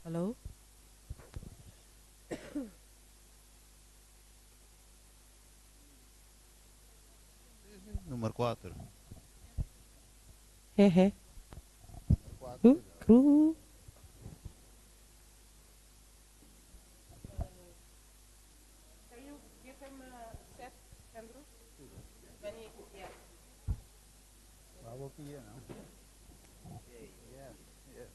Hallo? Número 4. Hehe. Cru. Can you give him a set, Andrew? When he, yeah. Waar wil ik hier nou? Yes, yes.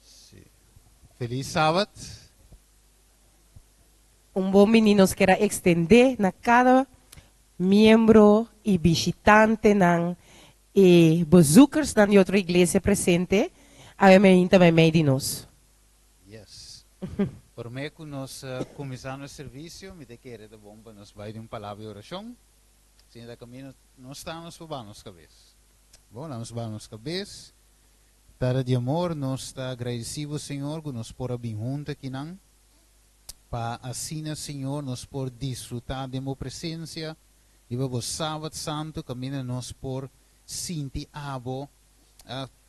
Sim. Feliz sábado. bom menino nos quer extender na cada membro e visitante e bezoekers na outra igreja presente, a mim também de nós. Yes. Por mim, que nós começamos o serviço, me querer de bom para nós vai de uma palavra de oração. Sim, da caminho, nós estamos para nos cabeça. Bom, nós vamos cabeça. Tara de amor, nós está agradecido, Senhor, que nós por bem junto aqui não. Para assim, Senhor, nós por desfrutar de uma presença. E o sábado santo, caminho nós por sentir abo,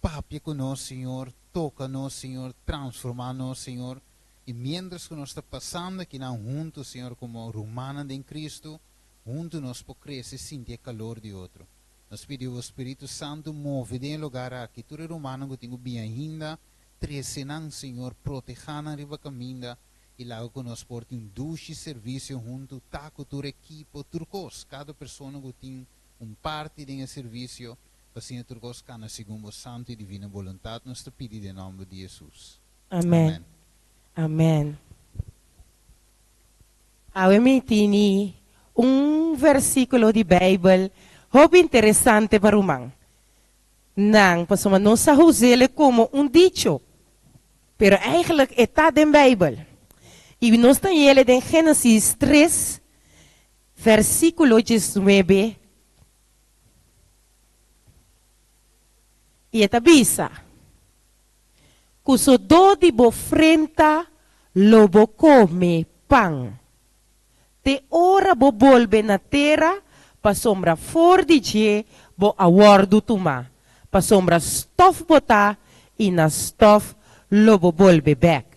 papia com nós, Senhor, toca nós, Senhor, transforma nós, Senhor. E mientras que nós está passando aqui não junto, Senhor, como romana em Cristo, junto nós por crescer e sentir o calor de outro. Nós pedimos o Espírito Santo move em lugar aqui, tudo romano que tenho bem ainda, trezenang, Senhor, proteger na riba caminda, e lá que nós por induzir serviço junto, taco tua equipe, turcos, cada pessoa que tem parte de serviço, para ser turcos, cana segundo a santa e divina vontade, nós te pedimos em nome de Jesus. Amém. Amém. A mim tem versículo de Bíblia muito interessante para o man. Não, pessoal, não se usa como dicho, pero eigenlijk está na Bíblia. E nós temos ele em Gênesis 3, versículo 19. E está bisa. Cuso do de bofrenta lobo come pan. Te ora bo volve na terra, pa sombra for de je, bo awardo tuma. Pa sombra stof bota, e na stof lobo volve back.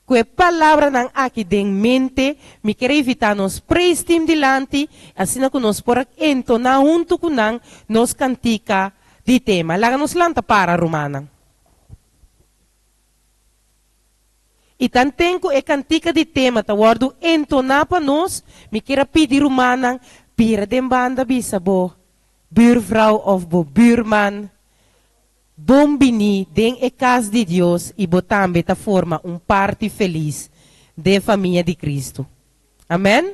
Que palavra nang aqui den mente, me quer evitar nos prestim dilante, assim que nos por entonar junto com nos cantica de tema. Laga nos lanta para romana. E tantenco e cantica de tema, ta wardo entonar para nós, me quer pedir romana, pira den banda bisa bo, buurvrouw of bo buurman, bombini den e casa de Deus e botambe ta forma parte feliz de família de Cristo. Amém?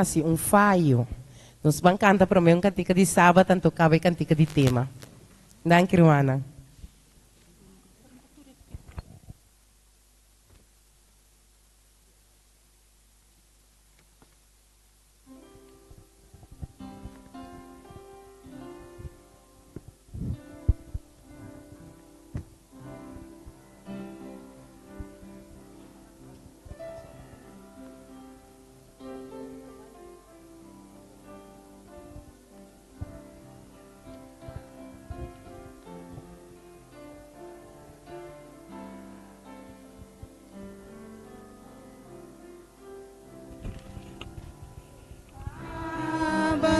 Sim, falho. Nós vamos cantar para mim cantica de sábado, tanto cabe cantica de tema. Danke, Romana.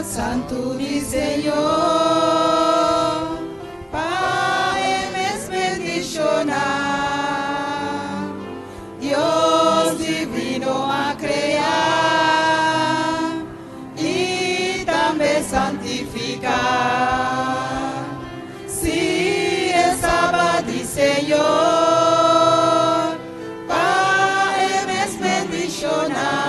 Santo di Señor, Padre mes bendicionar, Dios divino a crear y también santificar. Si es sábado di Señor, Padre mes bendicionar.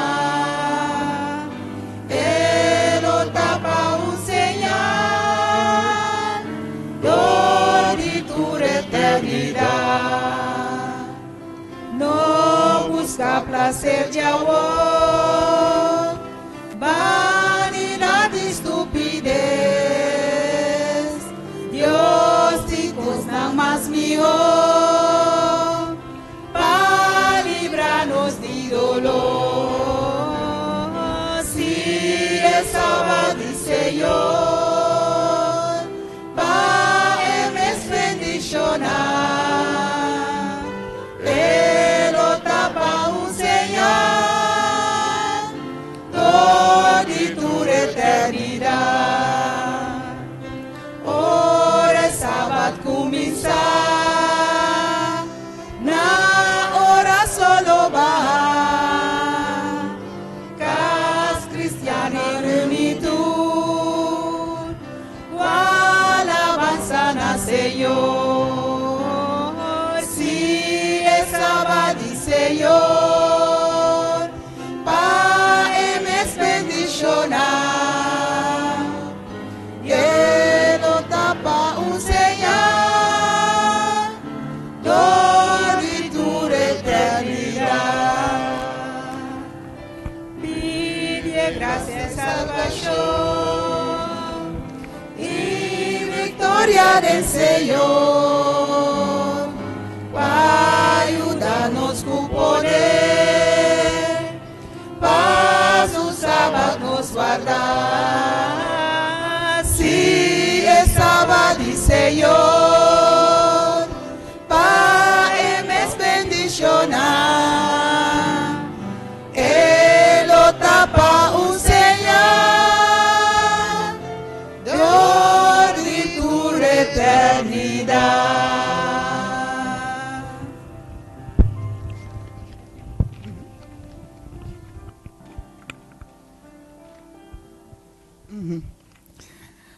No busca placer de amor, vanidad y estupidez. Dios te cosna más mejor, para librarnos de dolor. Si es sábado y Señor, para es bendicionar. gracia y salvación y victoria del Señor. Ayúdanos con poder, para su sábado nos guardar. Si es sábado y Señor, para es bendicionar. Él lo tapa un señal de tu eternidad.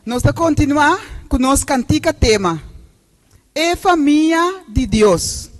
Nós vamos continuar com o nosso cantiga tema. É família de Deus.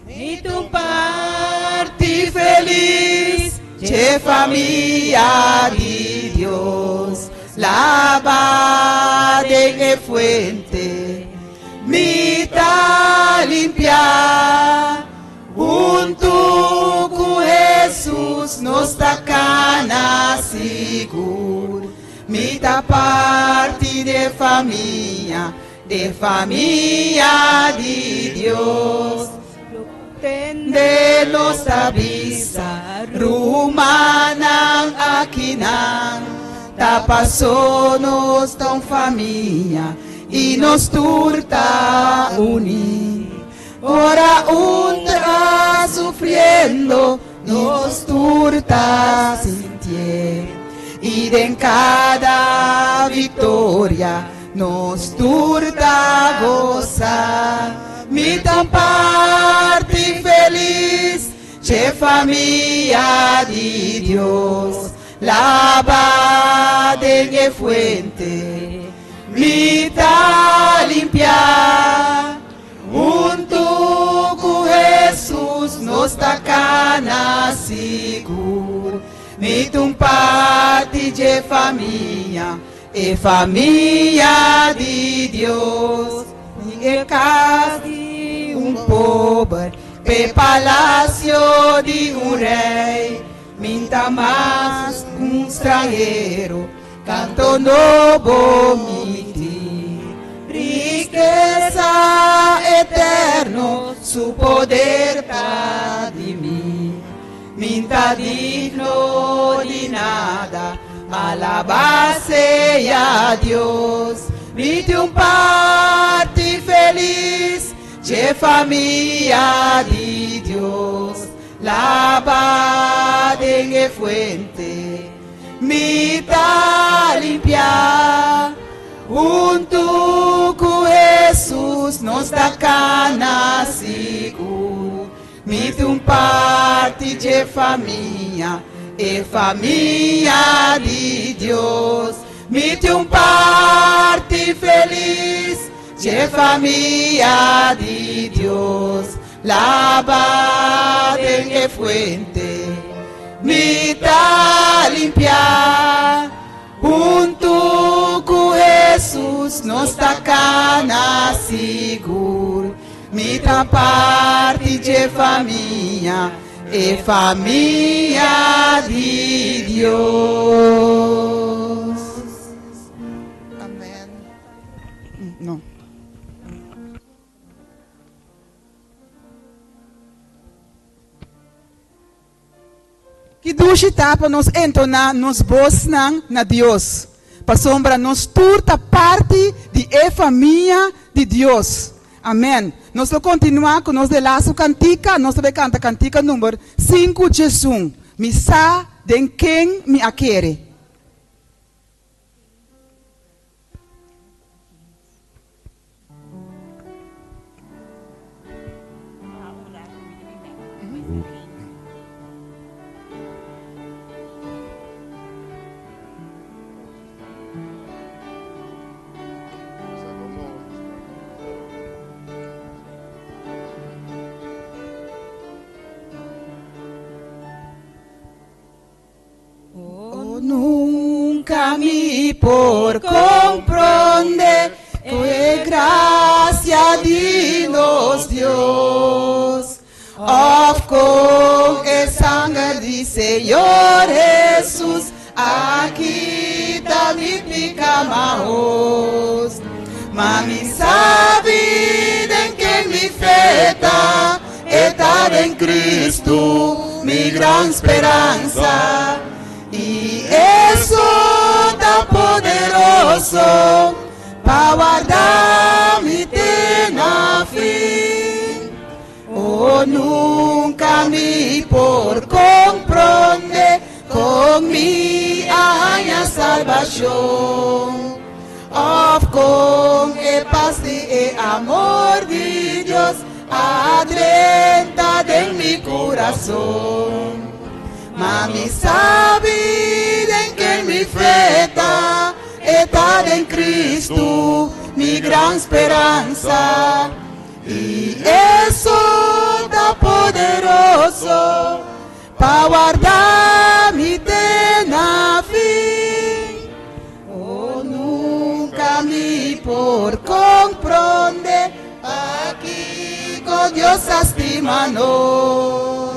E tu parte feliz, de família de Deus, lavada en fuente, mitad limpia, junto con Jesús nos tacana seguro, mitad parte de família de Deus. De los avisa, rumanan akinan, tapasonos ton familia y nos turta unir. Ora unta sufriendo, nos turta sintiendo, y de en cada victoria nos turta gozar. Mi tan parte feliz, che família de Dios, lavada en fuente, mitad limpia, junto con Jesús nos tacana seguro. Mi tan parte de família, e família de Dios. E casa de pobre, pe palacio de rei, minta más extranjero, canto novo miti. Riqueza eterno, su poder está de mí. Minta digno de nada, alabase a Dios. Mite un parte feliz, de família de Dios, lavada en fuente, mitad limpia, junto con Jesús nos tacana seguro. Mite un parte de família, e família de Dios. Mite un parte feliz, de família de Dios, lavada en fuente, mitad limpia, junto con Jesús nos tacana seguro. Mitad parte de família, e família de Dios. Amén. No. Que duche tapa nos entonar nos bosnan na Deus. Para sombra nos turta parte de família de Deus. Amém. Nós vamos continuar com nós de laço cantica. Nós vamos cantar cantica número 5 de Jesus. Missa de quem me aquere. nunca me por comprender que gracia de nos Dios. Of con el sangre de Señor Jesús, aquí está mi picamajos. Mami sabe en que mi feta está en Cristo, mi gran esperanza. Y eso está poderoso para guardar mi tena fin. Oh, nunca me por comprender con mi aña salvación. Of con el paz y el amor de Dios adrenta de mi corazón. Mami sabe en que mi feta está en Cristo, mi gran esperanza. Y eso está poderoso para guardar mi tena fin. Oh, nunca me por comprender, aquí con Dios estima-nos.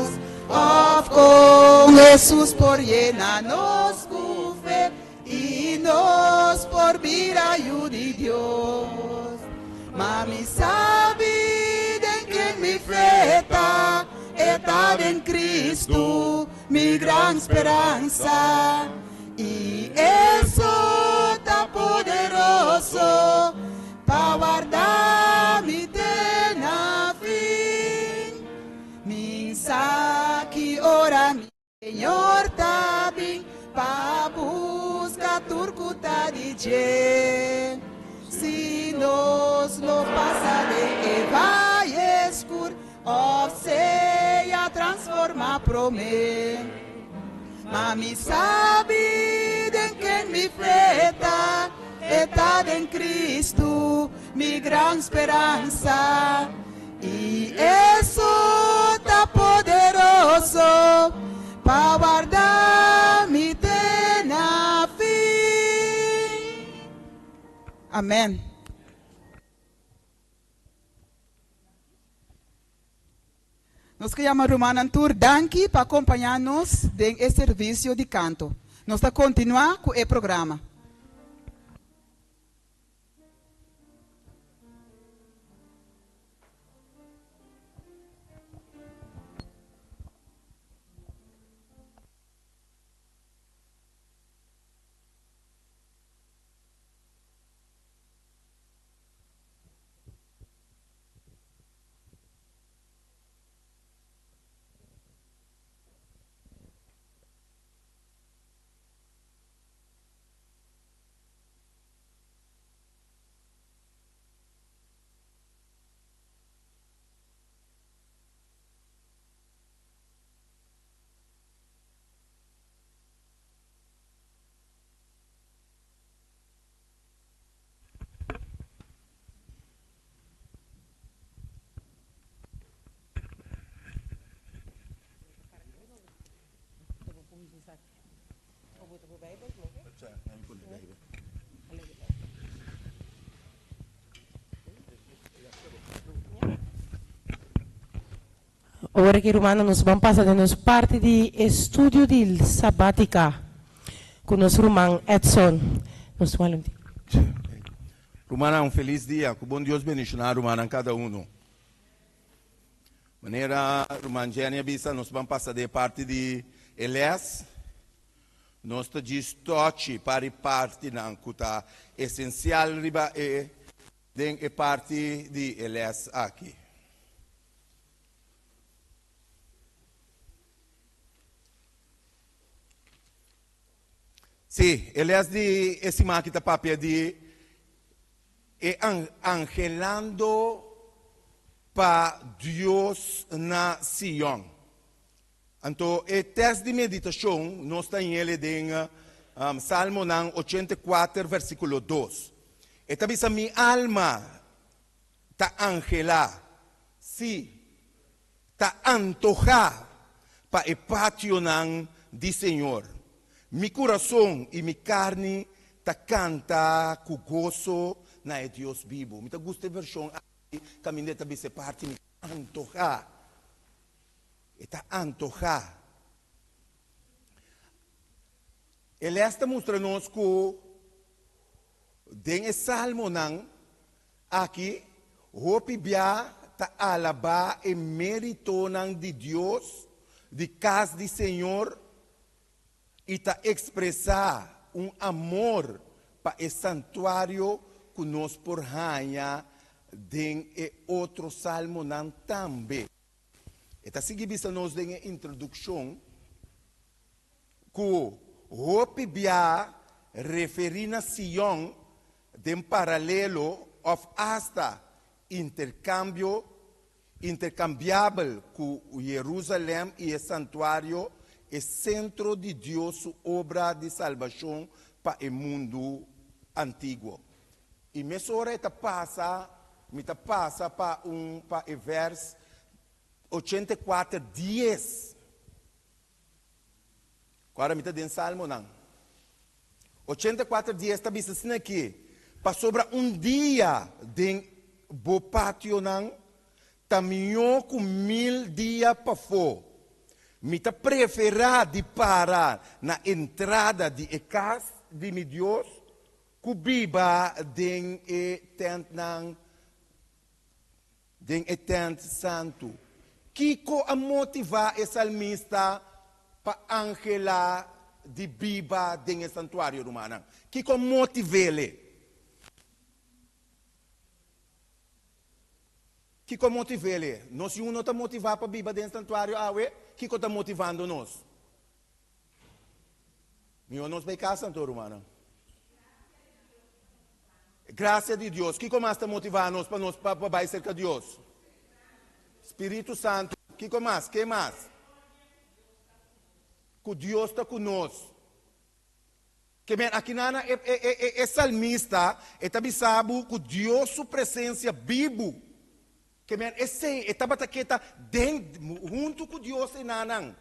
Of con Jesús por llenarnos con fe y nos por vir ayuda de Dios. Mami sabe en que mi feta está en Cristo, mi gran esperanza. Y eso está poderoso para guardar mi tena fin. Mi saque ora mi Señor también para buscar turcuta de si nos lo pasa de valle escuro, o sea transforma promé. Mami sabe en que mi feta está en Cristo, mi gran esperanza. Y eso está poderoso para guardar mi tena fin. Amén. Nos queremos Romana Tour Danke para acompañarnos en el servicio de canto. Nos está continuar con el programa. Ora que Romana nos vamos passar de nos parte de estudo de sabática com nosso irmão Edson. Nos falamos. Romana, um feliz dia. Que bom Deus bendicionar Romana cada um. Maneira, Romana Gênia Bisa, nós vamos passar de parte de Elias. Nós te diz toque para parte não, que está essencial riba e den e parte de Elias aqui. Sim, Elias de esse máquina papel de angelando para Deus na Sion. Então, o texto de meditação, nós está em ele em Salmo 84, versículo 2. E também a minha alma está angelada, sim, está antojada para o pátio de Senhor. Mi coração e mi carne ta canta com gozo na Deus vivo. Me ta gusta versão aqui, caminheta bise parte me antojar. Eta antojar. Ele está mostrando-nos que den salmo nang aqui hopi bia ta alaba e mérito nang de Deus, de casa de Senhor, e ta expressar amor para o santuário que nós por ranha den e outro salmo nang também. Eta seguir nos den a introdução que hopi bia referina Sion de paralelo of hasta intercambiável com Jerusalém e o santuário é centro de Deus, sua obra de salvação para o mundo antigo. E nessa hora me passa para o verso 84, 10. Agora me está dando salmo, não. 84 dias está dizendo aqui, para sobre dia de bo pátio não, caminhou com 1000 dias para fora. Me está preferar de parar na entrada de casa de meu Deus, que biba de tent santo. Kiko a motivar esse salmista para angela de biba dentro do santuário romano. Que motive ele? Que motive ele? Nós não está motivado para biba dentro do santuário, que está motivando nós? Nós vai cá santuário romano. Graças a Deus. Que mais está motivando nós para ir cerca de Deus? Espírito Santo. Que mais? Que mais? Que Deus está conosco. Que aqui nana é salmista, é também sabe que Deus sua presença vivo. Que é tabataketa junto com Deus e nanang.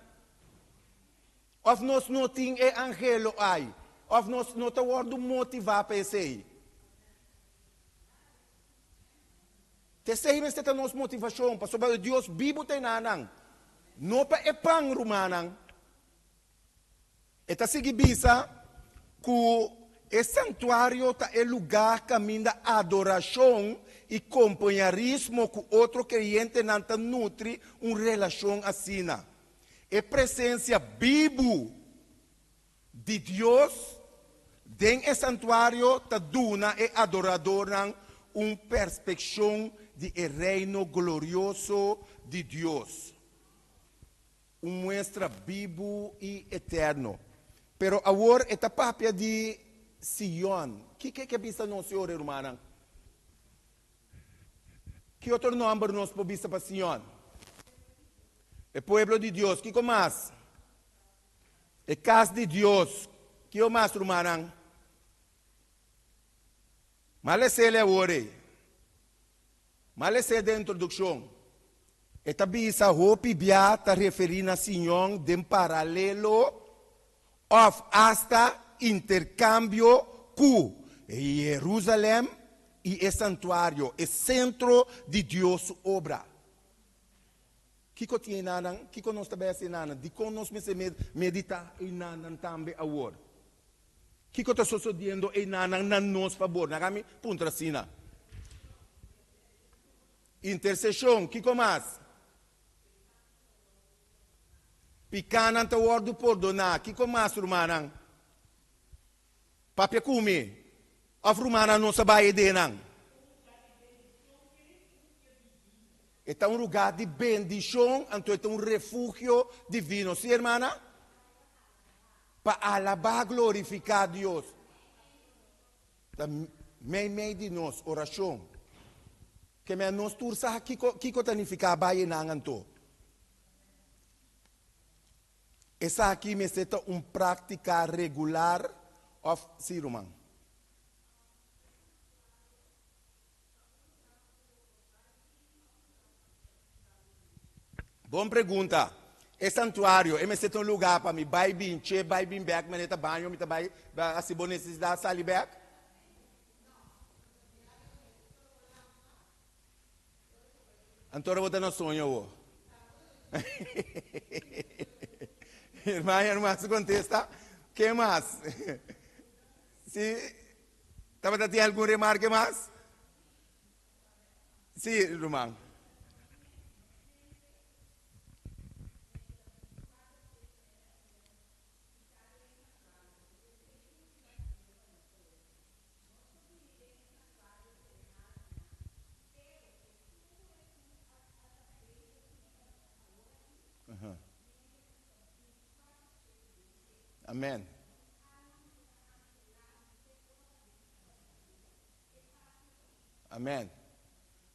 Of nós não tem angelo aí. Of nós não está word motivar para esse. Terceiro nesta é a nossa motivação para sobre Deus vivo tem nanang. Não para pang rumanang. Eta sigibisa que o santuário é lugar caminho da adoração e companheirismo com outro crente não nutre uma relação assim. É presença viva de Deus dentro do santuário ta duna e adorador uma perspectiva de reino glorioso de Deus. Muestra vivo e eterno. Pero agora esta papia de Sion. Que é vista no Senhor, irmã? Que outro nome nós podemos vista para Sion? O povo de Deus. Que mais? A casa de Deus. Que o mais, irmã? Malesele agora. Malesele da introdução. Esta bisa hopi biata referindo a Sion de paralelo of hasta intercâmbio com Jerusalém e o santuário, o centro de Deus obra. Kiko tinha nanan, kiko nós também assim nanan, de como nós meditar em nanan também agora. Kiko está sucedendo em nanan na nosso favor, na kami puntra sina. Intercessão, kiko mais? Picanan ta word perdonar, kiko mais rumanang? Papia kumi, of rumana não sabia de nang. É um lugar de bendição, então é um refúgio divino, sim, irmã? Para alabar, glorificar Deus. Meio de nós, oração. Que nós tursa, kiko tanificar baie nanganto. Essa aqui me seta prática regular of Siruman. Boa pergunta. é santuário, é me um lugar para me vai bem, che, vai bem back, me neta banho, me vai, assim, boa necessidade, sali back. Antônio, vou dar no sonho, irmã, se contesta, que mais? Se, estava tem algum remarque mais? Sim, irmão. Amém. Amém.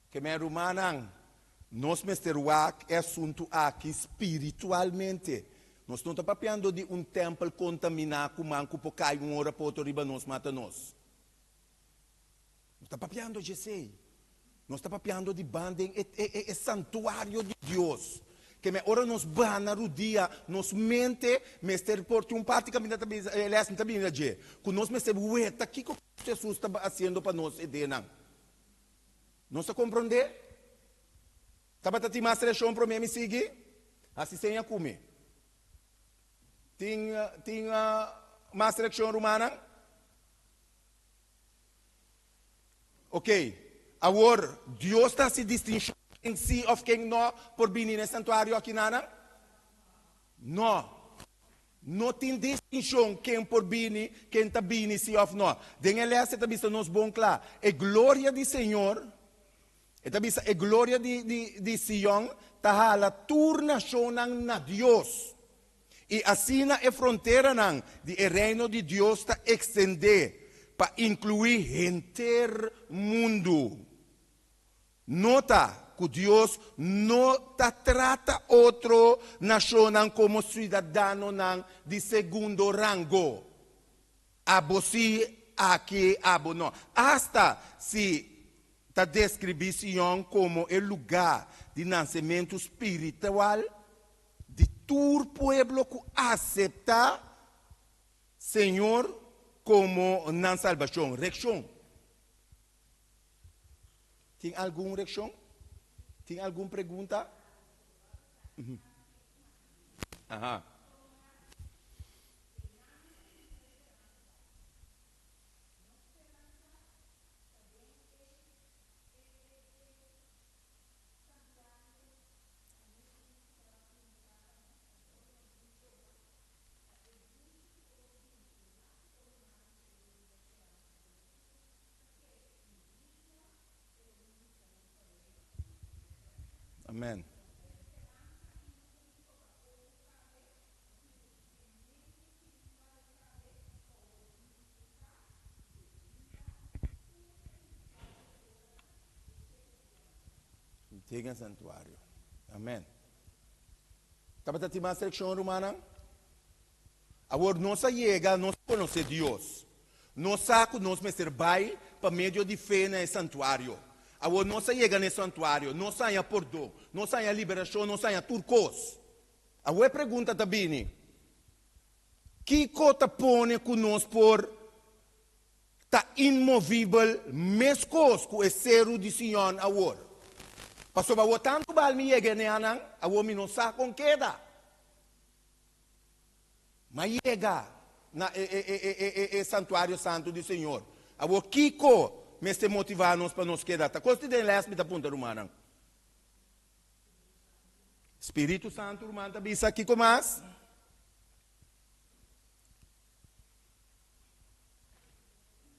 Que me rumanang, nós mesteruak é assunto aqui espiritualmente. Nós não estamos papiando de templo contaminado com manco por cai hora para outro riba nos mata nós. Nós estamos papiando de sei. Nós estamos papiando de bandem é santuário de Deus. Que me ora nos bana rudia, nos mente, mester porte parte caminha também, aliás, também je. Com nós mester ueta, que Jesus está fazendo para nós edenang. Não se compreende? Estava tati mais reação para mim me seguir? Assim sem a comer. Tinha mais reação romana? Ok. Agora, Deus está se distinguindo em si of quem não por vir no santuário aqui nada? Não. Não tem distinção quem por vir, quem está vindo si of não. Dengue essa está visto nos bom claro. É glória do Senhor. Está visto é glória de Sion. Tá la turnação na Deus. E assim na fronteira não de reino de Deus está extender para incluir inteiro mundo. Nota que Deus não trata outra nação como cidadão de segundo rango. Abo si, aqui, abo não. Hasta se está descrição como o lugar de nascimento espiritual de todo pueblo que aceita Senhor como na salvação. Reação. Tem alguma reação? Tem alguma pergunta? Aham. Amém. Tenha santuário. Amém. Estava a mais seleção romana? Agora, nós chega, nós conhecemos Deus. Nós sabemos, nós me serbai para meio de fé no santuário. Agora, nós chega no santuário, nós saímos perdão, nós saímos liberação, nós saímos turcos. Agora, pergunta também, que cota põe conosco por tá imovível, mesmo com o cero de Sion agora? Pastor, o tanto bal me chega ne anang, awo mi não sabe com queda. Mas chega na santuário santo do Senhor. Awo kiko me se motivar nos para nos quedar. Tá costa de les me da punta romana. Espírito Santo romano também isso aqui com mais.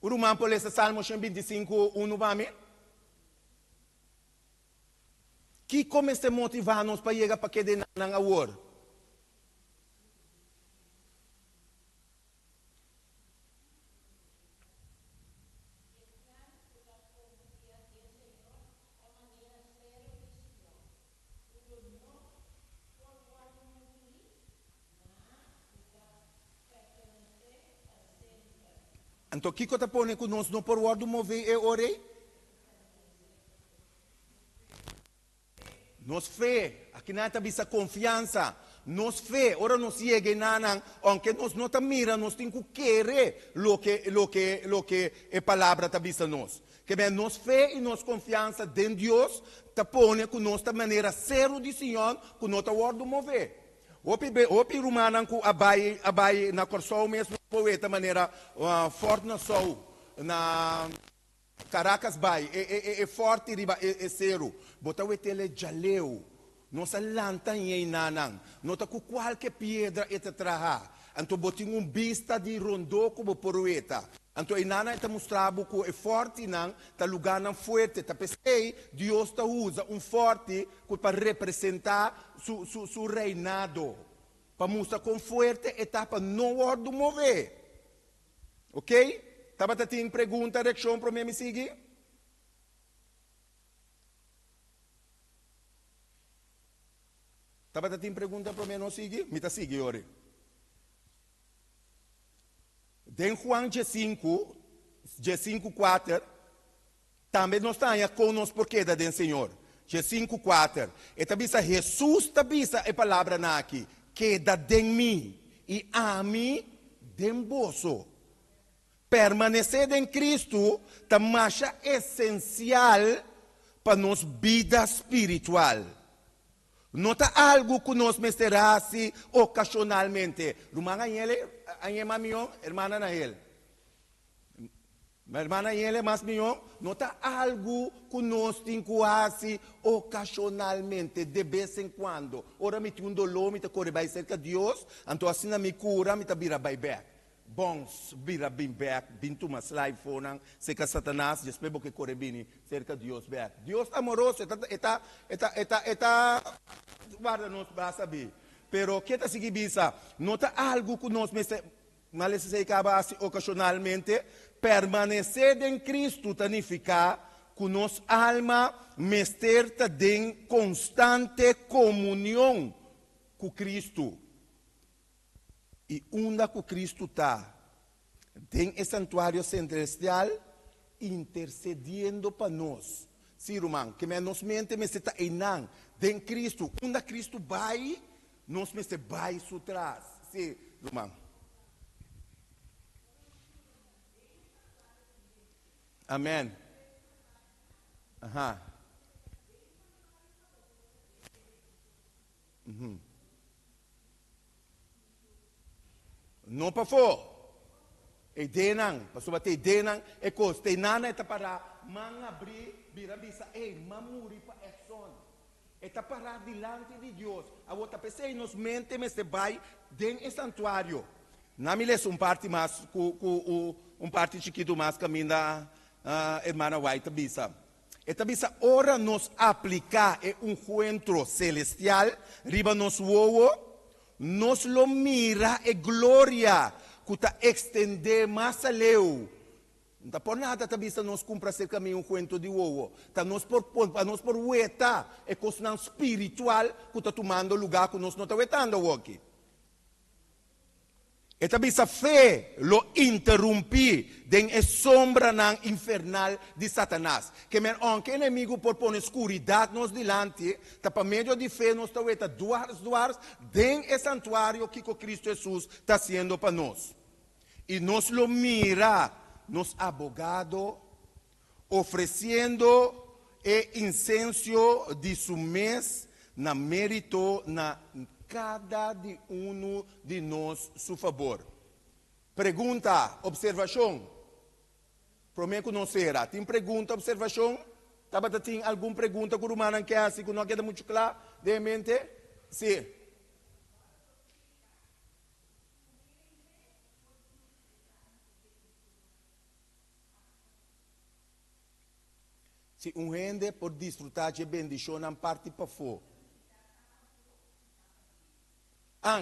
O romano por esse Salmo 25, 1 vame. Que comece a motivar-nos para chegar para que de nang awor. Então, o que está pondo conosco no por word mover e orei? Nos fé, aqui não está essa confiança, Nos fé, ora nos llega nanang, aunque nos não mira, nos tem que querer lo que a palavra está bisa nos. Que bem, nos fé e nos confiança em Deus, tá põe com nossa maneira zero de Senhor, com nossa ordem mover. Opi rumanan ku abai na corso mesmo poeta maneira forte na sol na Caracas bai é forte riba é zero. Bota o etele jaleu. Nossa lanta em nanang. Nota com qualquer pedra eta traha. Anto boting vista de rondô como porueta. Anto inana eta mostrabo que é forte nang ta lugar nang forte ta pensei Deus ta usa forte para representar su reinado. Para mostrar com forte etapa não ordo mover. Ok? Tava ta tem pergunta reação para mim me seguir? Tava ta tem pergunta para mim não seguir? Me ta seguir ora. Em Juan 5, 4, também nós estamos conosco porque da do Senhor. 5, 4. E também Jesus também a palavra aqui. Que da de mim e a mim dem vosso. Permanecer em Cristo também é essencial para nossa vida espiritual. Não é algo que nós mesterase ocasionalmente. Rumana ele, a minha minha irmã na ele. Minha irmã ele mais minha, não é algo que nós temos que fazer ocasionalmente, de vez em quando. Ora me tem dolor, me corre bem cerca de Deus, então assim me cura, me vira bem back. Bons, vira bem back, bintu mas live phone, se que Satanás, espero que corre bem cerca de Deus back. Deus amoroso, guarda nos para saber. Pero que está seguindo bisa, não é algo que nós mas se acaba assim ocasionalmente, permanecer em Cristo significa que nossa alma está em constante comunhão com Cristo. E onde que Cristo está? Tem o santuário celestial intercedendo para nós. Sim, irmão, que nos mente me está em em Cristo. Onde Cristo vai, nós me vai atrás. Sim, irmão. Amém. Aham. Não para for. E denang, pastor bate denang, e cos, te nana eta para mang abrir, birabisa, mamuri pa son. Eta para dilante de Deus. A outra pessoa nos mente, mas se vai den e santuário. Namiles parte mais, parte chiquito mais caminha irmã White bisa. Eta bisa ora nos aplicar encontro celestial, riba nos wowo, nos lo mira e glória, que ta extender mais aleu. Não por nada ta bisa nos cumpra ser caminho encontro de wowo. Ta nos por weta e coisa espiritual que ta tomando lugar que nos não ta wetando aqui. E também a fé lo interrompi den a sombra infernal de Satanás. Que aunque o inimigo por pôr escuridade nos delante, para meio de fé nós estamos duas den o santuário que Cristo Jesus está sendo para nós. E nos lo mira, nos abogado, oferecendo o incenso de su mês na mérito na cada de de nós su favor. Pergunta, observação. Prometo não será. Tem pergunta, observação? Tabata tem alguma pergunta que o humano quer assim, que não queda muito claro? De mente? Sim. Se gente por desfrutar de bendição, não parte para fora.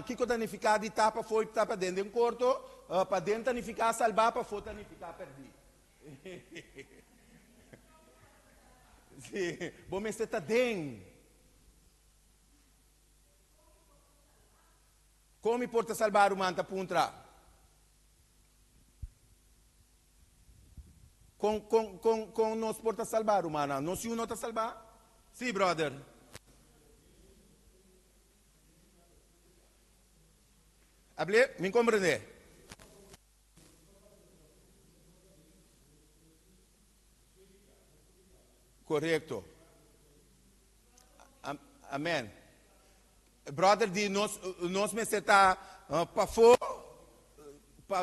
Que danificar de tapa foi tapa dentro de um corto, para dentro danificar salvar, para fora danificar perder. Sim, bom mas está dentro. Como importa salvar o manta puntra? Com nós porta salvar o mana, não se uno está salvar? Sim, brother. Hable, me compreende? Correto. Amém. Brother, nós me está para fora,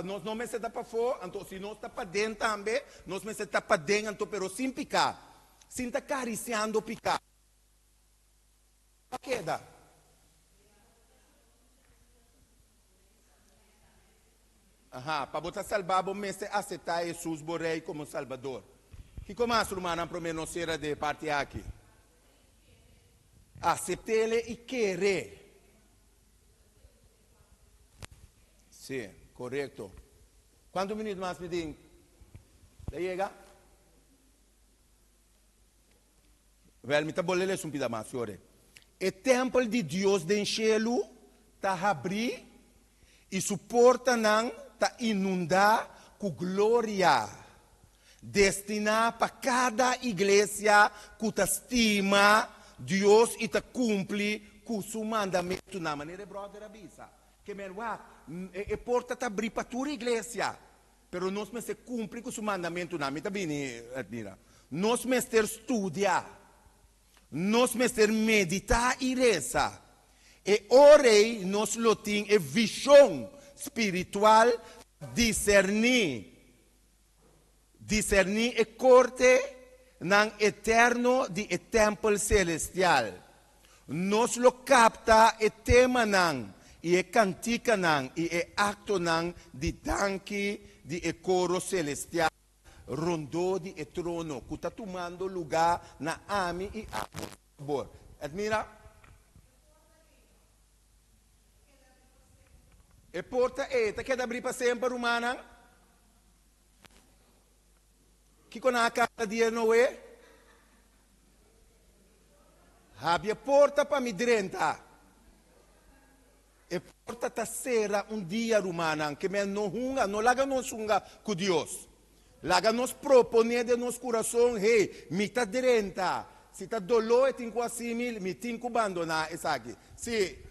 nós não me está para fora, então se nós está para dentro também, nós me está para dentro, então, pero sem picar, sem estar acariciando picar. Para queda? Para botar salvar, vamos aceitar Jesus Borrei como Salvador. Que começa, irmã, para menos ser de parte aqui? Aceitar e querer. Sim, correto. Quantos minutos mais me dizem? Já chega? Well, me está bolando um pouco mais, senhor. O templo de Deus do cielo está abrindo e suporta não está inundar com glória. Destinada para cada igreja que te estima Deus e te cumpre com seu mandamento na maneira brother avisa. Que melhor, a porta está abrindo para toda a igreja, pero nós me se cumpre com seu mandamento na maneira bem, admira. Nós me ter estudar, nós me ter meditar e rezar. E orei nós lo tem a visão espiritual discernir e corte nan eterno de templo celestial. Nos lo capta e tema nan, e cantica nan, e acto nan de danki de coro celestial. Rondo de trono, que está tomando lugar na ami e amor. Admira? E porta eta que abrir para sempre, humana? Que com a casa dia não é? Abre a porta para me drenta. E porta ta sera dia romana que me não hunga, não laga nos hunga com Deus. Laga nos propone de nos coração, hey, me ta drenta. Se ta dolor e tinco assim, me tinco abandonar essa aqui. Se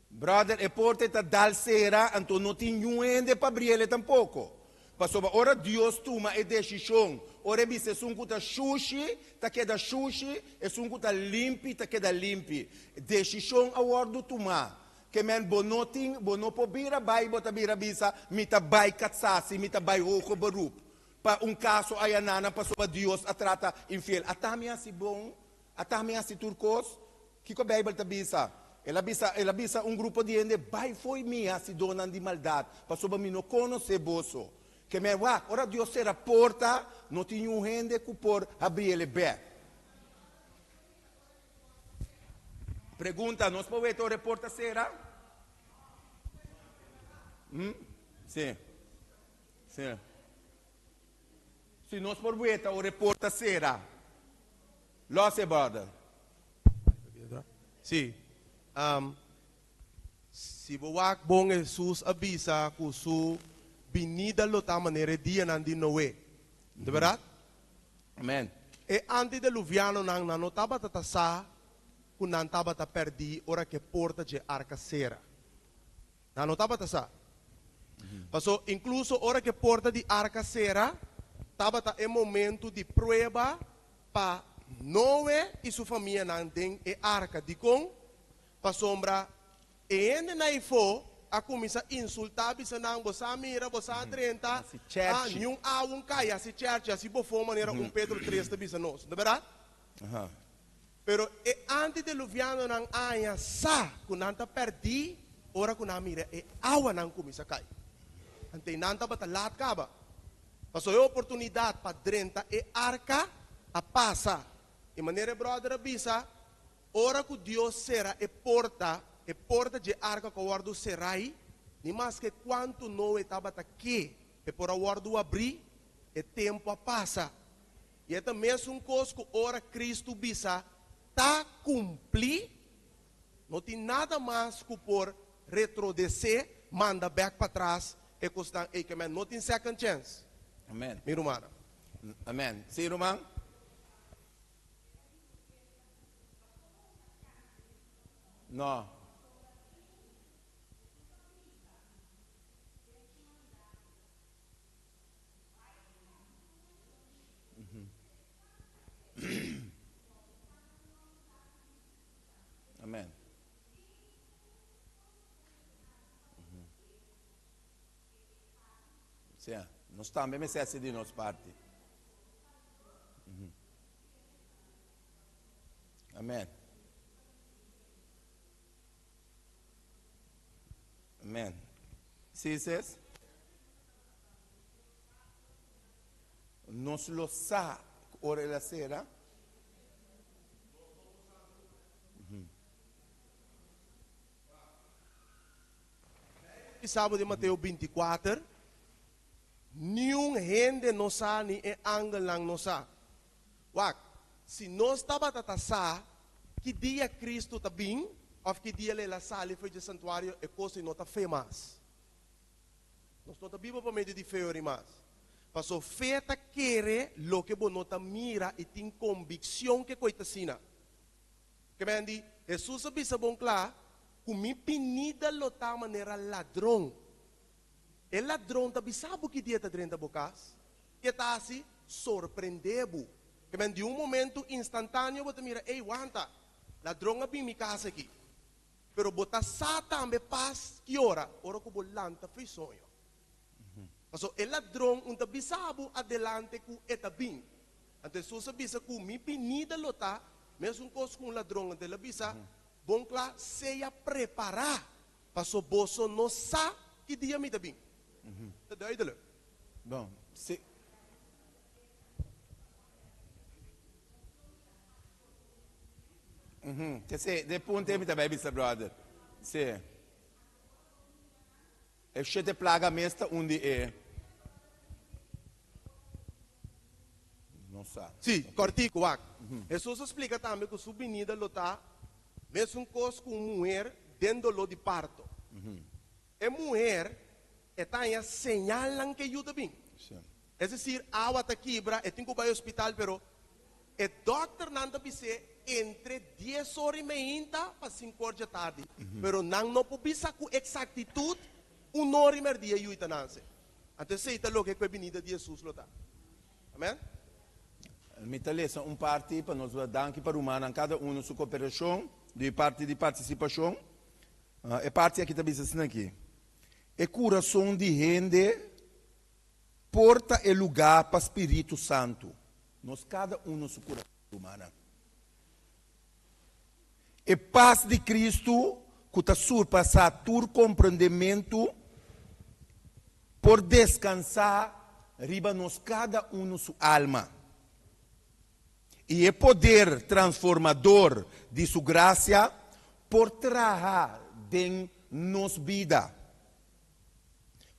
brother, e porta ta dal sera, então não tem ninguém para abrir ele tampouco. Passou ora Deus toma a decisão. Ora bise sunku ta sushi, ta queda sushi, e sunku ta limpi, ta queda limpi. Decisão a ordo toma. Que men bonoting, bonopo bira bai, bota bira bisa, mita bai katsasi, mita bai hoco barup. Pa caso ayanana, passou Deus a trata infiel. Atami asi bom, atami asi turcos, kiko Bible ta bisa. Ela bisa grupo de gente, vai foi minha, se dona de maldade. Passou para mim, não conhece boso. Que me va, ora Deus será porta, não tinha gente que por abrir ele bem. Pergunta, nós podemos ver a porta será? Sim. Sim. Se nós podemos ver a porta será? Lá se bada. Sim. Se você bom Jesus avisa que sua vinida lota maneira dia não de Noé, de verdade? Amém. E antes de Luviano não estava tatasa, que não estava a perder ora que porta de arca sera. Não estava tatasa. Passou incluso ora que porta de arca sera, estava em momento de prova para Noé e sua família não tem arca de com para sombra e ainda não foi a começar a insultar bisa não você mira você drenta nenhum um caia se church assim por forma maneira Pedro 3 da bisa nós de verdade pero e antes de Luviano não aya sa kunanta perdi ora kuna mira e awa não começa a cair ante nanta bata lat kaba passou a oportunidade para drenta e arca a passa e maneira brother bisa ora que Deus será e porta de arca que o guardo serai, nem mais que quanto não estava aqui, e por o guardo abrir, e tempo passa. E é também um coisa que ora Cristo bisa, tá cumprir, não tem nada mais que por retroceder, manda back para trás, e costar, e que não tem second chance. Amém. Minha irmã, Amen. Sim, Romão? Não. Amen. Sim, nós também necessitamos de nossa parte. Amém. Amém. Sim, sim. Nós lo sa ora la sera. E sábado de Mateus 24, nenhum gente não sabe nem ângulo não sabe. Wak, se nós estava a que dia Cristo está bem, ou que dia ele lá sale foi de santuário, é coisa não está feia mais. Nós não está vivo para meio de feio mais. Passou feita querer lo que você não mira e tem convicção que coisa sina. Que me andi, Jesus sabia bom claro, kumi pinida lo ta maneira ladrão. E ladrão também sabe que dia está dentro da boca. Que está assim, surpreendeu. Que me andi momento instantâneo, você mira, ei, wanta, ladrão é bem minha casa aqui. Pero bota sa também paz, que hora? Hora que bolanta foi sonho. So, el ladrão un tabisabu adelante ku etabing. Ante susa bisa ku mi pinida lota, mesmo cos com ladrão ante la bisa, bom cla seja preparar para so boso no sa que dia mi tabing. Tá doido? Bom, se Che se de punte mi também bisa brother. Se e scete plaga mesta onde é. Não sabe. Sim, cortico, wak. Jesus explica também que sua venida lota, mesmo cos com mulher dentro do de parto. E mulher está em señalan que ajuda bem. É decir, água está quebra, e tem que ir ao hospital, pero o doctor não está entre 10 horas e meia para 5 horas da tarde. Pero não pode saber com exactitud 1 hora e meia dia e 8 anos. Então, sei que é a venida de Jesus lota. Amém? Mi talesa parte para nós dar aqui para o humano, cada um sua cooperação, de parte de participação. E parte aqui também assim aqui. E coração de gente porta e lugar para o Espírito Santo. Nós cada um sua coração humana. E paz de Cristo que está surpassar todo compreendimento por descansar riba nós cada um sua alma. E o poder transformador de sua graça por trabalhar em nossa vida,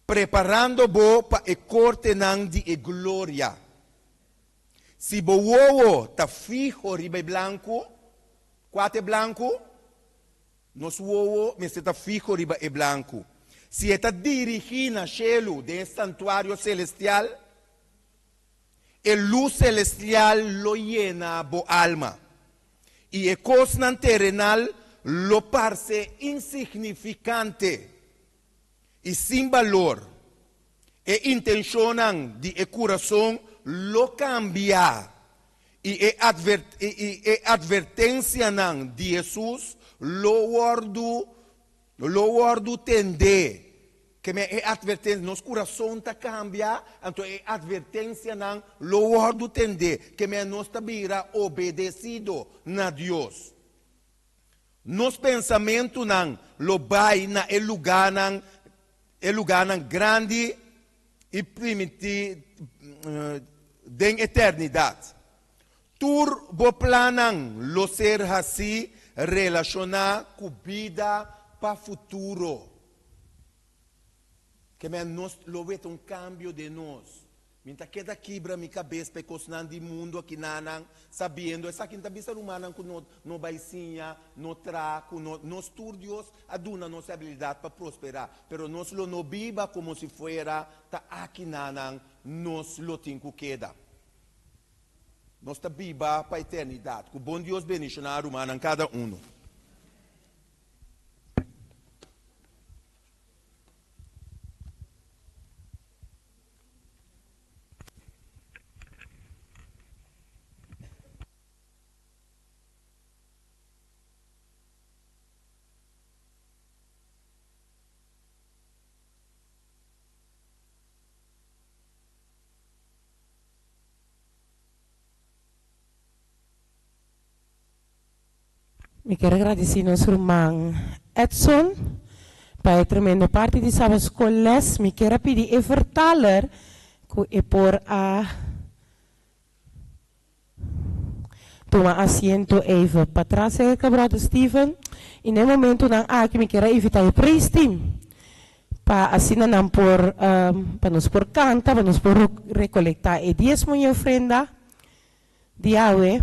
preparando-bo para a corte de glória. Se o está fijo riba branco, quatro branco, nosso ovo está fijo riba é branco. Se está dirigindo a cielo de santuário celestial, a luz celestial lo llena bo alma. Y el cosa terrenal lo parece insignificante y sin valor. E intencionan de corazón lo cambia. Y advertencia de Jesús lo guardo tende. Que me advertência, nosso coração está cambia, então é advertência não louvor do tender, que me nós tabira obedecido na Deus. Nos pensamento não lo vai na lugar não grande e primitivo den eternidade. Tur bo planang lo ser assim relacionar com vida para futuro. Que nós lo vemos cambio de nós. Minta queda quebra minha cabeça para coisas do mundo aqui nanang, sabendo essa quinta vista humana que no baicinha, no traco, no estudios, aduna nossa habilidade para prosperar. Pero nós lo no viva como se fuera ta aqui nanang, nós lo tinco queda. Nossa biba para a eternidade. Que o bom Deus bendiga na humana em cada um. Me quero agradecer nosso irmão Edson, para a tremenda parte de sua escola. Me quero pedir a vertaler que é por a tomar assento even. Para trás é que brother Steven. E no momento não há que me quero evitar o prestim. Para assim não por para nos por canta, para nos por recolectar e 10 mil ofrenda de Yahweh.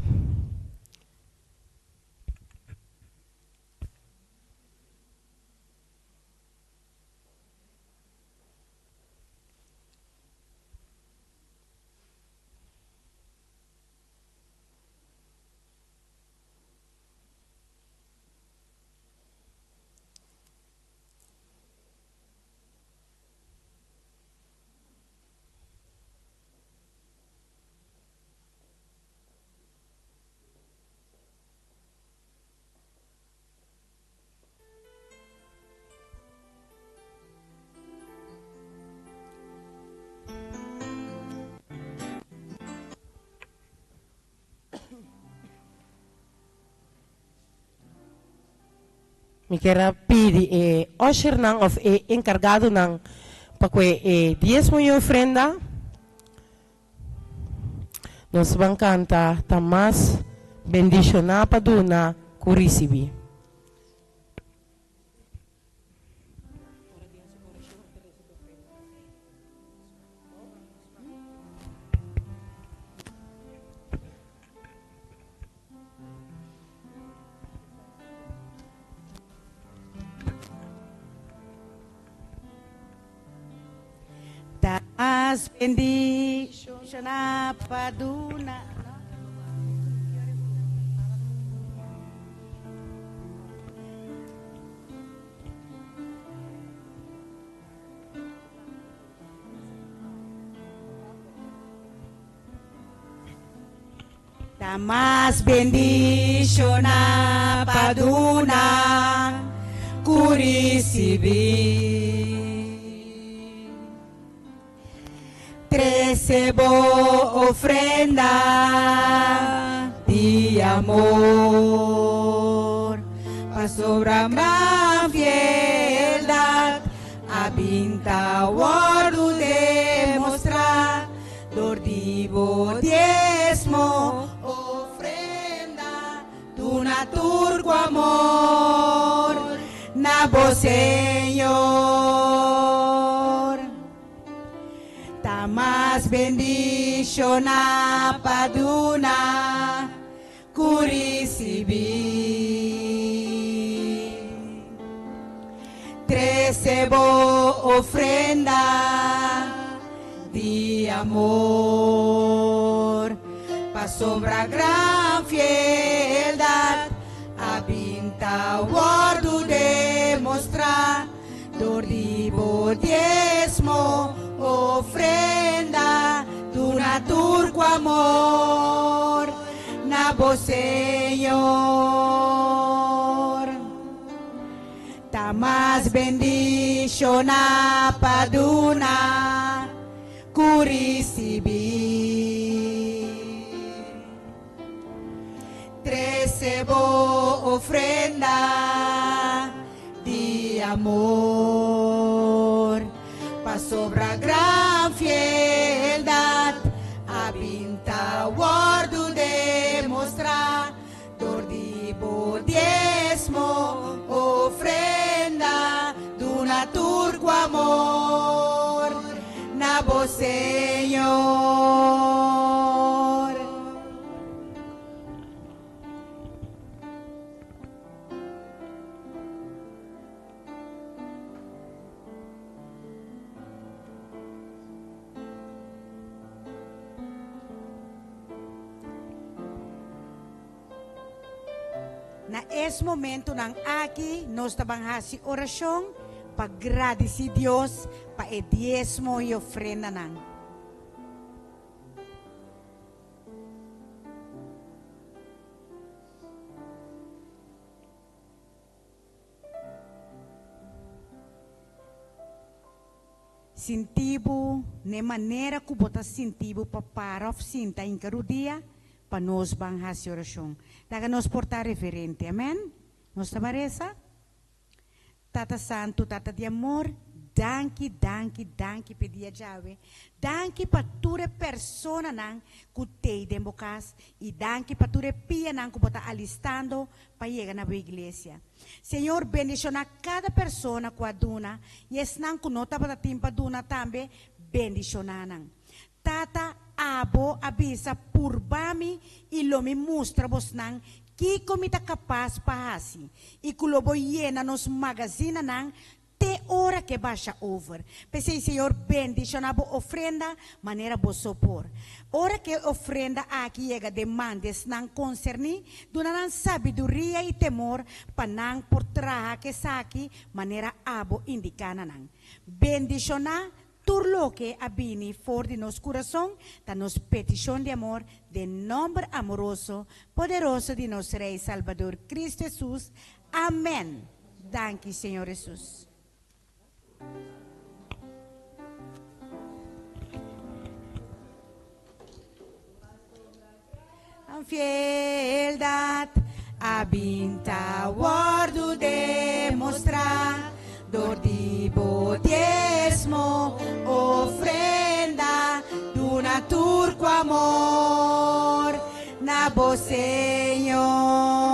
Me quero pedir usher nang of encargado nang para 10 mil ofrenda. Nos vamos cantar tamas bendicionar para dona curisibi. Taas bendición a Paduna. Tamas bendición a Paduna, curisibi. Recebo ofrenda de amor, para sobra gran fieldad, habita guardo demostrar, dordivo diezmo, ofrenda, tu naturco amor, na voz Señor. Tamas bendición a Paduna, curisibi. Recebo ofrenda de amor, pa sobra gran fieldad, habita guardo demostrar, dordivo diezmo, ofrenda, tu naturco amor, na voz Señor. Tamas bendición a Paduna, curisibi. Recebo ofrenda de amor, pa sobra gran fieldad, habita guardo demostrar, dordivo diezmo, ofrenda, tu naturco amor, na voz Señor. Na esse momento, nang aqui, nós tabangasi oração para agradecer Deus para o diezmo e ofrenda nang. Sintibo, ne maneira que bota sintibo para parar sinta em cada dia para nós banhar oração. Daga nos portar reverente, amém? Nos tabaresa? Tata Santo, Tata de amor, danke pedia Jave. Danke para toda persona nang kutei dembocas e danke para toda pia nang que bota alistando para chegar na igreja. Senhor, bendiciona cada persona com a duna e es nang kunota para timpa duna também bendiciona nang. Tata abo abisa purbami e lo me mostra vos nang que comita capaz para assim e kulobo yena nos magazina nang te hora que baixa over. Pensei, Senhor, bendiciona a ofrenda, maneira bo sopor. Hora que ofrenda aqui chega demandas não concerni, donarão sabedoria e temor para não por trás que saque, maneira abo indicana não. Bendiciona tudo lo que abini for de nos coração, da nos petição de amor, de nome amoroso, poderoso de nosso Rei Salvador Cristo Jesus. Amém. Danke, Senhor Jesus. Fieldad, abinta guardo demonstrar, dor di diezmo, ofrenda, duna turco amor, na bo Senhor.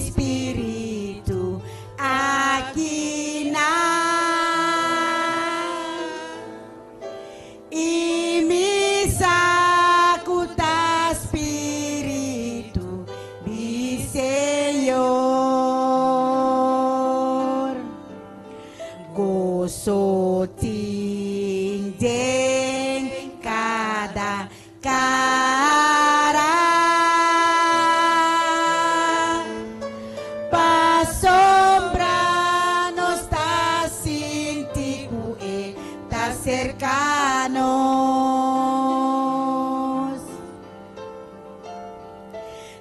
Espírito aqui e me sacuda Espírito de Senhor, gozo em cada cercanos.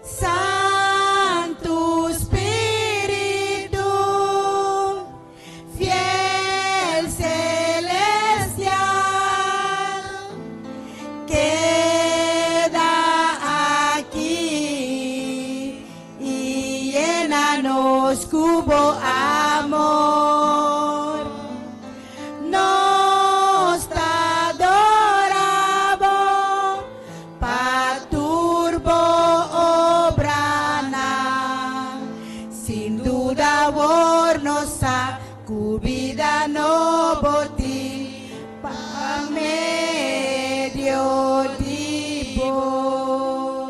Santo Espírito, fiel celestial, queda aquí y llena-nos cubo amor. Vida no boti pa medio di bo.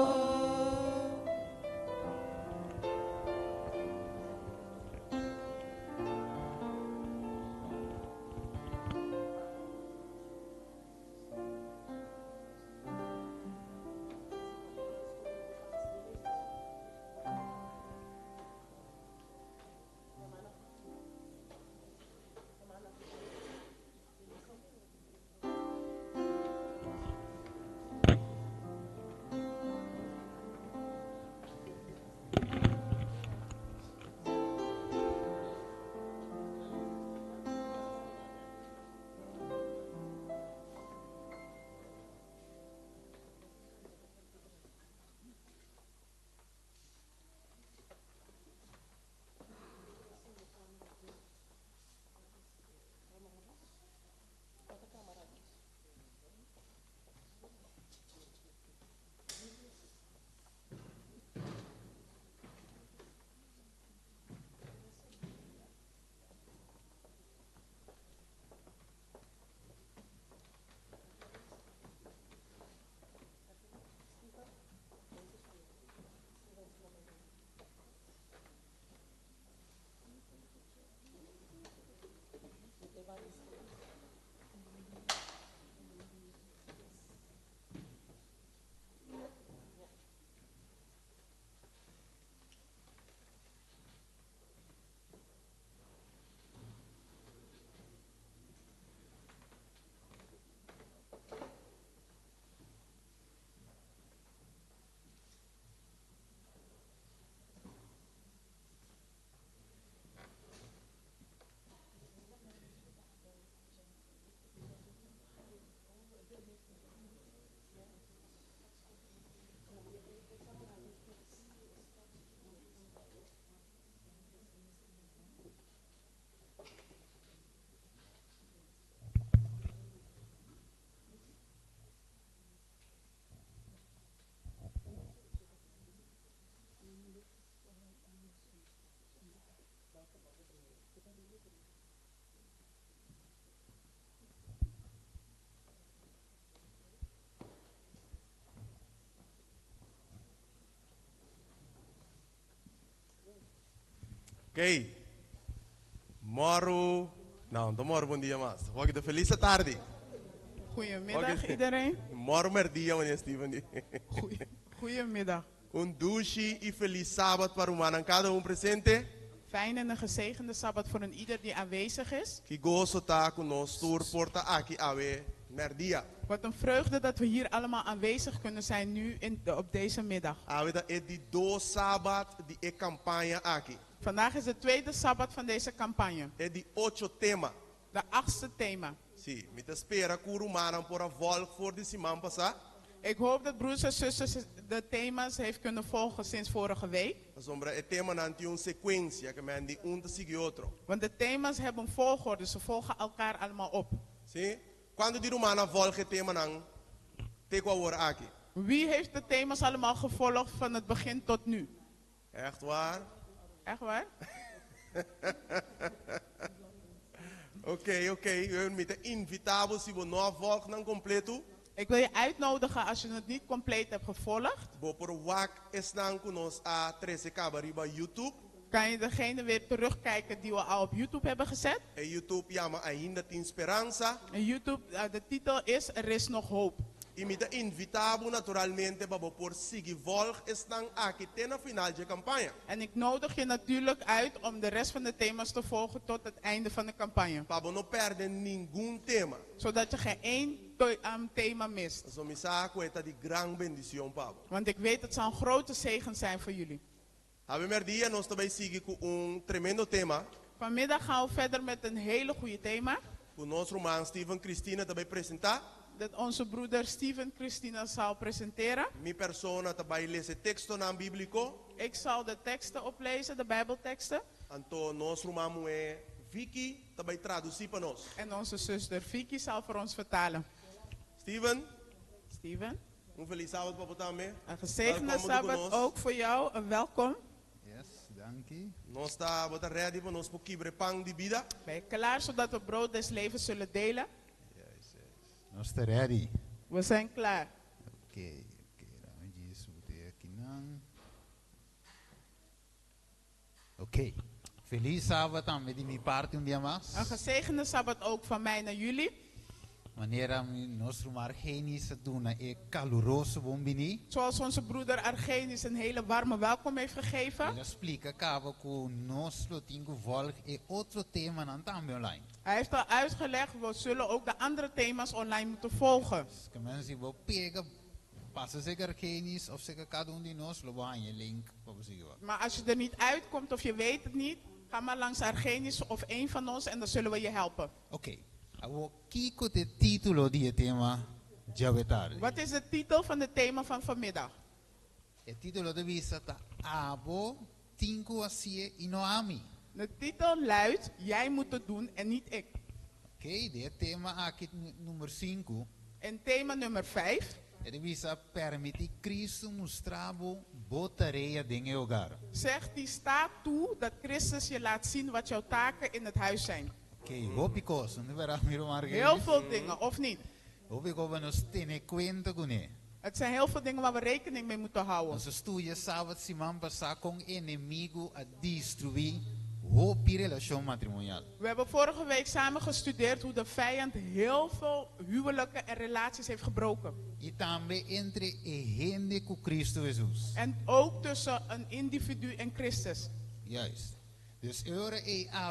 Ok. Moro. Não, não moro bom dia mais. Hoje de feliz tarde. Goedemiddag Oké. iedereen. Moro merdia wanneer Steven. Goedemiddag. Dushi e feliz sábado para o mano. Cada presente. Fijn en een gezegende Sabbat voor een ieder die aanwezig is. Que gozo tá conosco porta aqui awe merdia. Wat een vreugde dat we hier allemaal aanwezig kunnen zijn nu op deze middag. Awe da é de do sábado de e campanha aqui. Vandaag is de tweede Sabbat van deze campagne. É de 8 tema. De 8e thema. Sim, me te espera que o humano por a volta voor de semana passada. Ik hoop dat broers en zusters de thema's heeft kunnen volgen sinds vorige week. Sombra é tema nanti uma sequência que men de te sigue outro. Want de thema's hebben een volgorde, ze volgen elkaar allemaal op. Sim? Quando de humana volge tema nan te qua ora aqui. Wie heeft de thema's allemaal gevolgd van het begin tot nu? Echt waar? Echt waar? Ok. We moeten invitável se we não volgen dan completo. Ik wil je uitnodigen als je het niet compleet hebt gevolgd. Bo por wak es dan kunos a 13 kabariba YouTube. Kan je degene weer terugkijken die we al op YouTube hebben gezet. En YouTube llama ainda tem esperança. En YouTube, de titel is Er is nog hoop. E me te invitável naturalmente para por seguir volg es dan aqui até na final de campanha. En ik nodig je natuurlijk uit om de rest van de thema's te volgen tot het einde van de campagne. Para não perder nenhum tema. Zodat je geen één thema mist. So me saco é de gran bendición, Pablo. Want ik weet het zal een grote zegen zijn voor jullie. Have merdia nós também sigue com tremendo tema. Vanmiddag gaan we verder met een hele goede thema. O nosso irmão Steven Cristina também apresentar. Dat onze broeder Steven Christina zal presenteren. Mi persona também lê texto na bíblico. Ik zal de teksten oplezen, de Bijbelteksten. Então nosso irmão é Vicky também traduzir para nós. En onze zuster Vicky zal voor ons vertalen. Steven, Steven, feliz sábado para botar me. een gezegende Welkom Sabbat conosco. ook voor jou. Een welkom. Yes, dankie. Nós está botar ready para nós para quebrar pão de vida. Ben je klaar zodat we brood des levens zullen delen? Nós estamos ready. We zijn klaar. Ok, dan moet je eens aqui não. Ok. Feliz sábado também de minha parte dia mais. Een gezegende Sabbat ook van mij naar jullie. Maneira nosso Argenis doen é caloroso bombini. Zoals onze broeder Argenis een hele warme welkom heeft gegeven. Ele explica acaba que nós lo tingo volg é outro tema não também online. Hij heeft al uitgelegd, we zullen ook de andere thema's online moeten volgen. Que mensen vão pegar passa zeker Argenis of zeker cada de nós lo vai je link para você. Maar als je er niet uitkomt of je weet het niet, ga maar langs Argenis of een van ons en dan zullen we je helpen. Ok. Agora, Kiko de título de tema Javetar. Wat is de titel van het thema van vanmiddag? Het título de visa ta Abo Tinko Asie Inoami. De titel luidt, jij moet het doen en niet ik. Ok, de tema aqui número 5. En thema nummer 5. De visa permite Cristo mostrabo botareia dentro do hogar. Zegt, die staat toe dat Christus je laat zien wat jouw taken in het huis zijn. Ok, hopicos, não verá miro margen. Heel veel dingen, of niet? Hopico we nos tiene cuenta con ele. Het zijn heel veel dingen waar we rekening mee moeten houden. Nós estudia sábado semana passar com inimigo a destruir hopi relação matrimonial. We hebben vorige week samen gestudeerd hoe de vijand heel veel huwelijken en relaties heeft gebroken. E também entre a gente com Cristo Jesus. En ook tussen een individu en Christus. Juist. Dus agora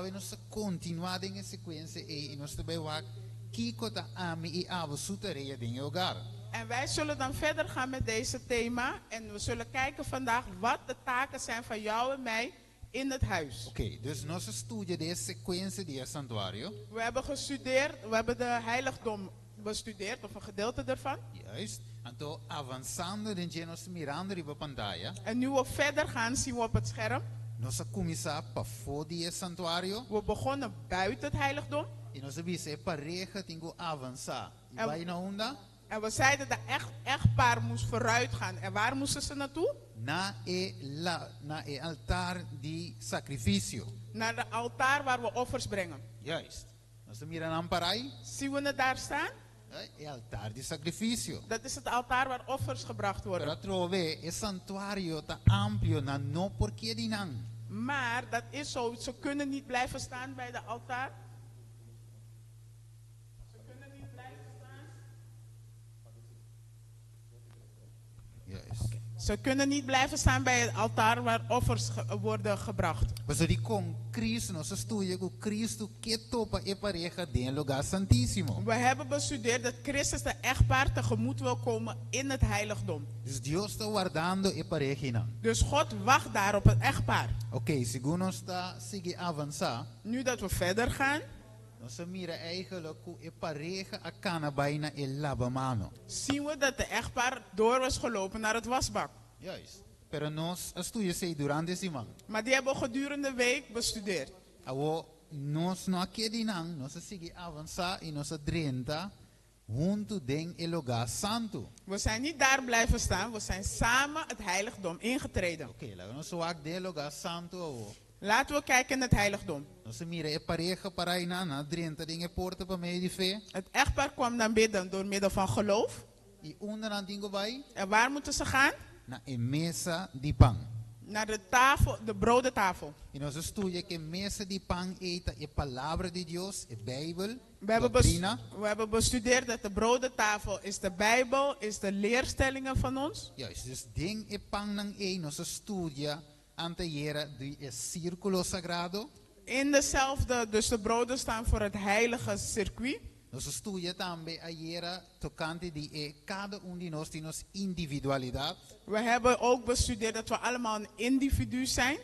we nossa continuar em sequência e nós também vai kiko ta ami e avo sutareia dentro do hogar. En wij zullen dan verder gaan met deze thema en we zullen kijken vandaag wat de taken zijn van jou en mij in het huis. Ok, dus nossa estudia de sequência de santuário. We hebben gestudeerd, we hebben de heiligdom bestudeerd of een gedeelte ervan. Juist. Então avançando dentro nós mirando riba pantalla. En nu we verder gaan zien we op het scherm. Nós começar para fora de santuário. We begonnen buiten het heiligdom. E nós vimos pareja tem que avançar. E vai na onda. En we zeiden dat echtpaar moest vooruit gaan. En waar moesten ze naartoe? Na altaar de sacrifício. Naar de altaar waar we offers brengen. Juist. Nós mirando amparai. Zien we het daar staan? É altar de sacrifício. Dat is het altaar waar offers gebracht worden. Para trove, é santuário tá amplo na no porquê de não. Maar dat is zo. Ze kunnen niet blijven staan bij de altaar. Ze kunnen niet blijven staan. Juist. Ze kunnen niet blijven staan bij het altaar waar offers worden gebracht. Mas die con Cristo, nossa estudia com Cristo que topa e pareja den lugar santíssimo. We hebben bestudeerd dat Christus de echtpaar tegemoet wil komen in het heiligdom. Dus Deus está guardando e pareja não. Dus God wacht daar op het echtpaar. Ok, segundo está sigue avançar, Nu dat we verder gaan, nós mira eigenlijk hoe e pareja a cana bijna e lava mano. zien we dat de echtpaar door was gelopen naar het wasbak. Juist. Pero nós estudia sei durante esse man. Maar die hebben we gedurende de week bestudeerd. Awo nós não aqui não, nós sigue avançar e nós drenta junto den el lugar santo. We zijn niet daar blijven staan, we zijn samen het heiligdom ingetreden. Ok, lá nós wak den lugar santo awo. Laten we kijken in het heiligdom. Nós mira e pareja para ir na drenta den e porta para meio de fé. Het echtpaar kwam dan bidden door middel van geloof. E onderaan dingo vai En waar moeten ze gaan? na e mesa de pão. Naar de tafel, de brodentafel. E nós estudia que mesa de pão eita e palavra de Deus, e Bijbel, We hebben, doutrina. we hebben bestudeerd dat de brodentafel is de Bijbel, is de leerstellingen van ons. Juist, dus ding e pão nang e nós estudia anteriera de e círculo sagrado. In dezelfde, dus de broden staan voor het heilige circuit. Nós estudia também aiera tocante de e cada de nós tem nos individualidade. We hebben ook bestudeerd dat we allemaal een individu zijn.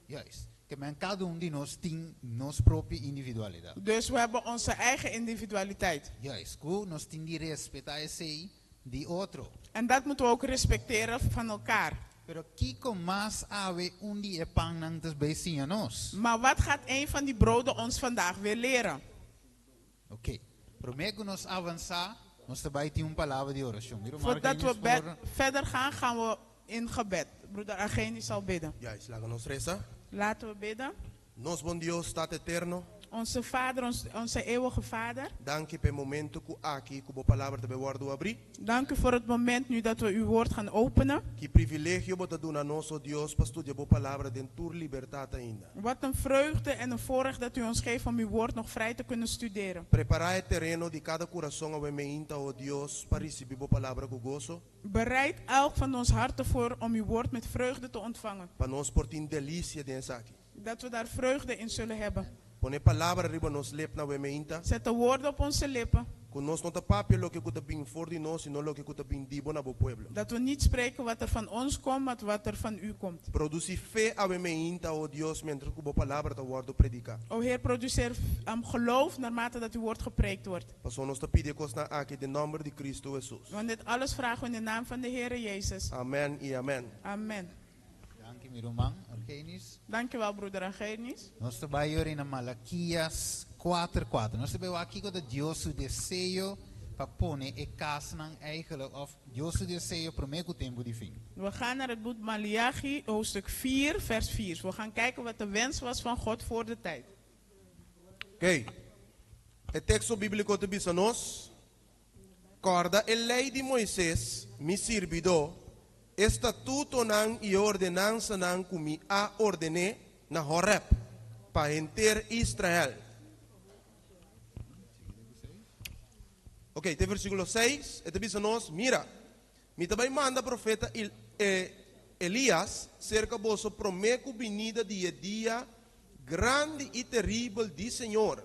Juist, que men cada de nós tem nos própria individualidade. Dus we hebben onze eigen individualiteit. Juist, que nós tem de respeitar esse de outro. En dat moeten we ook respecteren van elkaar. Pero Kiko mas ave die e pang nang tes bij nós. Maar wat gaat een van die broden ons vandaag weer leren? Ok, prometo nos avançar, nós também tem palavra de oração. Voordat we verder gaan, gaan we in gebed. Broeder Argeni zal bidden. Juist, laten we ons reza. Laten we bidden. Nos bom Deus, staat eterno. Onze Vader, onze eeuwige Vader. Dank u per momento que aqui, que boa palavra de woord abrir. Dank u voor het moment nu dat we uw woord gaan openen. Que privilégio bota doen a nosso Deus para estudar boa palavra de tour liberdade ainda. Wat een vreugde en een voorrecht dat u ons geeft om uw woord nog vrij te kunnen studeren. Preparar o terreno de cada coração ao meinta, oh Deus, para receber boa palavra com gozo. Bereid elk van ons harten voor om uw woord met vreugde te ontvangen. Para nós portar delícia dentro aqui. Dat we daar vreugde in zullen hebben. Pone palavra riba nos lep na meinta. Zet de woorden op onze lippen. Com nós não tá papel lo que kuta bem for de nós, sino lo que kuta bem dibo na bo pueblo. Dat we niet spreken wat er van ons komt, maar wat er van u komt. Produzi fé ao meinta, oh Deus, mentre que boa palavra te word predicar. O Heer, produceer geloof naarmate dat uw woord gepreekt wordt. Passou nos te pedir coisa na aqui de nome de Cristo Jesus. Want dit alles vragen we in de naam van de Heer Jezus. Amen e amen. Amen. Dank u, Mirumang, Argenis. Dankjewel, broeder Argenis. Nós trabalhamos in Malaquias 4:4. Nós trabalhamos aqui com Deus o desejo para pôr e casar eigenlijk of Deus o desejo para o tempo de fim. We gaan naar het boek Malachi, hoofdstuk 4, vers 4. We gaan kijken wat de wens was van God voor de tijd. Ok. O texto bíblico te diz a nós: Corda a lei de Moisés me servidor, estatuto nan e ordenança nan que me a ordené na Horeb, para enter Israel. Ok, tem versículo 6, e te diz a nós: Mira, me também manda profeta Elias, cerca vosso prometo venida de dia grande e terrível de Senhor.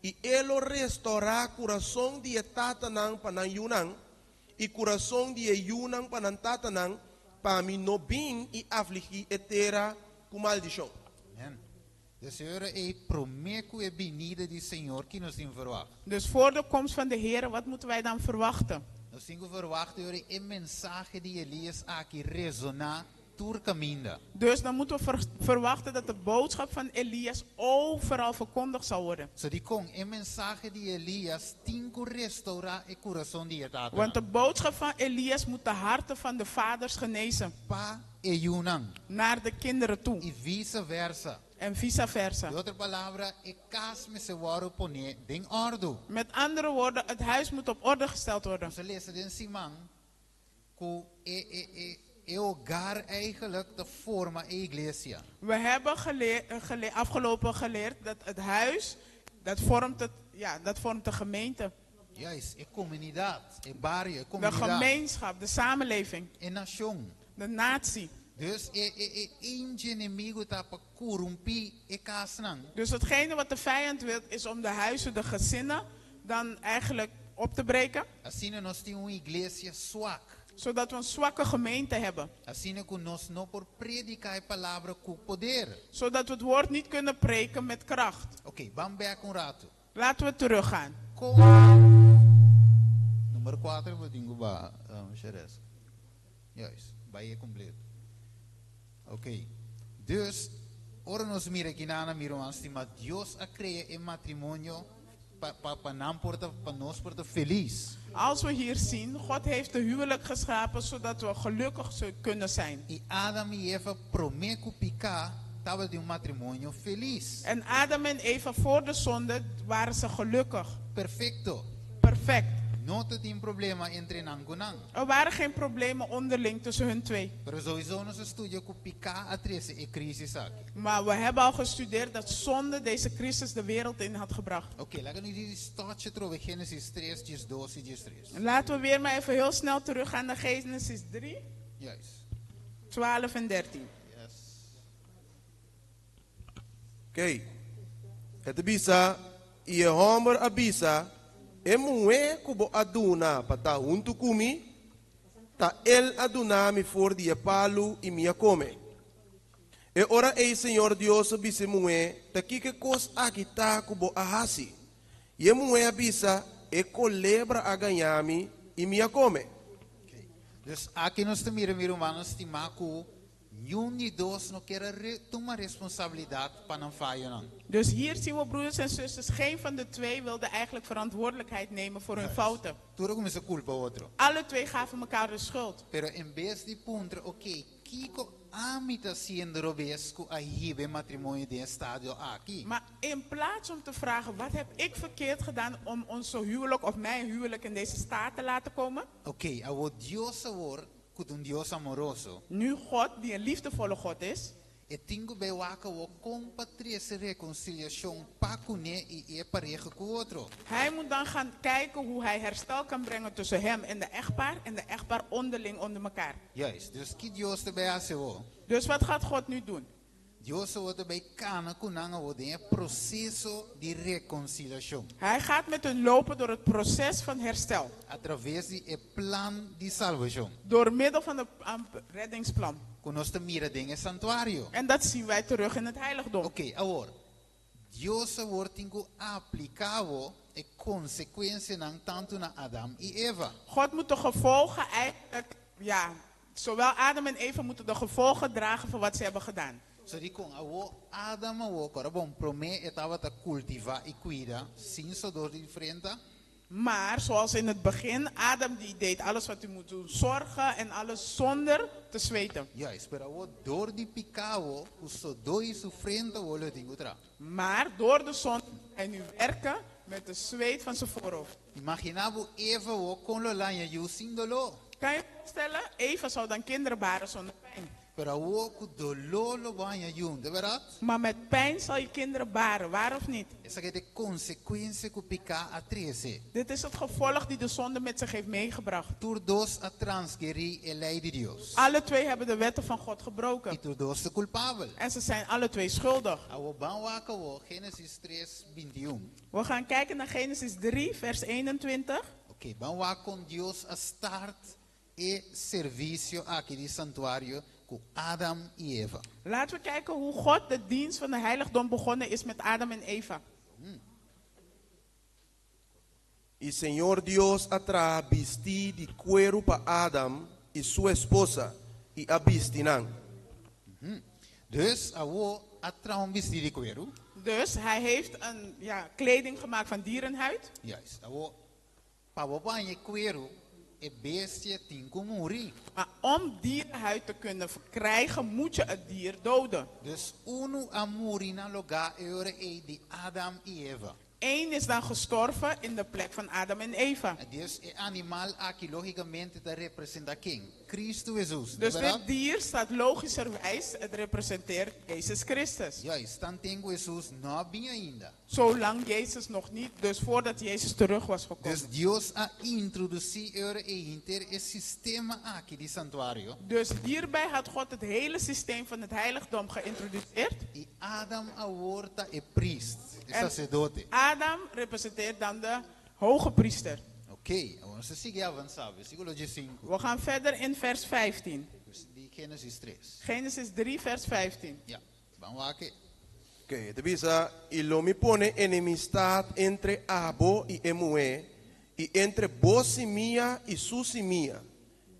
E ele restaurar coração de tatanang panan yunang, e coração de yunang panan tatanang, para mim não bem e afligir etera com maldição. Amen. De Senhor é prometo e venida do Senhor que nos tem verwacht. Dus voor de komst van de Heer, wat moeten wij dan verwachten? Nós temos verwacht oor die mensagem de Elias aqui resonar tur caminda. Dus dan moeten we verwachten dat de boodschap van Elias overal verkondigd zal worden. So die kon mensagem de Elias tinko restaurar e coração de etata. Want de boodschap van Elias moet de harten van de vaders genezen. Pa e yunang. Naar de kinderen toe. E vice versa. En vice versa. De outra palavra é cas me se waro poner den ordo. Met andere woorden, het huis moet op orde gesteld worden. Você lê den Simão que hogar eigenlijk te vormen a iglesia. We hebben afgelopen geleerd dat het huis, dat vormt de gemeente. Juist, a comunidad, a barrio, a De comunidad, gemeenschap, de samenleving, a nación. de natie. Dus eentje inimigo tapa corrompi e kasnang. Dus hetgene wat de vijand wil is om de huizen, de gezinnen, dan eigenlijk op te breken. Assim nós temos uma igreja swak. Zodat we een zwakke gemeente hebben. Assim que nós não por predicar a palavra com poder. Zodat we het woord niet kunnen preken met kracht. Oké, vamos back um rato. Laten we teruggaan. Número 4, vou dingo ba, Xeres. Juist, baie completo. Oké. Dus, ora nos mira aqui na miro anstima Deus a crea em matrimônio para não porta para nós porta feliz. Als we hier zien, God heeft de huwelijk geschapen zodat we gelukkig kunnen zijn. E Adam e Eva prometem picar tava de matrimônio feliz. En Adam en Eva voor de zonde waren ze gelukkig. Perfecto. Perfect. Não tem problema entre nangunang. Er waren geen problemen onderling tussen hun twee. Pero sowieso nos estudio ku picar a trece e crisis aqui. Maar we hebben al gestudeerd dat zonde deze crisis de wereld in had gebracht. Oké, laten we nu startje terug Genesis 3, vers 2 en vers 3. Laten we weer maar even heel snel teruggaan naar Genesis 3, Juist. 12 en 13. Yes. Ok. Het bisa, e homer abisa, e moe kubo aduna pata huntu kumi, ta el aduna mi for die palu i mia come. E ora ei Senhor Dios bise moe, ta kike kos akita kubo ahasi. E moe abisa, e colebra a ganhami i mia come. Okay. Dus aqui nós temos humanos que macu nenhum de nós não quer tomar responsabilidade para não falhar. Dus hier zien we broeders en zusters, geen van de twee wilde eigenlijk verantwoordelijkheid nemen voor hun fouten. Tudo começa culpa outro. Alle twee gaven elkaar de schuld. Pero em vez de punter, oké, kiko amita siendo robesco a hibe matrimônio de estádio aqui. Maar in plaats om te vragen, wat heb ik verkeerd gedaan om onze huwelijk of mijn huwelijk in deze staat te laten komen? Oké, a Dios sabor, com um Dios amoroso. Nu God, die een liefdevolle God is, E tingo bij waka wo compatrice reconciliação para cune e pareja com outro. hij moet dan gaan kijken hoe hij herstel kan brengen tussen hem en de echtpaar onderling onder elkaar. Juist, dus que Dios te bij asewo. Dus wat gaat God nu doen? Dios te bij kana kunanga wo de processo de reconciliação. Hij gaat met hun lopen door het proces van herstel. Através de plan de salvação. Door middel van het reddingsplan. Conosco mira ding santuário. En dat zien wij terug in het heiligdom. Oké, agora. Dios wordt tingo applicado e consequência não tanto na Adam e Eva. God moet de gevolgen eigenlijk, zowel Adam en Eva moeten de gevolgen dragen van wat ze hebben gedaan. So di kung Adam agora bom prome estava a cultivar e cuidar sem sodor de frente. Maar zoals in het begin, Adam die deed alles wat hij moet doen, zorgen en alles zonder te zweten. Ja, pero door die picao, o sodor e su frente o lo tingo tra. Maar door de zon hij nu werken met de zweet van zijn voorhoofd. Imaginavo Eva o con lo lanya you sin dolor. Kan je je voorstellen? Eva zou dan kinderen baren zonder pijn. Pero o con dolor lo lanya you, de verdad? Maar met pijn zal je kinderen baren, waar of niet? Essa que de consequência que pica a 13. Dit is het gevolg die de zonde met zich heeft meegebracht. Tur dos a transgredir a lei de Deus. Alle twee hebben de wetten van God E gebroken. tur dos te culpável. En ze zijn alle twee schuldig. Awo banwaka wo Genesis 3:21. We gaan kijken naar Genesis 3, vers 21. Ok, banwaka con Deus a start e serviço aqui de santuário com Adam e Eva. Laten we kijken hoe God de dienst van de heiligdom begonnen is met Adam en Eva. E Senhor Dios atra bisti de cuero para Adam e sua esposa e a bistinan. Dus awo atra um vestido de cuero. Dus hij heeft een kleding gemaakt van dierenhuid. Yes, awo pawopanha cuero e bestia tem como morir. Maar om dierenhuid te kunnen verkrijgen, moet je het dier doden. Dus uno a morir na lugar era de Adam e Eva. Eén is dan gestorven in de plek van Adam en Eva. Deus é animal aqui logicamente te representa quem? Cristo Jesus. Dus verdade? dit dier staat logischerwijs, het representeert Jezus Christus. Juist, dan tempo Jesus não vinha ainda. Zolang Jezus nog niet, dus voordat Jezus terug was gekomen. Dus Deus a introduzido het sistema aqui de santuário. Dus hierbij had God het hele systeem van het heiligdom geïntroduceerd. E Adam a volta é priest, é En sacerdote. Adam representeert dan de hoge priester. Ok, vamos seguir avançar. Versículo 5, We gaan verder in vers 15. de Gênesis 3. Genesis 3, vers 15. Ja, vamos aqui. Ok, te bisa, y lo me pone enemistad entre Abo y Emué, y entre vos y mía y sus y mía.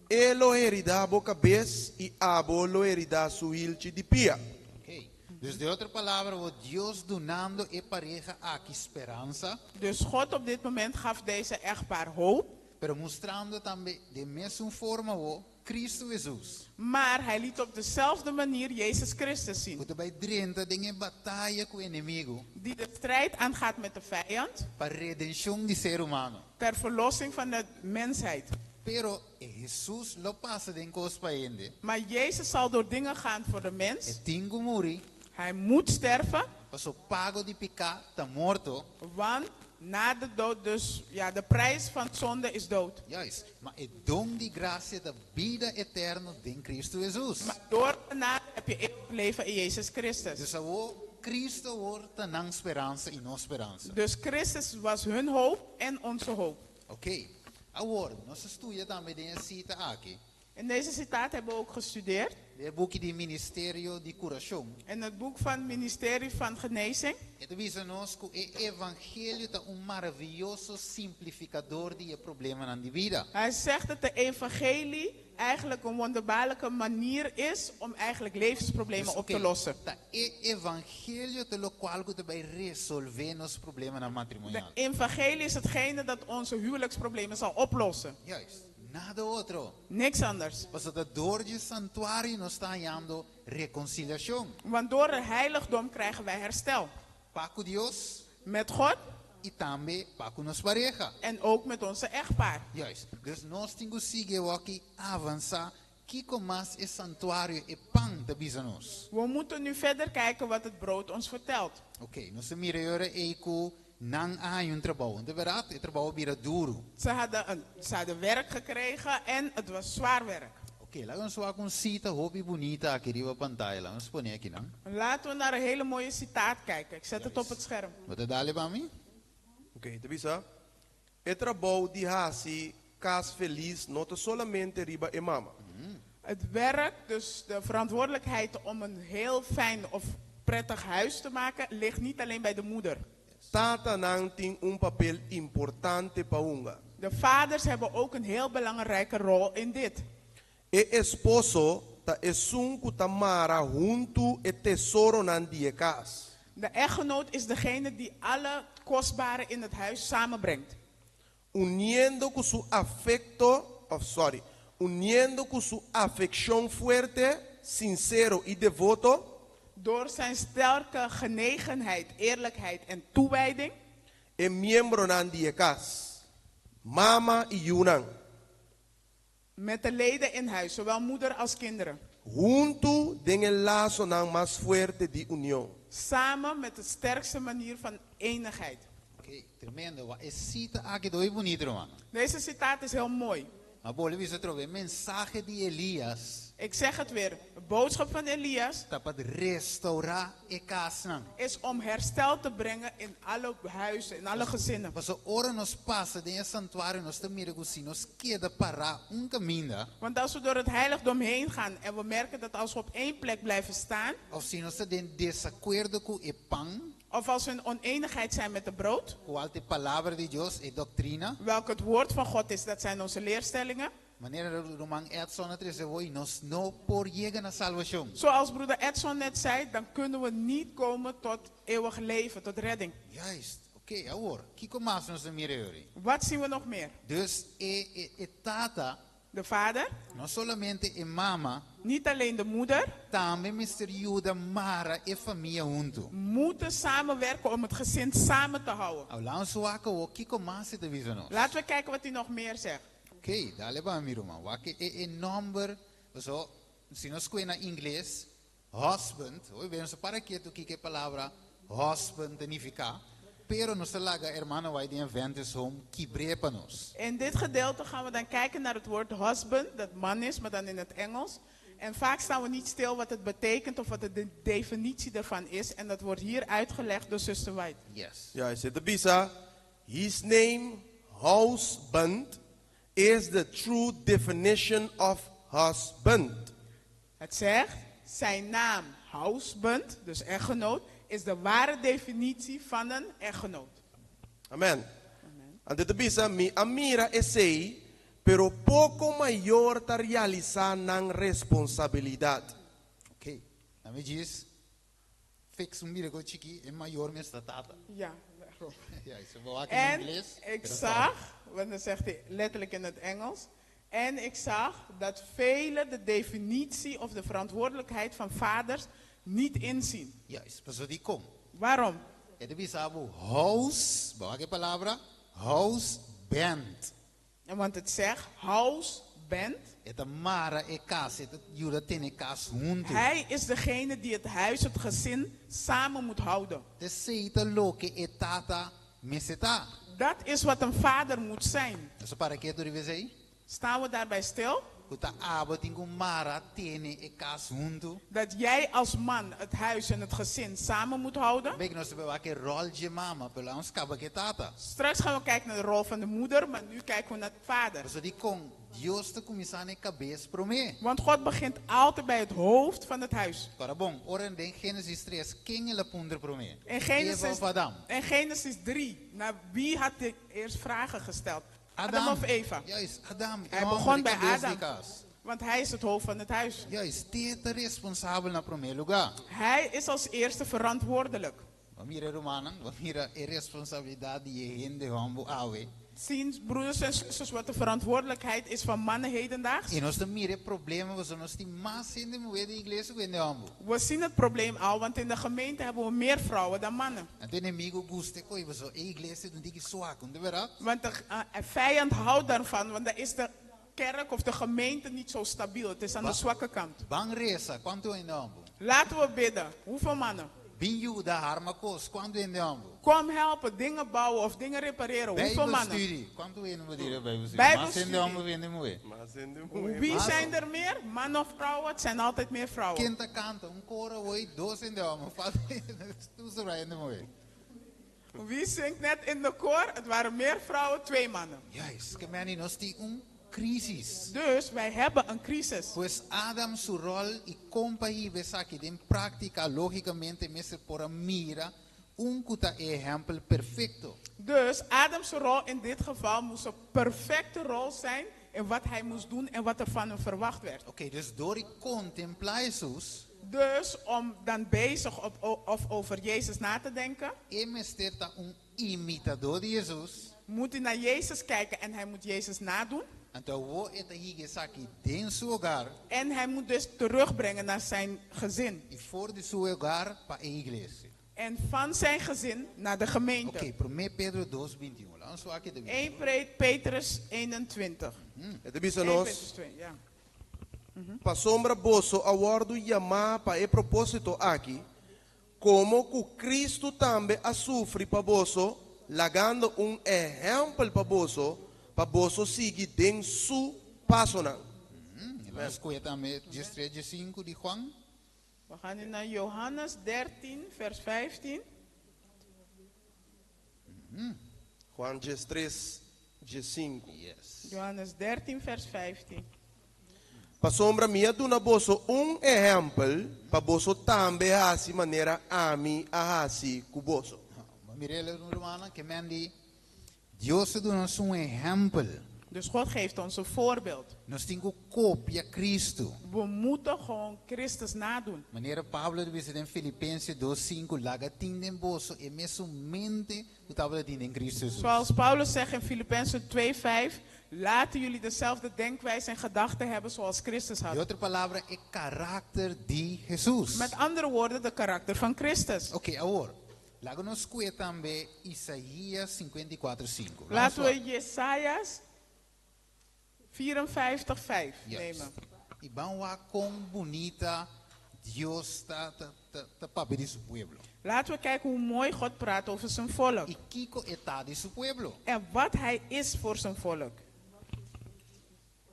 Él lo herirá boca vez y Abo lo herirá su ilchi de pia. Ok, dus de outra palavra, o Deus donando e pareja aqui esperança, Dus God op dit moment gaf deze echtpaar hoop. pero mostrando também de mesma forma o Cristo Jesus. Maar hij liet op dezelfde manier Jezus Christus zien. Porque bij drenta tem batalha com o inimigo Die de strijd aangaat met de vijand. para redenção de ser humano. Ter verlossing van de mensheid. Pero Jesus lo passa de cos paende. Maar Jezus zal door dingen gaan voor de E mens. tingo muri, Hij moet sterven. passo pago de pecar, tá morto. Want na de dood dus, ja, de prijs van zonde is dood. Juist, maar het dom de graça da vida eterna em Cristo Jesus. Maar door genade heb je eeuwig leven in Jezus Christus. Dus Cristo wordt een esperança e não esperança. Dus Christus was hun hoop en onze hoop. Ok, agora, nós estudamos também de cita aqui. In deze citaat hebben we ook gestudeerd. Het boek de Ministério de Curação. In het boek van het ministerie van genezing. Het wijst ons que o evangelho é maravilhoso simplificador de problemas na vida. Hij zegt dat de evangelie eigenlijk een wonderbaarlijke manier is om eigenlijk levensproblemen op te lossen. Het evangelho é o qual que vai resolver os problemas na De matrimonial. evangelie is hetgene dat onze huwelijksproblemen zal oplossen. Juist, nada outro. Niks anders. Mas a dor de santuário nos está dando reconciliação. Want door het heiligdom krijgen wij herstel. Para com Deus Met God e também para com nossa pareja. en ook met onze echtpaar. Juist, dus nós temos que seguir aqui, avançar. Que mais é santuário e pão da bisa nós. We moeten nu verder kijken wat het brood ons vertelt. Ok, nós miramos que não há trabalho. De verdade, o trabalho vira duro. Ze hadden werk gekregen en het was zwaar werk. Ok, laten we zo een cita hobby bonita aqui op pantalla. Laten we poner aqui, não? Laten we naar een hele mooie citaat kijken. Ik zet het op het scherm. Wat het dale para mim? Ok, te bisa, het trabalho de hasi, cas feliz, not solamente riba e mama. Het werk, dus de verantwoordelijkheid om een heel fijn of prettig huis te maken, ligt niet alleen bij de moeder. Tata nang ting un papel importante pa unga. De vaders hebben ook een heel belangrijke rol in dit. E esposo ta esun kutamara junto e tesoro nan die cas. De echtgenoot is degene die alle kostbare in het huis samenbrengt. Uniendo con su afecto, uniendo con su afección fuerte, sincero y devoto, Door zijn sterke genegenheid, eerlijkheid en toewijding e miembro nan die cas. Mama y yunan. met de leden in huis, zowel moeder als kinderen. Junto den el lazo nan más fuerte de unión. Samen met de sterkste manier van eenigheid. Ok, tremendo. É cita aqui dois bonito, mano. Deze citaat is heel mooi. Maar boleh bisa trove mensagem de Elias. Ik zeg het weer. De boodschap van Elias Dapat restaurar e casa. is om herstel te brengen in alle huizen, in alle gezinnen. Mas ora nos passa de santuário nós também assim, nos queda parar caminho. Want als we door het heiligdom heen gaan en we merken dat als we op één plek blijven staan, Of se nós tem desacordo com o pão, of als we in oneenigheid zijn met de brood, com a palavra de Deus e doutrina, welke het woord van God is, dat zijn onze leerstellingen. maneira do Roman Edson het is hoy nós não por llegar na salvação. Zoals broeder Edson net zei, dan kunnen we niet komen tot eeuwig leven, tot redding. Juist. Ok, agora, que mais nós miramos? Wat zien we nog meer? Dus e tata de vader, não solamente a mama, niet alleen de moeder, também Mr. Yuda Mara e família junto. moeten samenwerken om het gezin samen te houden. Ao lanço waka o kiko masi de visionos. Laten we kijken wat hij nog meer zegt. Ok, dale ba miro man. Waka e number, so, se nós na inglês, husband, oi bem, so para que tu que palavra husband significa, pero nos laga hermano vai de inventes home quibrepa nos. In dit gedeelte gaan we dan kijken naar het woord husband, dat man is, maar dan in het Engels. En vaak staan we niet stil wat het betekent of wat de definitie ervan is. En dat wordt hier uitgelegd door zuster White. Yes. Ja, zit de bisa. His name, husband, is the true definition of husband. Het zegt, zijn naam husband, dus echtgenoot, is de ware definitie van een echtgenoot. Amen. En dit bisa, mi amira esei, pero poco mayor ta realizar nan responsabilidad. Ok. Dan me diz, fix miracle chiqui e maior me sta tata. Ja. Ja, ze bewaken in En inglês. ik zag, want dan zegt hij letterlijk in het Engels. En ik zag dat velen de definitie of de verantwoordelijkheid van vaders niet inzien. Yes, pero di kom. Waarom? E devi saber house, bewaken palavra, house band. En want het zegt house band. Eta mara e casa, eta jura tene casa junto. Hij is degene die het huis, het gezin samen moet houden. Te seita loke e tata meseta. Dat is wat een vader moet zijn. Eso para que tu deve sei? Staan we daarbij stil? Kuta aba tingu mara tene e casa junto. Dat jij als man het huis en het gezin samen moet houden. Bek nos bewaken rol de mama, pela ons kaba ke tata. Straks gaan we kijken naar de rol van de moeder, maar nu kijken we naar de vader. Eso di kom, Dios te começar na cabeça pro me. Want God begint altijd bij het hoofd van het huis. Para bom, ora in Genesis 3, quem ela punder pro me? In Eva of Adam? Genesis 3, naar wie had hij eerst vragen gesteld? Adam of Eva? Juist, Adam. Hij begon bij Adam, want hij is het hoofd van het huis. Juist, die is responsabel na primeiro lugar. Hij is als eerste verantwoordelijk. Wanneer Romanen, wanneer er responsabilidade die je in de handen awe. Zien broeders en zusters wat de verantwoordelijkheid is van mannen hedendaags? En als de meer problemen was, dan was die maas in de moeder de iglesia in de handen. We zien het probleem al, want in de gemeente hebben we meer vrouwen dan mannen. En de inimigo guste koi was zo iglesia dan die zwak, de verdad? Want de vijand houdt daarvan, want dan is de kerk of de gemeente niet zo stabiel. Het is aan de zwakke kant. Bang resa, quanto in de handen? Laten we bidden. Hoeveel mannen? Bin Juda harmakos, quanto in de handen? Kom helpen, dingen bouwen of dingen repareren. Hoeveel mannen? Bijbelstudie, quanto in de Bijbelstudie? Bijbelstudie. Mas in de handen in de moeder. Wie zijn er meer? Man of vrouwen? Het zijn altijd meer vrouwen. Quinta canta, coro hoy, dos in de handen. Tussen in de moeder. Wie zingt net in de koor? Het waren meer vrouwen, 2 mannen. Juist, que meni nos die crisis. Dus wij hebben een crisis. Pues Adam su rol y compa y besaki en práctica lógicamente meser por a mira un cuta ejemplo perfecto. Dus Adams rol in dit geval moest een perfecte rol zijn in wat hij moest doen en wat er van hem verwacht werd. Oké, dus door die contemplar Jesus. Dus om dan bezig of over Jezus na te denken, Emester un imitador de Jesus. moet hij naar Jezus kijken en hij moet Jezus nadoen. Então eta higesaki den su hogar. En hij moet dus terugbrengen naar zijn gezin. Y for de su hogar pa a iglesia. En van zijn gezin naar de gemeente. Oké, 1 Pedro 2:21. Laten we aqui de 1 Petrus 21. Het is 1 nos. Petrus 2, ja. Pa sombra boso awardo yama pa e propósito aqui, como que Cristo também a sufre pa boso, lagando exemplo pa boso sigue den su passo na. Vamos cuidar também 3:5 de Juan. We gaan nu naar Johannes 13, vers 15. Juan 3:5. Yes. Johannes 13, vers 15. Pa sombra minha duna boso exemplo pa boso também assim maneira ami a assim cu boso. Mirele Romana, que mendi Dios te nos un ejemplo. Dus God geeft ons een voorbeeld. Nos tengo copia Cristo. We moeten gewoon Christus nadoen. Meneer Pablo dice in Filipenses 2:5, laga tinden boso e meso mente utavla in Cristo Jesus. Zoals Paulus zegt in Filippenzen 2:5, laten jullie dezelfde denkwijze en gedachten hebben zoals Christus De had. otra palabra es carácter de Jesús. Met andere woorden, de karakter van Christus. Ok, ahora, lágonos cuenta también Isaías 54:5. Laten we Jesajas 54:5 nemen. Y vamos a con bonita Dios está papi de su pueblo. Laten we kijken hoe mooi God praat over zijn volk. Y Kiko está de su pueblo. En wat hij is voor zijn volk.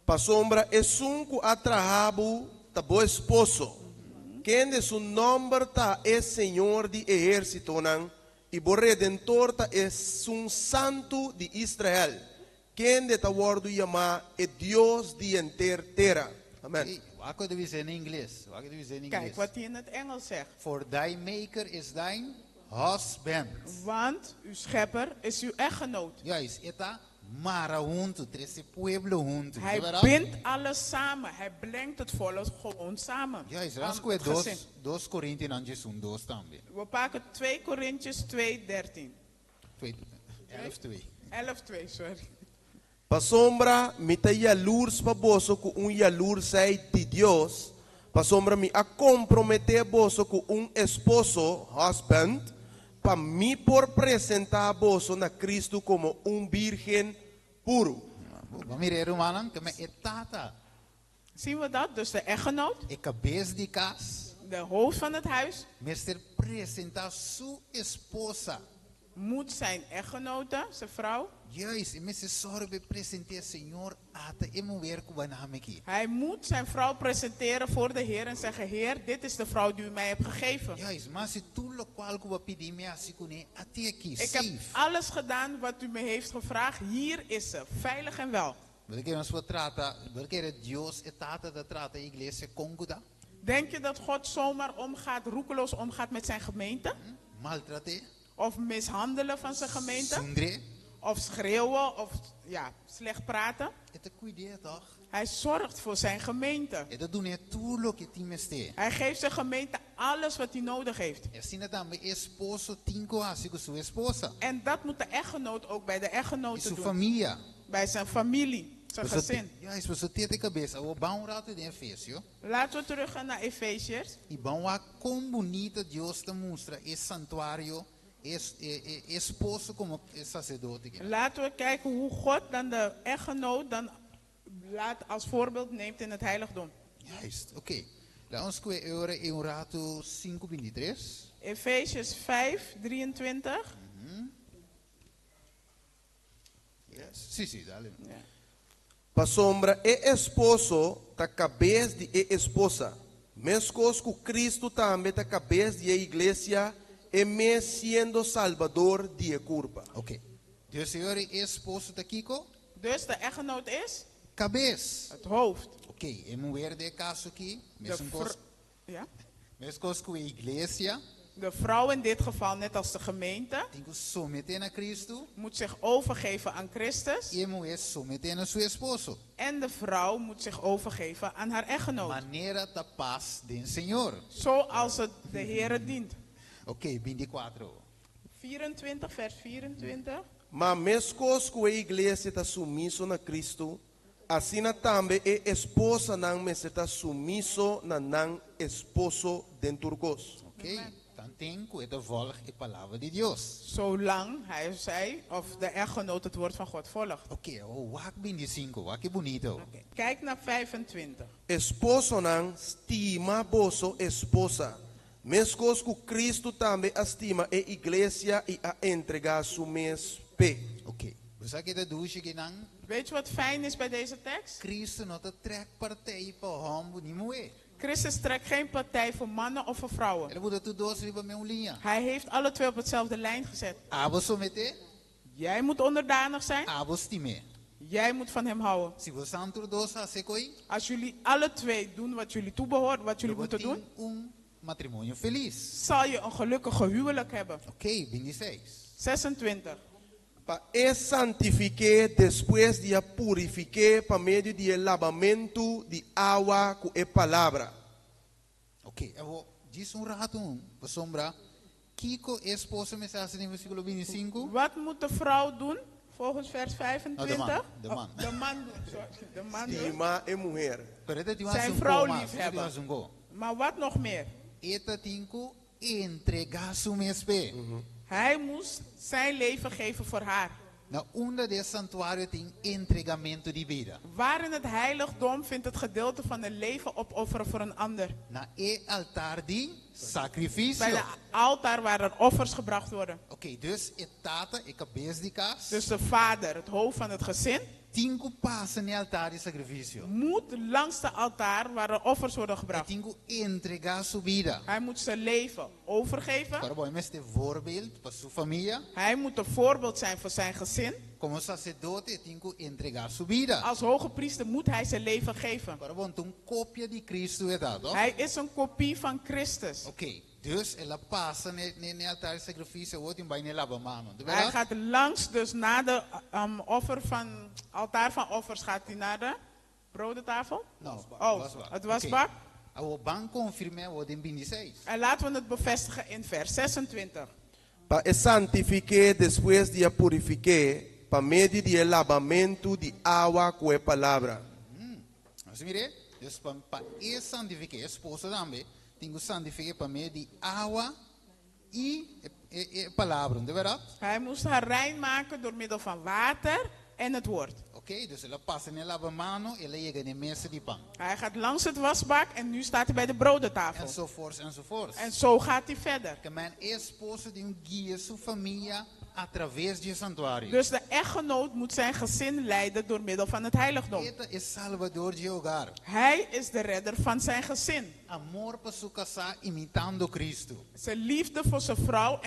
Pa sombra es un ku atrahabu ta bo esposo. Quien de su nombre ta es Señor de ejército nan. Y bo redentor ta es un santo de Israel. Quien de ta wordu llama e Dios de terra. Amen. Hey, wat kunnen we zeggen in Engels? Wat kunnen we zeggen in Kijk Engels? wat hij in het Engels zegt. For thy maker is thine husband. Want uw schepper is uw echtgenoot. Ja, is eta mara junto, trece pueblo junto. Hij ¿verdad? bindt alles samen. Hij brengt het volk gewoon samen. Ja, is Aan rasco het gezin. dos Corinthians 1:2 también. We pakken 2 Korintiërs 2:13. 11:2. 11:2, sorry. Pa sombra mi ta jaloers pa boso ku un jaloers sei de Dios. Pa sombra mi a comprometer boso ku un esposo, husband. Pa mi por presentar boso na Cristo como un virgen puro. Vamos mirar hermano, que me etata. Zien we dat? Dus de echtgenoot, E cabeça de casa, de hoofd van het huis, mister presentar su esposa. moet zijn echtgenote, zijn vrouw. Juist, e me se sorbe presentar Senhor ata e mover kubaname aqui. Hij moet zijn vrouw presenteren voor de Heer en zeggen: Heer, dit is de vrouw die u mij hebt gegeven. Juist, mas se tu lo qual kuba pedir me asicune até aqui, Ik heb safe. alles gedaan wat u me heeft gevraagd. Hier is ze, veilig en wel. Porque nós vamos tratar, porque Deus é tata da trata a igreja com cuidado. Denk je dat God zomaar omgaat, roekeloos omgaat met zijn gemeente? Maltrate, Of mishandelen van zijn gemeente? sundre, Of schreeuwen? Of ja, slecht praten? é te cuidar toch? Hij zorgt voor zijn gemeente. É te doen tudo que te meste. Hij geeft zijn gemeente alles wat hij nodig heeft. É assim também esposo tinko assim com sua esposa. En dat moet de echtgenoot ook bij de E echtgenote sua doen. família. Bij zijn familie, zijn gezin. Ja, is você ter de cabeça, o bom rato de Efésio. Laten we teruggaan naar Efeziërs. E bom a com bonita Deus te mostra esse santuário, esse esposo como sacerdote. Laten we kijken hoe God dan de echtgenoot dan als voorbeeld neemt in het heiligdom. Juist, oké. Laat ons horen in rato 5:23. Efeziërs 5:23. Yes. Sim, dale. Ja. Pa sombra e esposo ta cabeça de e esposa. Mescos cu Cristo também ta cabeça de e igreja e me siendo salvador de e culpa. Ok. Dus Senhor, esposo da Kiko, Dus de echtgenoot is cabeça. het hoofd. Ok, e mover de caso aqui, De, mesmo ja? com a igreja, De vrouw in dit geval, net als de gemeente, tem que submeter a Cristo moet zich overgeven aan Christus. e mover submeter a seu esposo. En de vrouw moet zich overgeven aan haar echtgenoot. Maneira da paz do Senhor. Zoals het de Heer dient. Ok, 24. 24, vers 24. Mas mescos cu e igreja ta sumiso na Cristo, assim também e esposa não me está sumiso na não esposo dentro gos. Ok, dan tem que de volg a palavra de Deus. Zolang hij of zij of de echtgenoot het woord van God volgt. Ok, oh, wak 25, wak que bonito. Oké, kijk naar 25. Esposo não estima boso esposa. Mescos cu Cristo também estima e igreja e a entregar su mes pe. Ok, we zeggen dat douche que dan Weet je wat fijn is bij deze tekst? Cristo não te trek partij voor homem niet meer. Christus trekt geen partij voor mannen of voor vrouwen. Ele botou tu dois riba meu linha. Hij heeft alle twee op hetzelfde lijn gezet. Abo somete, Jij moet onderdanig zijn. abo stime. Jij moet van hem houden. Se você antro dois a secoi, Als jullie alle twee doen wat jullie toebehoort, wat jullie moeten doen, matrimônio feliz. zal je een gelukkige huwelijk hebben. Ok, 26. 26. Pa e santifique después de purifique pa medio de lavamento de agua com e palavra. Ok, eu vou diz rato, sombra. Kiko esposa me está no versículo 25. Wat moet de vrouw doen? Volgens vers 25. Oh, de man. Oh, de man doen, sorry. De man doen. Estima e mulher. Zijn vrouw liefhebben. Maar wat nog meer? Eta tinku entregar su mespe. Hij moest zijn leven geven voor haar. Na onder de santuario tem entregamento de vida. Waar in het heiligdom vindt het gedeelte van het leven opofferen voor een ander? Na e altar de sacrifício. Bij de altaar waar er offers gebracht worden. Oké, dus het tata, ik heb bezig die kaas. Dus de vader, het hoofd van het gezin, Tingu passa ne altar de sacrifício. moet langs de altaar waar er offers worden E gebracht. tingu entregar su vida. Hij moet zijn leven overgeven. Para bom, este voorbeeld para sua família. Hij moet een voorbeeld zijn voor zijn gezin. Como sacerdote, tingu entregar su vida. Als hoge priester moet hij zijn leven geven. Para bom, een kopia de Cristo é dado. Hij is een kopie van Christus. Oké, dus ela passa ne altar de sacrifício, wordt in bijna lava mano. Hij gaat langs, dus na de altaar van offers gaat hij naar de brodentafel. No, Oh, het wasbak. O ban confirme wordt in 26. En laten we het bevestigen in vers 26. Pa e santifique después de purifique, pa medio de lavamento de agua com a palavra. Mas mire, dus para e santificar, esposa também, tenho santificar para meio de água e palavra, de verdade? Hij moest haar rein maken door middel van water en het woord. Oké, dus ela passa ne lavamano, ela chega ne mesa de pão. Hij gaat langs het wasbak en nu staat hij bij de brodentafel. Enzovoorts, enzovoorts. En zo gaat hij verder. Que mijn esposa tem guia sua família através de santuário. Dus de echtgenoot moet zijn gezin leiden door middel van het heiligdom. Eta é salvador de hogar. Hij is de redder van zijn gezin. Amor para su casa imitando Cristo. Zijn liefde voor zijn vrouw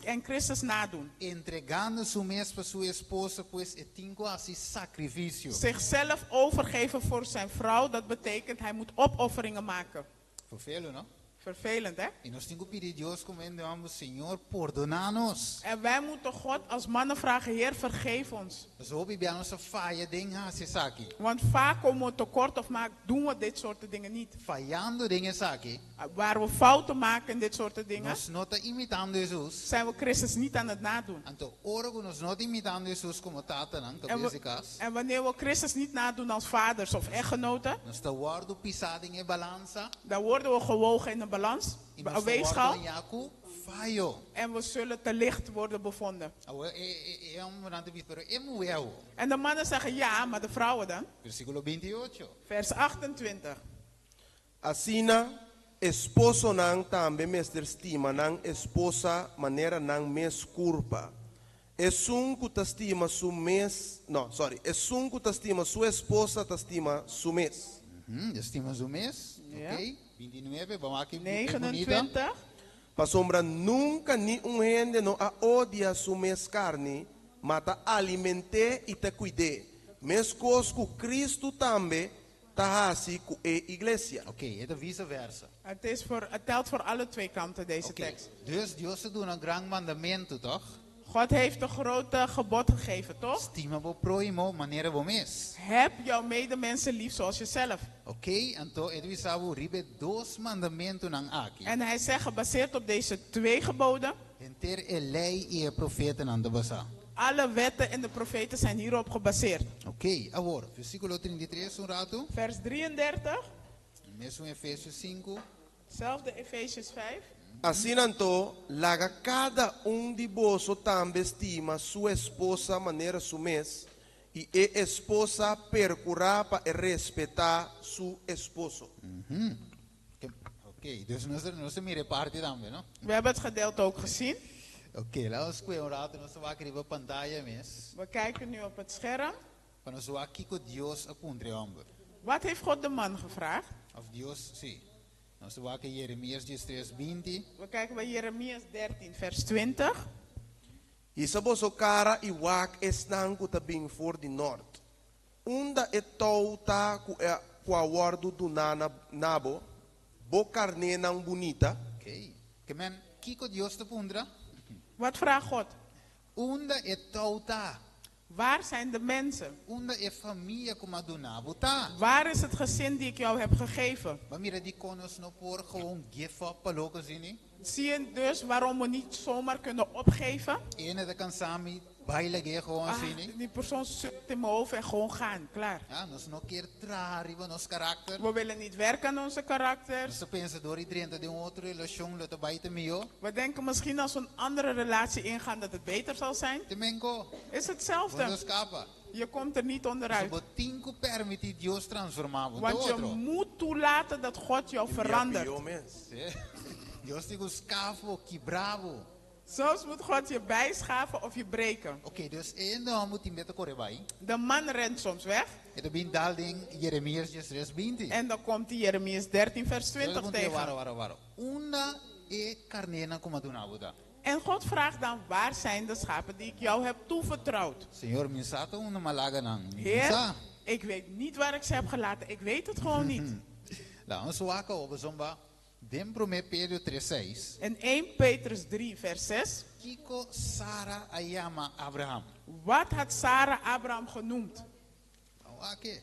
en Christus nadoen. Entregando su mes para sua esposa, pues é tingo assim sacrifício. Zichzelf overgeven voor zijn vrouw, dat betekent hij moet opofferingen maken. Vervelo, não? Vervelend, hè? E nós temos que pedir a Deus como endamos, Senhor, perdonar-nos. En wij moeten God als mannen vragen, Heer, vergeef ons. Nós vamos a nossa falha de aqui. Want vaak komen we tekort of doen we dit soort dingen niet. Falhando de aqui. Waar we fouten maken in dit soort dingen, Nós não está imitando Jesus. zijn we Christus niet aan het nadoen. Então, ora que nós não está imitando Jesus como tata, não, En wanneer we Christus niet nadoen als vaders of echtgenoten, nós está guardo pisado em balança. dan worden we gewogen in een balans, een weegschaal. En we zullen te licht worden bevonden. En de mannen zeggen ja, maar de vrouwen dan? Versículo 28. Vers 28. Asina, esposo nang tambe mester estima nang esposa manera nang mes culpa. Es un que estima su mes, no, sorry, es un que estima su esposa estima su mes. Estima su mes, Ja. ok. 29, vamos aqui. 29. Pa sombra nunca ni un gente no a odia su mes carne, mata alimente y te cuide. Mes cos cu Cristo tambe, tahasi cu e iglesia. Ok, é de vice-versa. Het telt voor alle twee kanten, deze Ok, tekst. dus Deus doet een grand mandamento, toch? God heeft een grote gebod gegeven, toch? Estima o próximo, maneira bom mês. Heb jouw medemensen lief zoals jezelf. Ok, então ele sabe ribe dos mandamentos nang aqui. En hij zegt, gebaseerd op deze twee geboden, Enter a lei e a profeta nang basa. alle wetten en de profeten zijn hierop gebaseerd. Ok, agora, versículo 33, um rato. Vers 33, Mesmo Efésios 5. zelfde Efesiërs 5. Assim então, laga cada de vós também estima sua esposa maneira su mes, e a esposa percurá para respeitar su esposo. Ok, dus nós mire parte também, não? We hebben het gedeelte ook gezien. Ok, lá os que um rato nós vamos aqui pantalla mes. We kijken nu op het scherm. Para nós aqui com Deus apuntre homem. Wat heeft God de man gevraagd? Of Deus, sim. Nós vamos aqui Jeremias 13:20. We kijken bij Jeremias 13, vers 20. E se você cara e wak estão com também for de norte. Unda e touta com a wardo do nabo, bo carne não bonita. Ok, que men, kiko Deus te pundra. Wat vraagt God? Unda e touta. Waar zijn de mensen? Unda e família como a do nabo tá. Waar is het gezin die ik jou heb gegeven? Maar mira die konos no por gewoon give up paloco zini. Zie je dus waarom we niet zomaar kunnen opgeven? Ene de kansami bailage gewoon zien. Die persoon zit in mijn hoofd en gewoon gaan, klaar. Ja, nos nog keer trari van ons karakter. We willen niet werken aan onze karakter. Nos pensa door iedereen dat die andere relation dat buiten mio. We denken misschien als we een andere relatie ingaan dat het beter zal zijn. Temenko. Is hetzelfde. Nos capa. Je komt er niet onderuit. So botinco permiti Dios transformar. Want je moet toelaten dat God jou verandert. Dios digo scafo, bravo. Soms moet God je bijschaven of je breken. Oké, dus één dan moet hij met de korebai. De man rent soms weg. En dan bin dalding Jeremias 6:20. En dan komt hij Jeremias 13 vers 20 tegen. Waro. Una e carnena como tu nabuda. En God vraagt dan, waar zijn de schapen die ik jou heb toevertrouwd? Señor, minsato una malaga nang. Heer, ik weet niet waar ik ze heb gelaten. Ik weet het gewoon niet. La ons waka op zomba. Den prome Pedro 3:6. En 1 Petrus 3 vers 6. Kiko Sarah ayama Abraham. Wat had Sarah Abraham genoemd? Oké.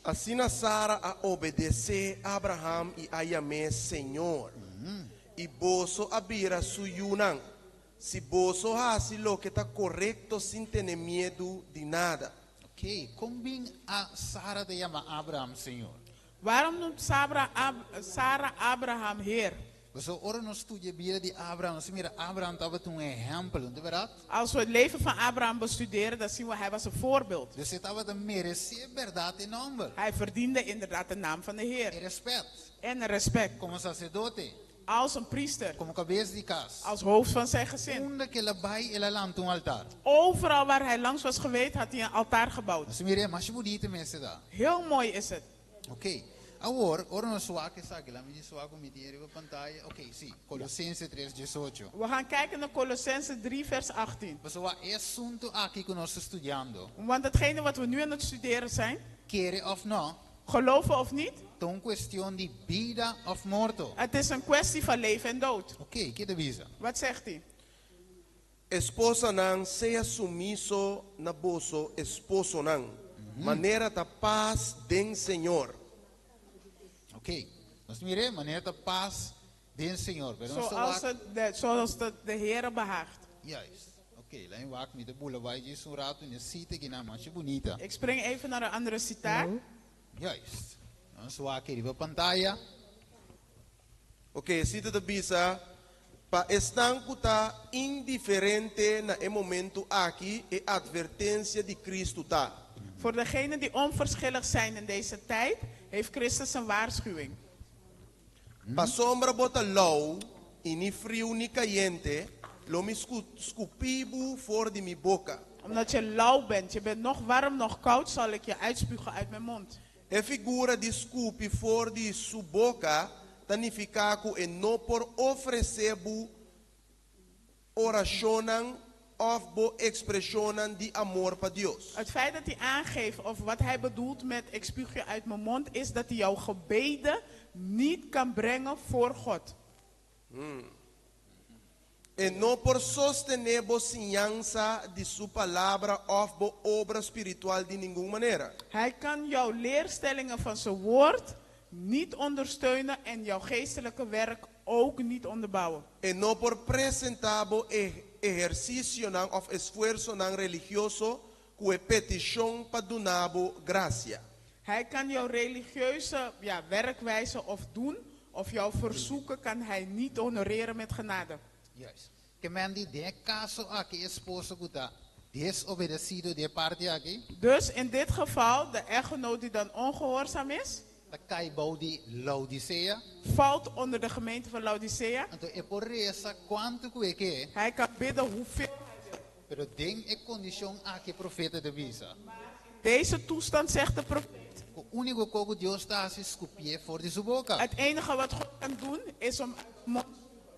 Assim a Sara a obedecer Abraham e a Yahvé Senhor. E boso abira suyunang. Si boso hasi lo que está correcto sin tener miedo de nada. Oké, combin a Sarah de yama Abraham, Senhor. Waarom noemt Sarah Abraham Heer? So ora no studie bira di Abraham, so mira Abraham tava toen een exempel, não é verdade? Als we het leven van Abraham bestuderen, dan zien we hij was een voorbeeld. Dus het tava de merecer verdade en honor. Hij verdiende inderdaad de naam van de Heer. E respect. En respect. Como sacerdote, Als een priester. como cabeça de casa. Als hoofd van zijn gezin. Onde que ela vai, ela lanta um altar. Overal waar hij langs was geweest, had hij een altaar gebouwd. So mira, mas bonito mense da. Heel mooi is het. Ok. Agora, ora no suaque sabe, lá me diz suaco me tira a pantalla. Ok, sim. Colossenses 3:18. We gaan kijken naar Colossense 3 vers 18. Mas o assunto aqui que nós estudando, Want hetgene wat we nu aan het studeren zijn, querer of não, geloven of niet, então questão de vida of morto. het is een kwestie van leven en dood. Ok, que devisa. Wat zegt hij? Esposa nang sea sumiso na boso esposo nang. Manera ta paz den Senhor. Ok. Nós mire, maneira da paz den Senhor. Pero nós Zoals het de Heer behaagt. Juist. Ok, lá em Wak met de boele vai de zo'n rato in de site que na manche bonita. Ik spring even naar een andere citaat. Juist. Nós Wak hier op pantalla. Ok, cita de bisa. Pa están kuta indiferente na e momento aqui e advertência de Cristo ta. Voor degenen die onverschillig zijn in deze tijd, heeft Christus een waarschuwing. Pa sombra bota low, e ni frio ni caliente, lo mi scupibu for di mi boca. Omdat je lauw bent, je bent nog warm, nog koud, zal ik je uitspugen uit mijn mond. E figura di scupi for di su boca, tanificaco e no por oferecebu oracionan of bo expressionan di amor pa Dios. Het feit dat hij aangeeft of wat hij bedoelt met ik spuug je uit mijn mond, is dat hij jouw gebeden niet kan brengen voor God. E no por sostener bo ensinança de su palavra of bo obra espiritual de ninguna manera. Hij kan jouw leerstellingen van zijn woord niet ondersteunen en jouw geestelijke werk ook niet onderbouwen. E no por presentar bo ejercicio nan of esfuerzo nan religioso que petición pa donabo gracia. Hij kan jouw religieuze werkwijze of doen of jouw verzoeken kan hij niet honoreren met genade. Juist. Que men die de caso aqui esposo guta desobedecido de parte aqui. Dus in dit geval, de echtgenoot die dan ongehoorzaam is, Da cai bau di Laodicea. valt onder de gemeente van Laodicea. Então é por essa quanto que Hij kan bidden hoeveel. pero den é condição aqui profeta de visa. Deze toestand zegt de profeet. O único que Deus está se escupir fora de sua boca. Het enige wat God kan doen is om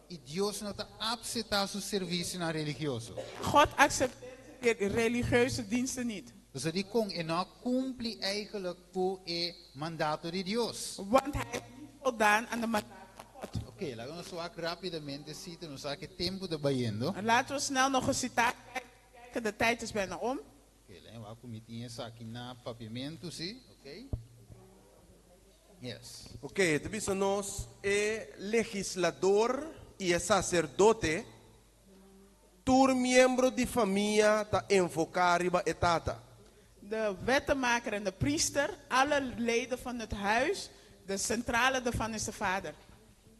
E Deus não está aceitar seu serviço na religioso. God accepteert religieuze diensten niet. Dus die kon en nou cumpre eigenlijk voor het mandato de Deus. Want hij heeft niet voldaan aan de mandaat van God. Ok, laten we zo rapidamente zitten. Nos sabe que tempo está bayendo. En laten we snel nog een citaat kijken. De tijd is bijna om. Ok, lá eu comitinha isso aqui na papiamento, sim? Ok? Yes. Ok, então nós é legislador e é sacerdote tur miembro di famiglia ta enfocare ba etata. De wettenmaker en de priester, alle leden van het huis, de centrale daarvan is de vader.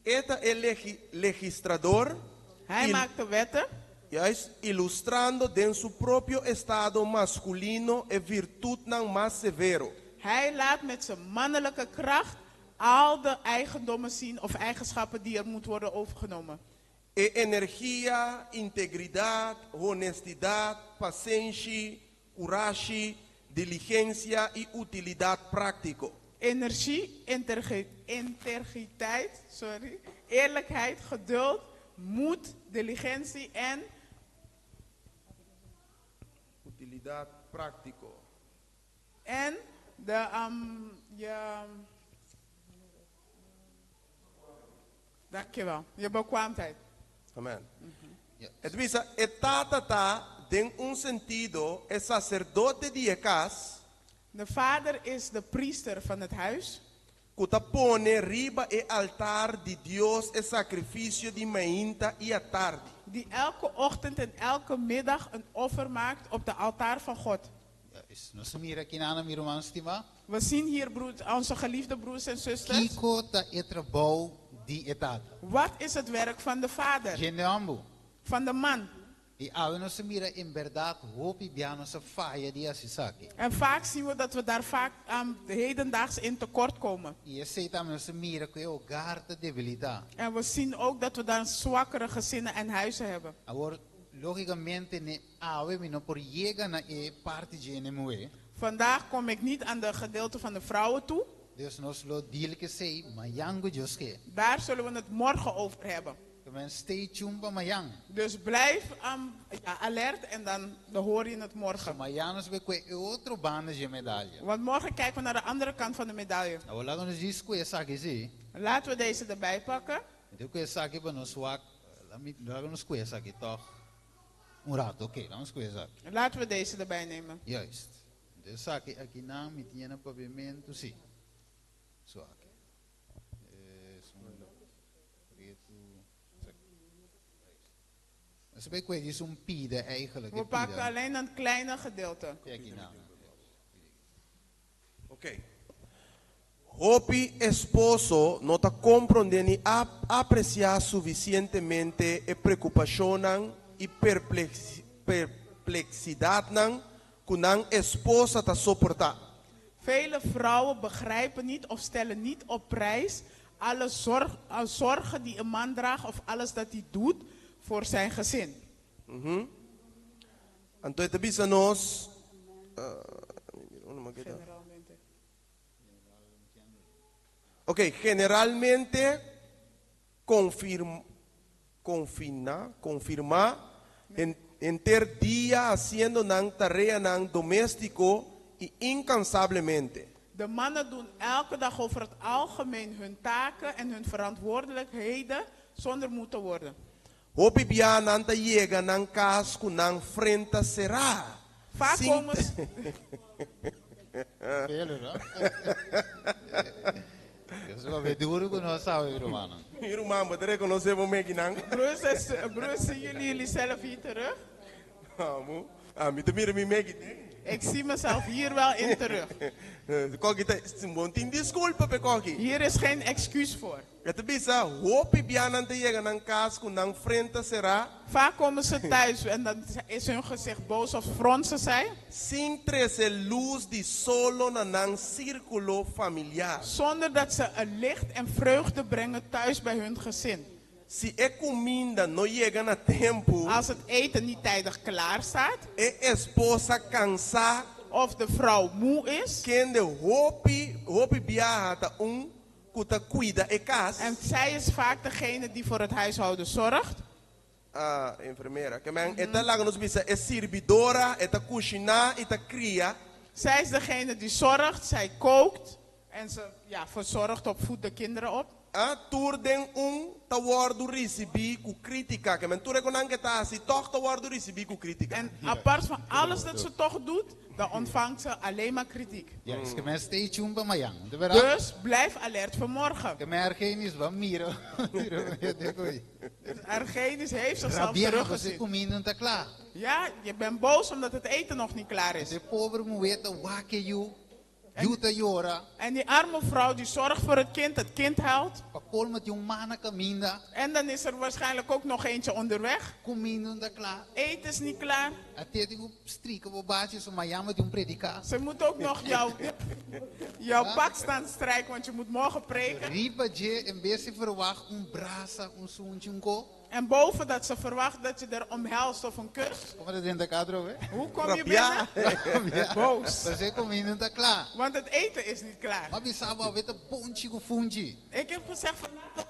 Eta el legislador, Hij maakt de wetten, juist ilustrando den su propio estado masculino e virtud nan más severo. hij laat met zijn mannelijke kracht al de eigendommen zien of eigenschappen die er moeten worden overgenomen. E energia, integridad, honestidad, paciencia, courage, diligencia y utilidad práctico. Energie, integriteit, eerlijkheid, geduld, moed, diligentie en Utilidad práctico. Dankjewel, je bekwaamheid. Amén. Yes. Entonces, etata den un sentido, es sacerdote de casa, De vader is de priester van het huis. que pone riba e altar de Dios e sacrificio de mainta y a tarde. Die elke ochtend en elke middag een offer maakt op de altaar van God. Yes. Nós mira aqui na minha irmã estima. We zien hier onze geliefde broers en zusters. Kiko ta etrabou di etata. Wat is het werk van de vader? Geneambu. Van de man. E ao nós mira em verdade hopi biano sa faia di asisaki. En vaak zien we dat we daar vaak hedendaags in tekort komen. E esse tam nós mira que o garta debilidade. En we zien ook dat we daar zwakkere gezinnen en huizen hebben. Agora logicamente ne awe mi no por llega na e parte genemoe. Vandaag kom ik niet aan de gedeelte van de vrouwen toe. Dus nós lo deal que sei mayango joske. Daar zullen we het morgen over hebben. Men stay chumba mayang. Dus blijf alert en dan hoor je het morgen. Mayanos be que outro banda de medalha. Want morgen kijken we naar de andere kant van de medaille. Agora lá nos diz que essa aqui sim. Laten we deze erbij pakken. Então que essa aqui para nos wak, lá nos que essa aqui toch. Rato, oké, vamos com essa. Laten we deze erbij nemen. Juist. Dus aqui na mitiana pavimento sim. Zo aqui. Dus bij kwijt is een pide eigenlijk. We pakken alleen een kleine gedeelte. Kijk hier nou. Ok. Hopi esposo no ta comprende ni apreciar suficientemente e preocupación y perplexidad nan kunang esposa ta soportar. Vele vrouwen begrijpen niet of stellen niet op prijs alle zorgen die een man draagt of alles dat hij doet voor zijn gezin. Entonces te bisa nos generalmente confirma en ter día haciendo nan tarea nan doméstico y incansablemente. De mannen doen elke dag over het algemeen hun taken en hun verantwoordelijkheden zonder moe te worden. Hopi bia nanta llega nan cas ku nan frente será. Vaak komen ze. Vele, ¿no? Eso va a ver duro con nos sabe, hermano. Irmão, maar daar conhecemos meki nan. Broers, zien jullie zelf hier terug? Me te mira mi meki. Ik zie mezelf hier wel in terug. Koki te simbontin desculpa pe koki. Hier is geen excuus voor. Het bisa hopi bia nanta llega nan cas ku nan frente será. Vaak komen ze thuis en dan is hun gezicht boos of fronsen zij. Sin trece luz di solo na nan círculo familiar. Zonder dat ze een licht en vreugde brengen thuis bij hun gezin. Si e comida no llega na tempo. Als het eten niet tijdig klaar staat. E esposa cansa. Of de vrouw moe is. Kende hopi bia ta kuta cuida e casa. En zij is vaak degene die voor het huishouden zorgt. Enfermeira. Que men eta lá nos bisa é servidora, eta cozinha, eta cria. Zij is degene die zorgt, zij kookt En ze verzorgt op voedt de kinderen op. Toer den te worden recebi ku critica. Que men toer konan ketasi toch te worden recebi ku critica. En apart van alles dat ze toch doet, dan ontvangt ze alleen maar kritiek. Ja, is que men stay tuned bij Mayang. Dus blijf alert voor morgen. Que men ergeen is wat miro. Argenis heeft zichzelf Rabia was ik teruggezien. om in te klaar. Ja, je bent boos omdat het eten nog niet klaar is. De pobre moet weten waar je Juta Jora. En die arme vrouw die zorgt voor het kind huilt. Pakol met jong mannen kaminda. En dan is er waarschijnlijk ook nog eentje onderweg. Comino da klaar. Eten is niet klaar. Atet ik op strikken op basis om Mayang met jong predika. Ze moet ook nog jouw pak staan strijken, want je moet morgen preken. Riba je en beste verwacht een brasa, een zoentjunko. En boven dat ze verwacht dat je er omhelst of een kus. Kom maar in de kadro, hè? Hoe kom je binnen? Boos. Dus ik kom in da klaar. Want het eten is niet klaar. Maar we samen met een pontje of fungi. Ik heb gezegd vandaag.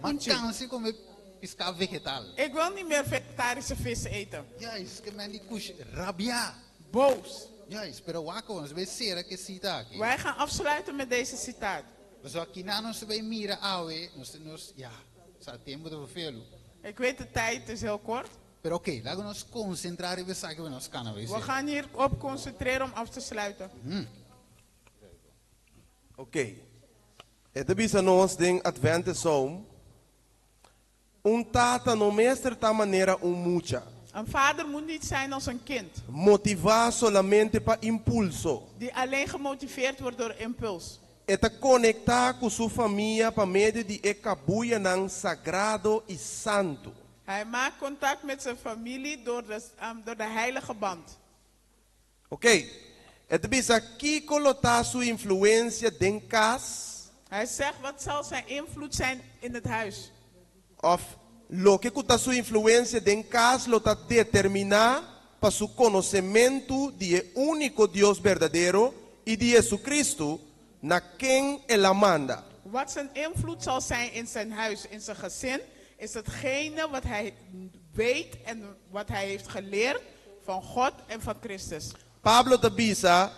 Maar kans ik om met pisca vegetal. Ik wil niet meer vegetarische vis eten. Ja, is que men die kush rabia. Boos. Ja, is pero wako ons bij sera que sita. Wij gaan afsluiten met deze citaat. Dus wat kinanos bij mira awe, nos ja, sa tempo de velo. Ik weet de tijd is heel kort. Pero oké, laten we ons concentreren op zaken we ons kunnen We gaan hierop concentreren om af te sluiten. Oké. Het is aan ons ding Adventist home. Tata no meester ta manera mucha. Een vader moet niet zijn als een kind. Motivar solamente pa impulso. Die alleen gemotiveerd wordt door impuls. Eta conectar com sua família para meio de ecabuia nang sagrado e santo. Hij maakt contact met zijn familie door de heilige band. Ok? Het is aqui colocar sua influência den cas. Hij zegt wat zal zijn invloed zijn in het huis. Of lo que cuta sua influência den cas lo ta determinar para su conhecimento de único Deus verdadeiro e de Jesus Cristo na quem ela manda. Wat zijn invloed zal zijn in zijn huis, in zijn gezin, is hetgene wat hij weet en wat hij heeft geleerd van God en van Christus. Pablo tabisa,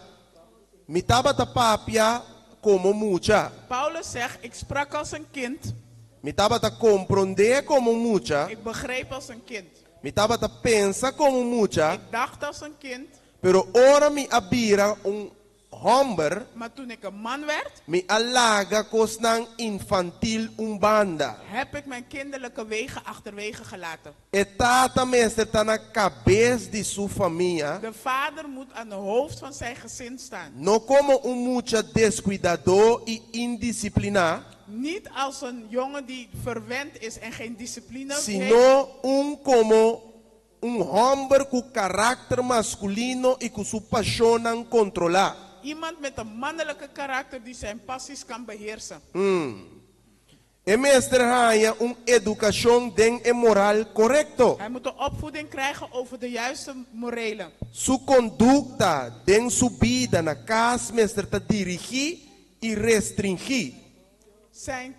mitaba tapapia como mucha. Paulus zegt, ik sprak als een kind, Mitaba ta compreender como mucha. ik begreep als een kind, Mitaba ta pensa como mucha. ik dacht als een kind, Pero ora mi abira homber. maar toen ik een man werd, Mi alaga kosnang infantil umbanda. heb ik mijn kinderlijke wegen achterwege gelaten. Etata meester ta na cabeça de sua família. De vader moet aan de hoofd van zijn gezin staan. No como mucha descuidador e indisciplinado. Niet als een jongen die verwend is en geen discipline heeft. Sino como homber com caráter masculino e com sua paixão controlar. Iemand met een mannelijke karakter die zijn passies kan beheersen. E meester haya educação den e moral correcto. Hij moet een opvoeding krijgen over de juiste morelen. Su conducta den su vida na casa meester te dirigir e restringir. Zijn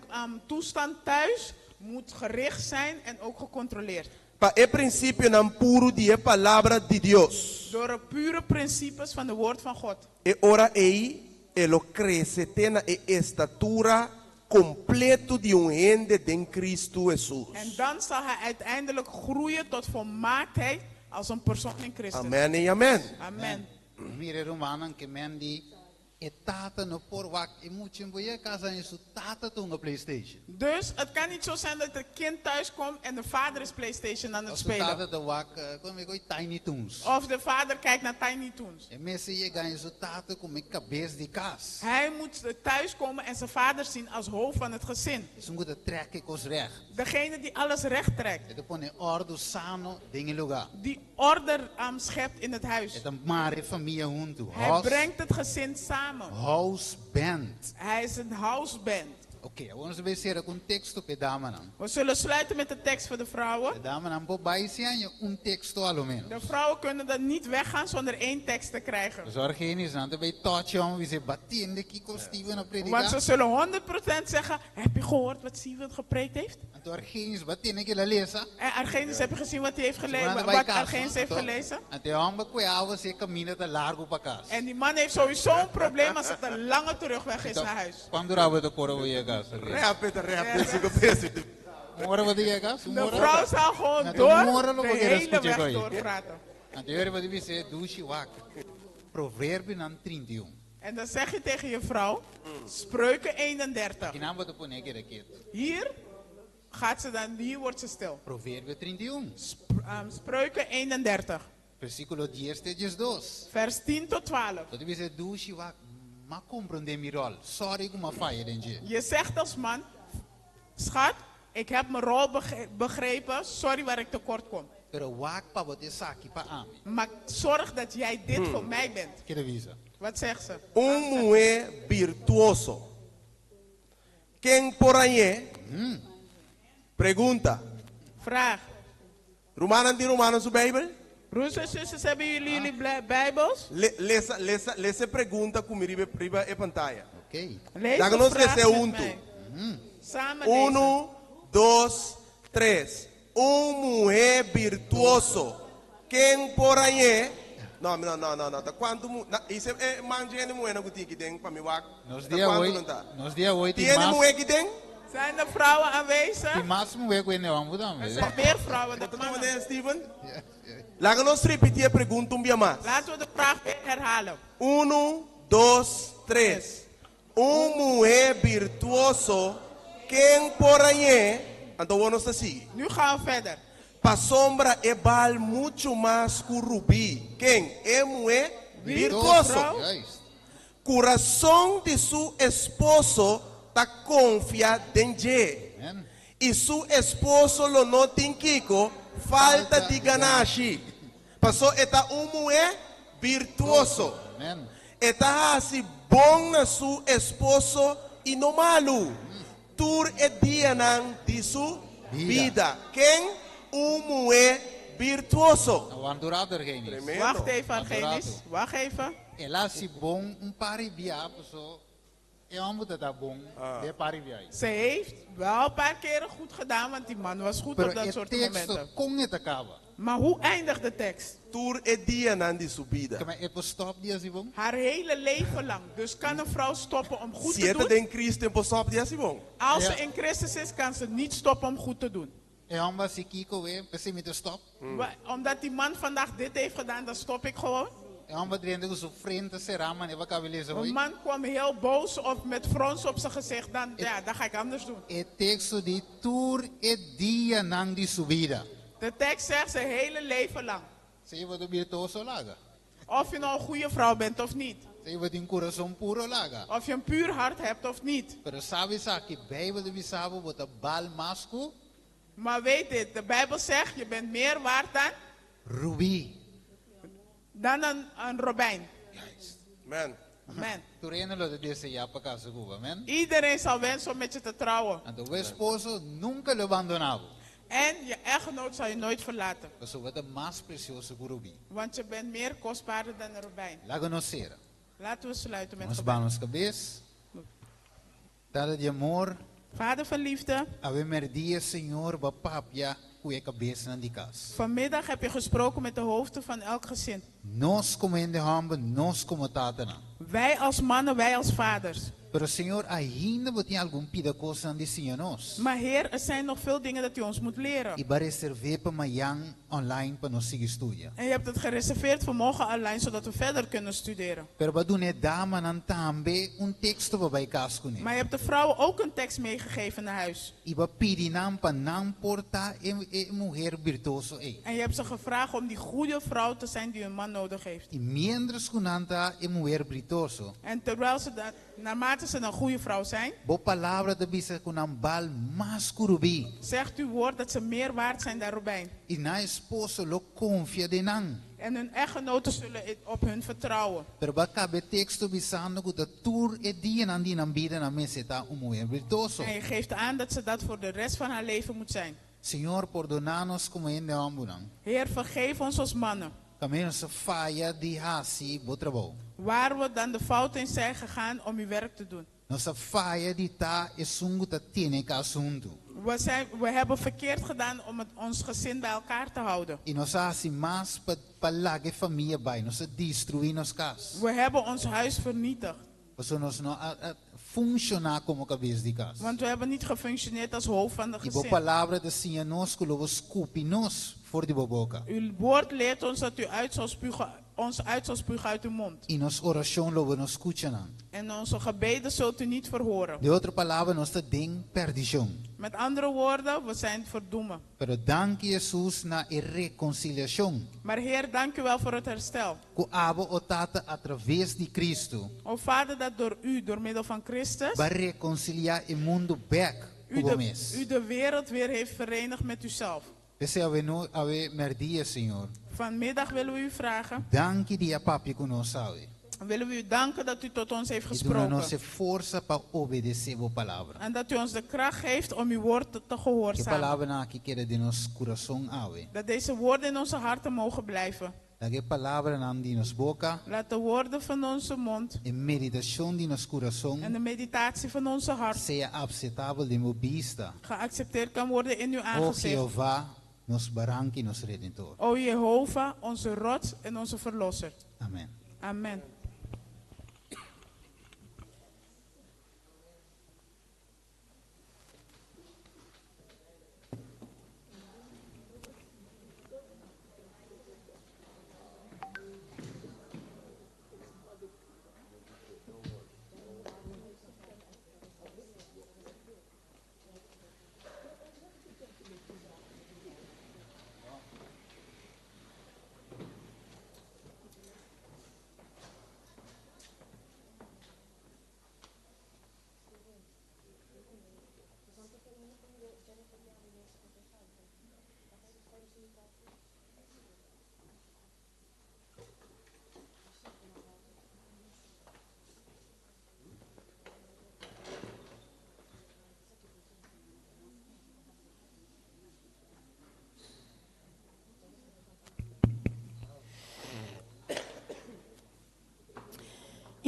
toestand thuis moet gericht zijn en ook gecontroleerd. Pa e princípio nan puro die palavra de Deus. Door de pure principes van het woord van God. E ora ei lo cresce tena e estatura completo de gente den Cristo Jesus. En dan zal hij uiteindelijk groeien tot volmaaktheid als een persoon in Christus. Amen e amen. Amen. Mire romanan que men die etata no por wak e mucho boye casa in su tata tunga PlayStation. Dus het kan niet zo zijn dat het kind thuis komt en de vader is PlayStation aan het Als su tata spelen. de wak kom ik Tiny Toons. Of de vader kijkt naar Tiny Toons. En mensen je gaan in su tata kom ik cabeça de cas. Hij moet thuis komen en zijn vader zien als hoofd van het gezin. Is een goede trek ik ons recht. Degene die alles recht trekt. Het pone ordo sano dingen lugar. Die orde schept in het huis. Het een mare familie hunto. Hij brengt het gezin samen. House band. Hij is een houseband. Oké, vamos ver se er texto pe dama nan. We zullen sluiten met de tekst voor de vrouwen. De dama nan po baisian je texto alo menos. De vrouwen kunnen dan niet weggaan zonder één tekst te krijgen. Dus origine is dan bij touch om wie ze batiende kiko Steven op Want ze predica. zullen 100% zeggen, heb je gehoord wat Steven gepreekt heeft? En toen origine is batiende que la lesa. En Argenis, heb je gezien wat hij heeft gelezen? Wat Wat Argenis heeft gelezen? En te hamba kwea se camina te largo pa casa. En die man heeft sowieso een probleem als het een lange terugweg is naar huis. Quando rabo de coro we gas. Rap het, dus ik heb eerst. Mora wat die gas? De vrouw zal gewoon Nou, door morgen nog de een keer hele escuche weg coi. doorpraten. En te horen wat die ze douche wak. Proverbio nan 31. En dan zeg je tegen je vrouw, Spreuken 31. Kinamba te pone que requet. Hier gaat ze dan, hier wordt ze stil. Proverbio 31. Spreuken 31, Versículo 10 steeds 2. vers 10 tot 12. Dat die ze douche wak. Ma comprende mi rol. Sorry kuma faie denje. Je zegt als man, schat, ik heb mijn rol begrepen, sorry waar ik tekort kom. Pero wak pa bote saki pa ami. Maar zorg dat jij dit voor mij bent. Kira visa. Wat zegt ze? Mujer virtuoso. Quem por ahí? Pregunta. Vraag. Romanen die Romanen su Bijbel? Broers en zusters, hebben jullie Bijbels? Lees pergunta comigo riba e pantalla. Oké. Lees Laten de we vraag lezen met junto. mij. Samen lezen. 1, 2, 3. Mujer virtuoso. Quem por ahí? No. Quanto isso é manje de mulher na guti que tem para me wak. Nos dia hoy ti Tiene mas. mulher que tem? Zijn er vrouwen aanwezig? Ti mas mo we kwene wambu dan. Er zijn meer vrouwen dan Wat mannen. é Steven? Laten we repetir a pergunta vez mais. Laten we de vraag weer herhalen. 1, 2, 3. Mujer virtuoso. Quem por ahí? Então vamos assim. Nu gaan we verder. Pa sombra é bal muito mais que o rubi. Quem? É mulher virtuoso. Juist. Coração de seu esposo tá confia em Deus. Amen. E seu esposo lo não tem kiko, falta de ganache. Passou eta mulher virtuoso. Amen. Eta assim bom na seu esposo e no malo. Tur é dia nan de sua vida. Quem? Mulher virtuoso. Wandurader genis. Wacht even, Adorato. Argenis. Wacht even. Ela si bom pari via so. E wambu tata bom de pari via. Ze heeft wel een paar keren goed gedaan, want die man was goed Pero op dat e soort texto momenten. con et acaba. Maar hoe eindigt de tekst? Tur é dia nan de sua vida. Kama e po stop dia si bom. Haar hele leven lang. Dus kan een vrouw stoppen om goed Se te eta doen? den Cristo em posop dia si bom. Als Ja. ze in Christus is, kan ze niet stoppen om goed te doen. E wamba si kiko we pesi mi te stop. Omdat die man vandaag dit heeft gedaan, dan stop ik gewoon. E wamba driende so frente será man e vakabeleza Een hoy. man kwam heel boos of met frons op zijn gezicht, dan ga ik anders doen. E texto di tur e dia nang di subida. De tekst zegt zijn hele leven lang. Se wat do virtuoso laga. Of je nou een goede vrouw bent of niet. Se wat in coração puro laga. Of je een puur hart hebt of niet. Pero sabe sa que Bijbel de bisabo bota bal masco Maar weet dit, de Bijbel zegt, je bent meer waard dan een robijn. Juist. Man. Amen. Tureno lo de desse ya pa casa Cuba, amen. Iedereen zal wensen om met je te trouwen. En tu esposo nunca lo abandonava. En je echtgenoot zal je nooit verlaten. Eso wat más precioso gurubi. Want je bent meer kostbaarder dan een robijn. Laga no sera. Laten we sluiten met Nos gebed. banos cabeça. Dada de amor. Vader van liefde, Ave merdia, Senhor, ba papia, cuia cabeça na de casa. vanmiddag heb je gesproken met de hoofden van elk gezin. Nós como ende hamba, nós como tatana. Wij als mannen, wij als vaders. Pero Senhor, ainda botem algum pida coisa de Senhor nós. Maar Heer, er zijn nog veel dingen dat u ons moet leren. E ba reserver para amanhã online para nós seguir estudia. En je hebt het gereserveerd voor morgen online, zodat we verder kunnen studeren. Pero ba dune dama nan tambe texto ba bij casco ne. Maar je hebt de vrouwen ook een tekst meegegeven naar huis. E ba pidi nam pa nam porta e mulher virtuoso e. En je hebt ze gevraagd om die goede vrouw te zijn die een man nodig heeft. E mientras kunanta e mulher virtuoso. En terwijl ze dat, naarmate ze een goede vrouw zijn, Bo palavra de bisa kunam bal mas kurubi. zegt uw woord dat ze meer waard zijn dan robijn. E na esposo lo confia de nan. En hun echtgenoten zullen op hun vertrouwen. Pero bakabe texto bisando que de tour e dien aan die ambida na meseta umuye virtuoso. En je geeft aan dat ze dat voor de rest van haar leven moet zijn. Señor, perdonanos como en de ambunan. Heer, vergeef ons als mannen. Camino se falla di hasi botrabo. Waar we dan de fout in zijn gegaan om uw werk te doen. Nossa falla di ta e sungu ta tiene ka asunto. We hebben verkeerd gedaan om ons gezin bij elkaar te houden. E nos hasi mas palage família bai, nos destruir nos cas. We hebben ons huis vernietigd. Porque nos no funciona como cabeça de casa. Want we hebben niet gefunctioneerd als hoofd van de E bo gezin. palavra de Senhor nos coloca scupi nos voor de boca. Uw woord leert ons dat u ons uit zal spugen uit uw mond. E nos oração logo nos escutam. En onze gebeden zult u niet verhoren. De outra palavra nos te ding perdição. Met andere woorden, we zijn verdoemen. Pero danke Jesus na e reconciliação. Maar Heer, dank u wel voor het herstel. Co abo o tata através de Cristo. O Vader, dat door u, door middel van Christus, Para reconciliar o mundo back com u de wereld weer heeft verenigd met uzelf. Esse ave merdia, Senhor. Vanmiddag willen we u vragen, Danke dia papi conosco. willen we u danken dat u tot ons heeft E dona gesproken. nossa força para obedecer a palavra. En dat u ons de kracht geeft om uw woord te Que gehoorzamen. palavra na que queda de nosso coração ave. Dat deze woorden in onze harten mogen blijven. Que palavra na de nos boca. Laat de woorden van onze mond E meditação de nos coração en de meditatie van onze hart seja aceitável de mo vista. geaccepteerd kan worden in uw O aangezicht. Jeová, nos baranque, nos redentor. O Jehovah, onze rots en onze verlosser. Amém. Amen.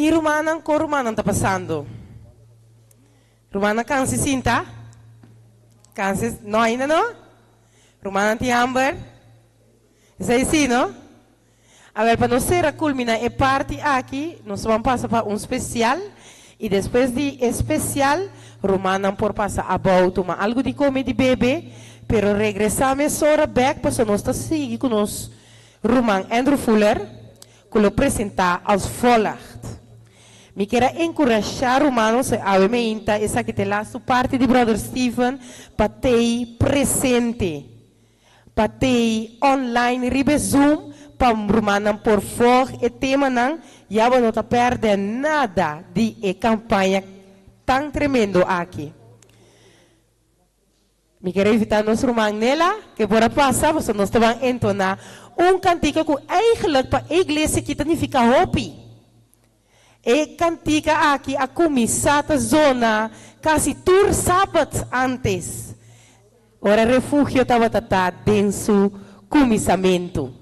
E Rumanan ko Rumanan tá passando. Rumanan kansi sinta? Kansi no ainda não? Rumanan ti amber? Isso aí sim, não? A ver, para nós culminar a parte aqui, nós vamos passar para especial. E depois de especial, Rumanan por passar a volta, algo de comer de bebê. Pero regressamos hora back, para nós estar seguindo com nós. Ruman Andrew Fuller, que lo apresentar aos volgt. Me quero encorajar humanos a ver essa que te lá sua parte de Brother Stephen para ter presente, para ter online, ribe Zoom, para humanos por fora e tema não, já não tá perder nada de campanha tão tremendo aqui. Me quero evitar nosso irmão nela, que bora passar, você nós vamos entonar cantico que eigenlijk para a igreja que significa hobby. E cantica aqui a comisata zona quase tur sábado antes. Ora refúgio estava denso comissamento.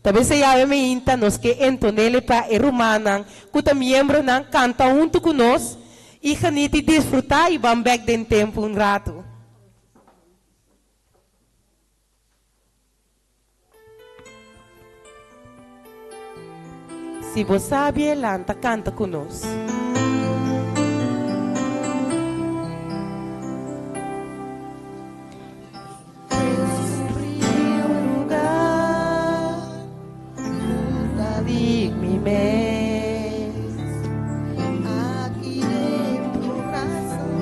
Talvez se já me inta nos que entonele para e romana, que miembro não canta junto com nós e ganite desfrutar e vamos back den tempo rato. Se você sabe, lanta, canta conosco. Aquí de tu corazón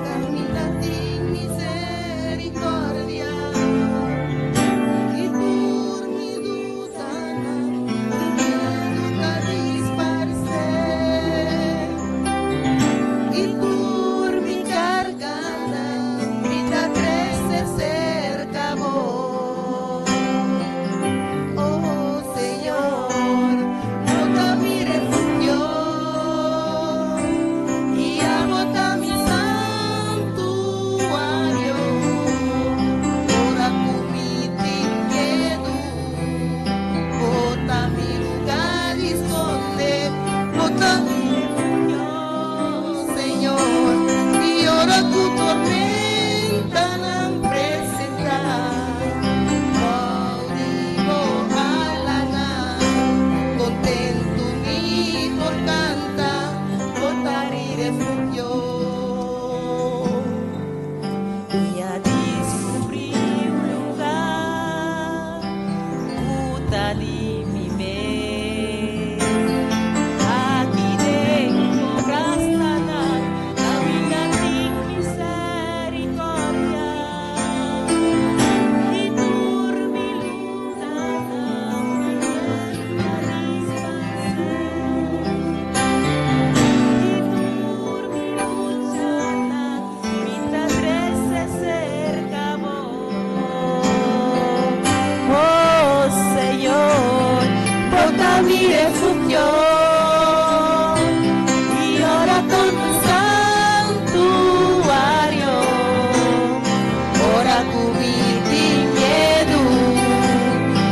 camina sin misericordia y por mi duda nunca disparce. refugio y ora con un santuario. Ora cubrirti miedo,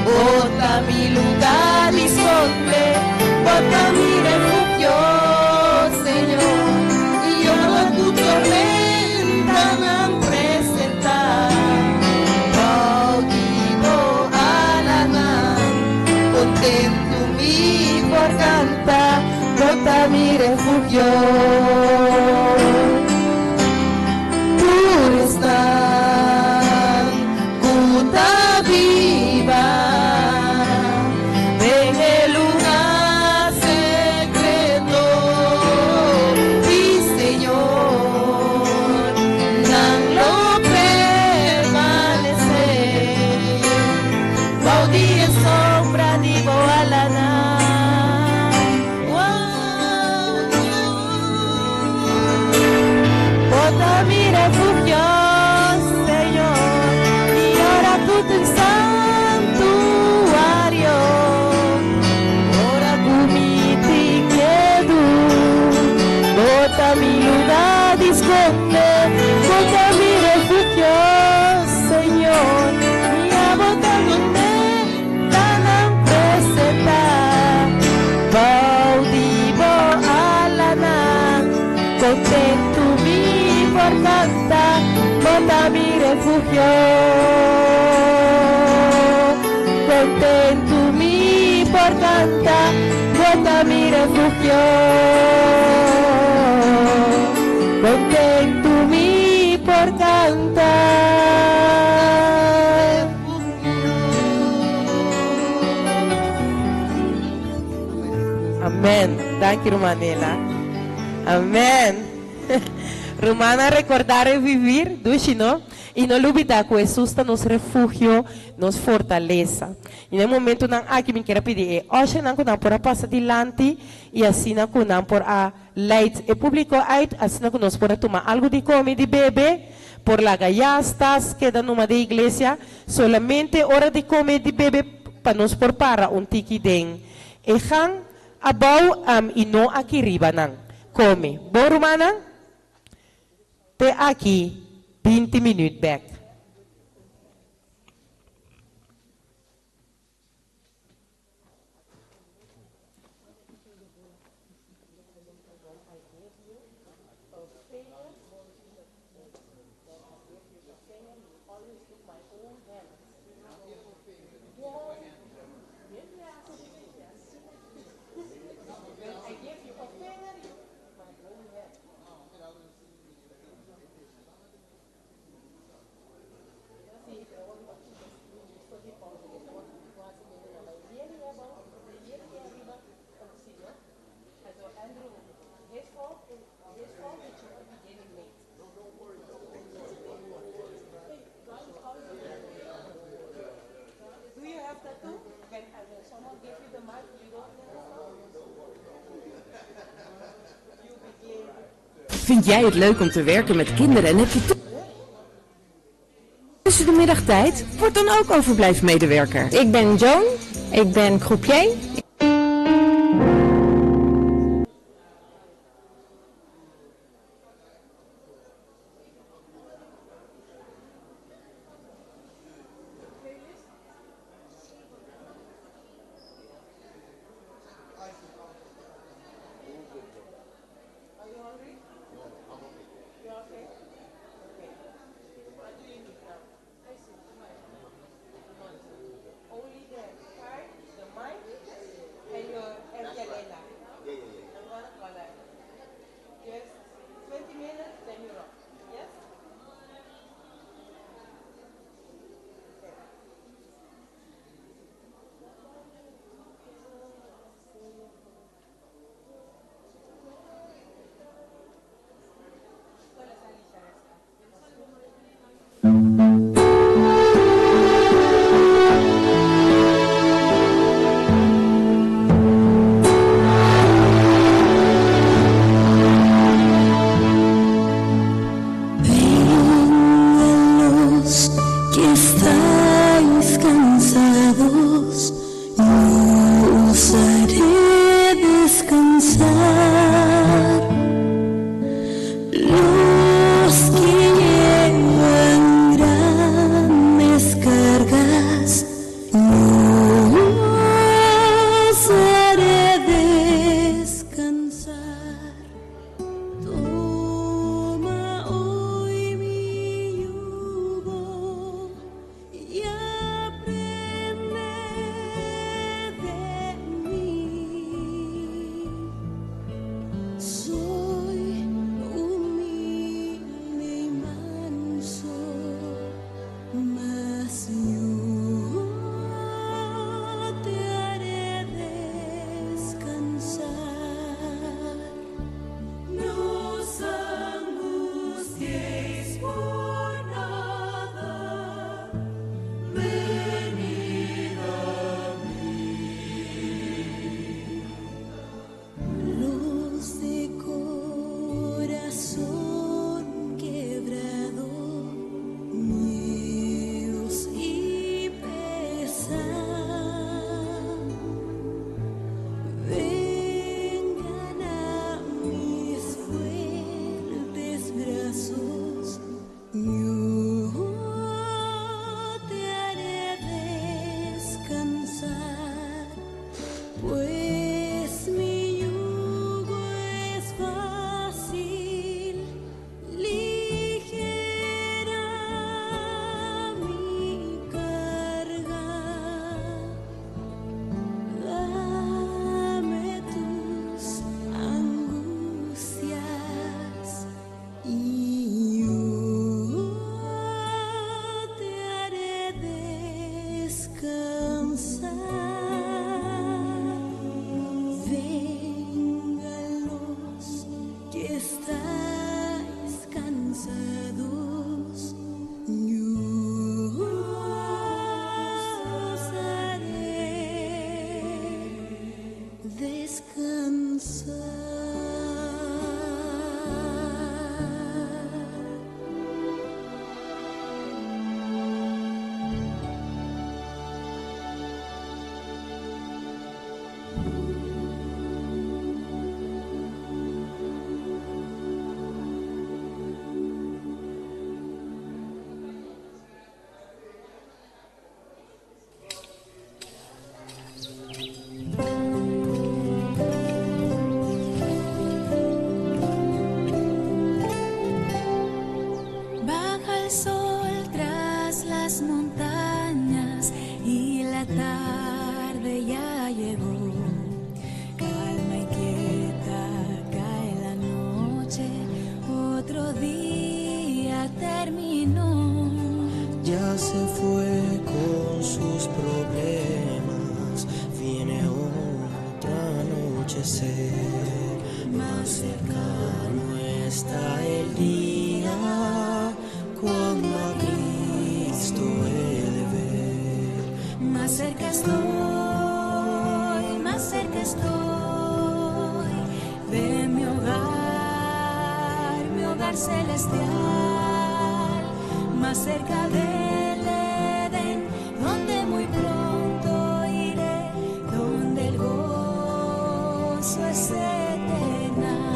bota mi lugar y esconde, bota mi refugio, Señor. Y ora tu tormenta me presentar. Cautivo alanan, contento mi por cantar, bota mi refugio. Tú estás, cuta viva, en el lugar secreto, y Señor, nan lo permanecer, baudí en sombra digo alana. Bota mi refugio, Señor, y ora tu santuario. Ora tu mi quedo, bota mi lugar y esconde, bota mi refugio, Señor, y bota donde tan presenta, baudivo alana, contento mi por cantar, bota mi refugio, contento mi por cantar, bota mi refugio, contento mi por cantar. Amen. Dank je, Romanela. Amen. Romana, recordar e vivir, dus não? E não olvidar que Jesus está nos refúgio, nos fortaleza. E no momento não aqui me quero pedir, hoje não que não por passar adiante e assim não que não por a leite e público uit, assim não que nós por tomar algo de comer de beber, por la gallastas queda numa de igreja, solamente hora de comer de beber para nos por para tiki den. E gaan abau e não aqui riba não. Come. Bom, Romana? Te aqui 20 minutos back. Vind jij het leuk om te werken met kinderen en heb je tussen de middagtijd? Word dan ook overblijfmedewerker. Ik ben Joan, ik ben croupier. Only the card, the mic, sol tras las montañas y la tarde ya llegó. Calma y quieta cae la noche, otro día terminó. Ya se fue con sus problemas, viene otra anochecer. Más cercano está el día cuando a Cristo he de ver. Más cerca estoy de mi hogar celestial, más cerca del Edén, donde muy pronto iré, donde el gozo es eterno.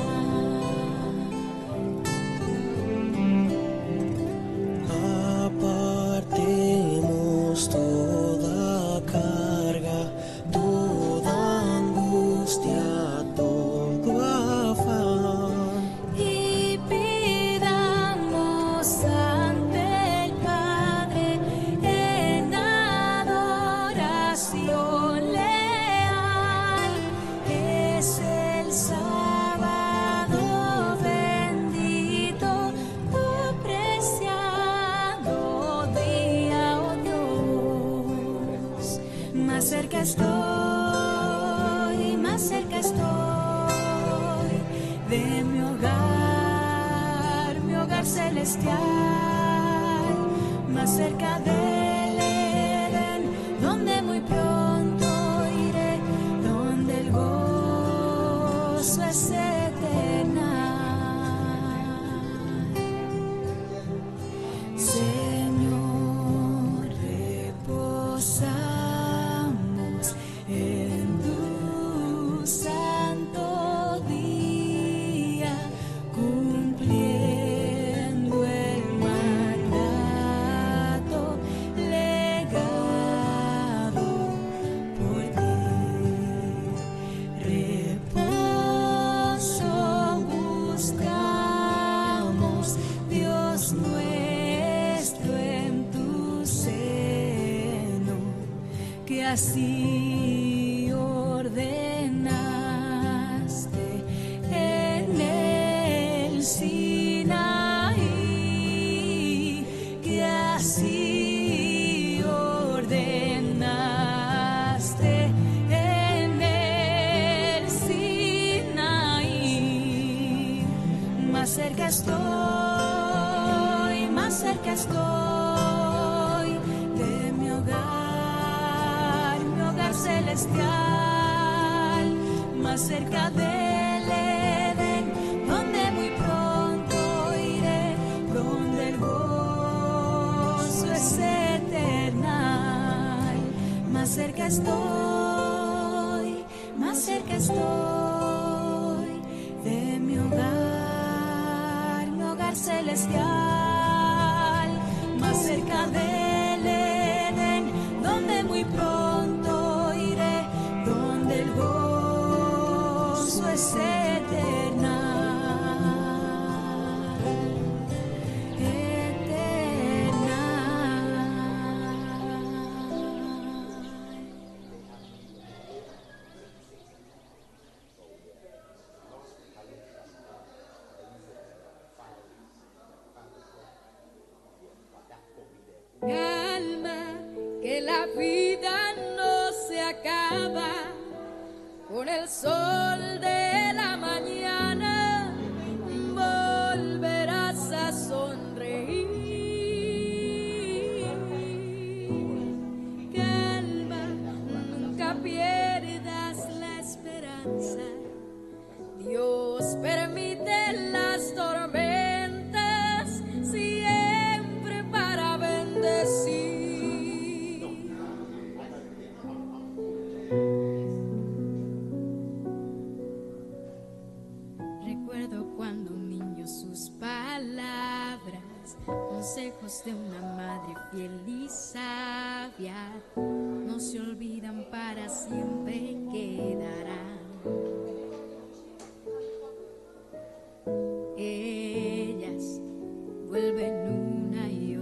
Apartemos toda carga, toda angustia, todo afán. Y pidamos ante el Padre en adoración leal. Es el sábado bendito, tu preciado día, oh Dios. Más cerca estoy de mi hogar celestial, más cerca del Edén, donde muy pronto iré, donde el gozo es eterno. Señor, reposamos en tu santo día, cumpliendo el mandato legado por ti. Reposo buscamos, Dios nuestro, en tu seno, que así ordenaste en el Sinaí, que así ordenaste en el Sinaí. Más cerca estoy de mi hogar celestial, más cerca del Edén, donde muy pronto iré, donde el gozo es eternal. Más cerca estoy de mi hogar celestial, más cerca del Edén, donde muy pronto iré, donde el gozo es eterno. Calma, que la vida no se acaba con el sol de la mañana, volverás a sonreír. Calma, nunca pierdas la esperanza. Dios permite las tormentas siempre para bendecir. Recuerdo cuando un niño sus palabras, consejos de una madre fiel y sabia, no se olvidan, para siempre quedarán. Ellas vuelven una y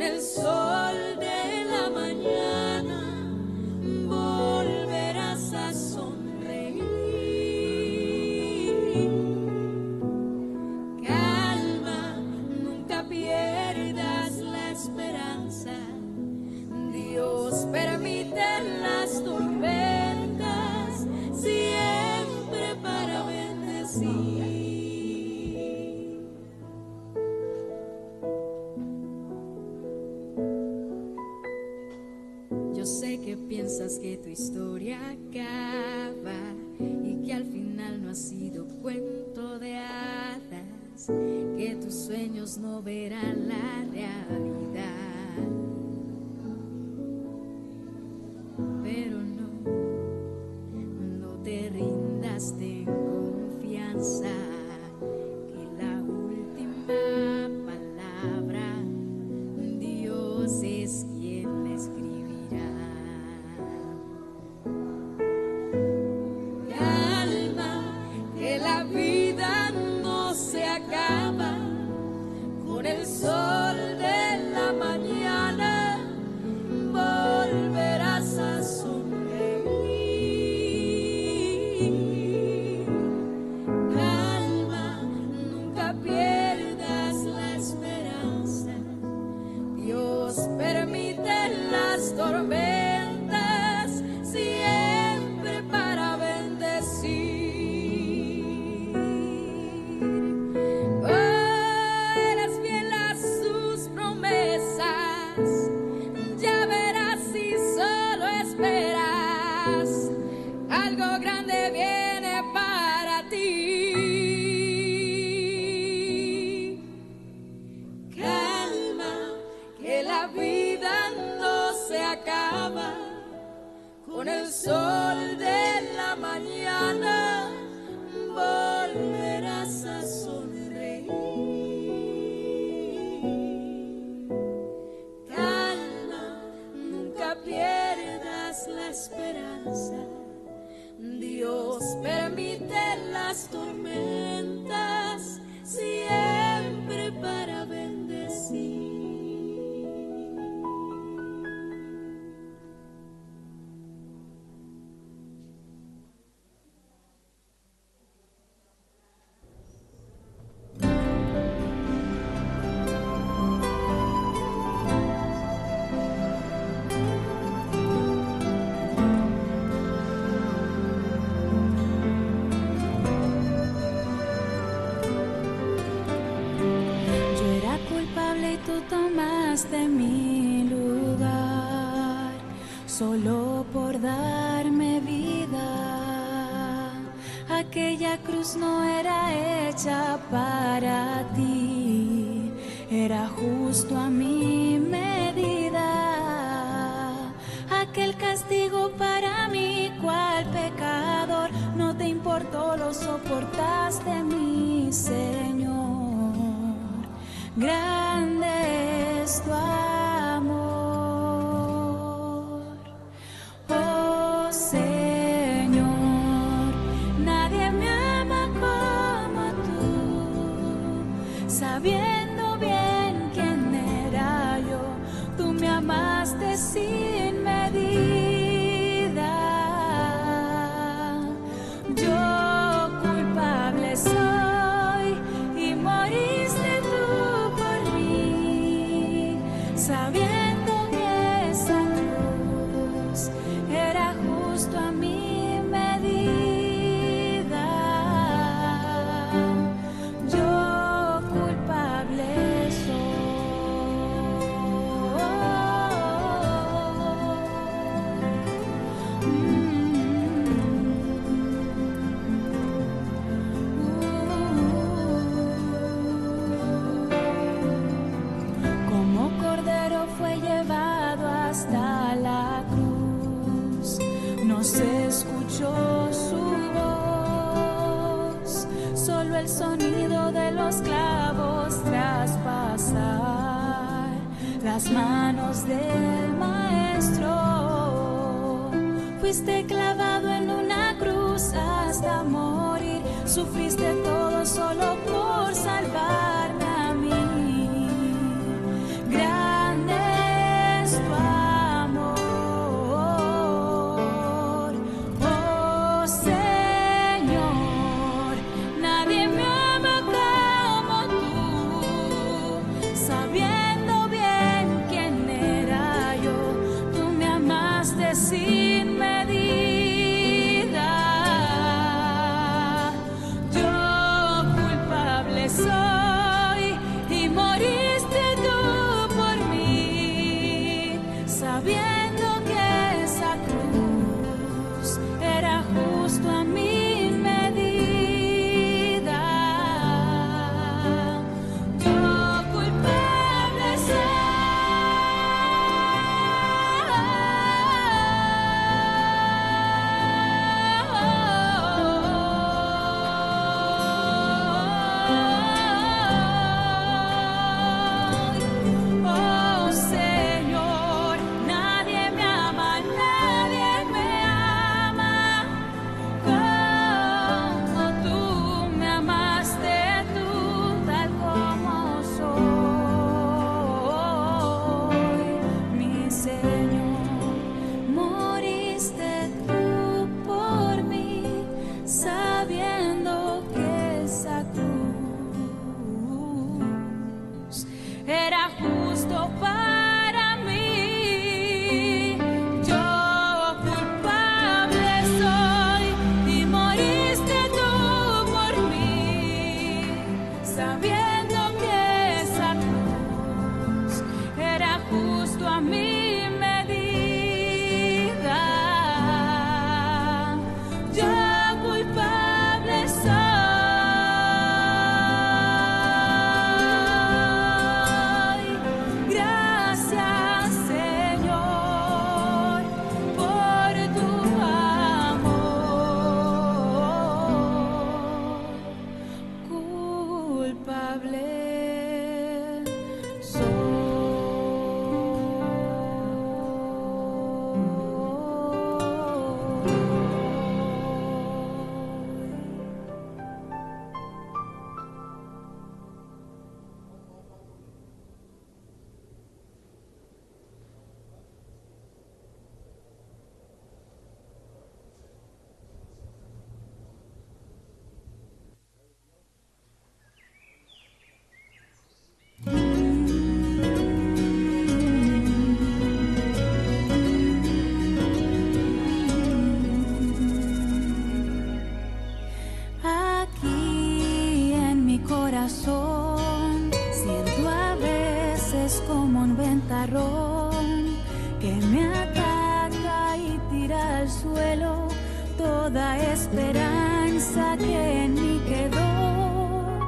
con el sol de la mañana volverás a sonreír. Calma, nunca pierdas la esperanza. Dios permite las tormentas siempre para bendecir. Yo sé que piensas que tu historia acaba y que al final no ha sido cuento de hadas, que tus sueños no verán la realidad. Pero no te rindas, ten confianza, que la última palabra Dios es quien la escribirá. Calma, que la vida no se acaba con el sol de la mañana. Volverás a sonreír. Calma, nunca pierdas la esperanza. Dios permite las tormentas siempre para bendecir. Oh, eres fiel a sus promesas. Ya verás si solo esperas, algo grande viene para ti. Calma, que la vida no se acaba con el sol de la mañana. Volverás a sonreír. Calma, nunca pierdas la esperanza. Dios permite las tormentas siempre para bendecir. Tú tomaste mi lugar solo por darme vida. Aquella cruz no era hecha para ti, era justo a mi medida. Aquel castigo para mí, cual pecador, no te importó, lo soportaste, mi Señor. Grande es tu amor, oh Señor. Nadie me ama como tú, sabiendo bien quién era yo. Tú me amaste sin medida. Yo culpable soy y moriste sabiendo que esa cruz era justo a mi medida. Yo culpable hasta la cruz, no se escuchó su voz, solo el sonido de los clavos traspasar las manos del Maestro. Fuiste clavado en una cruz hasta morir, sufriste todo solo por salvarme a mí. Grande culpable Aquí en mi corazón siento a veces como un ventarrón que me ataca y tira al suelo toda esperanza que en mí quedó.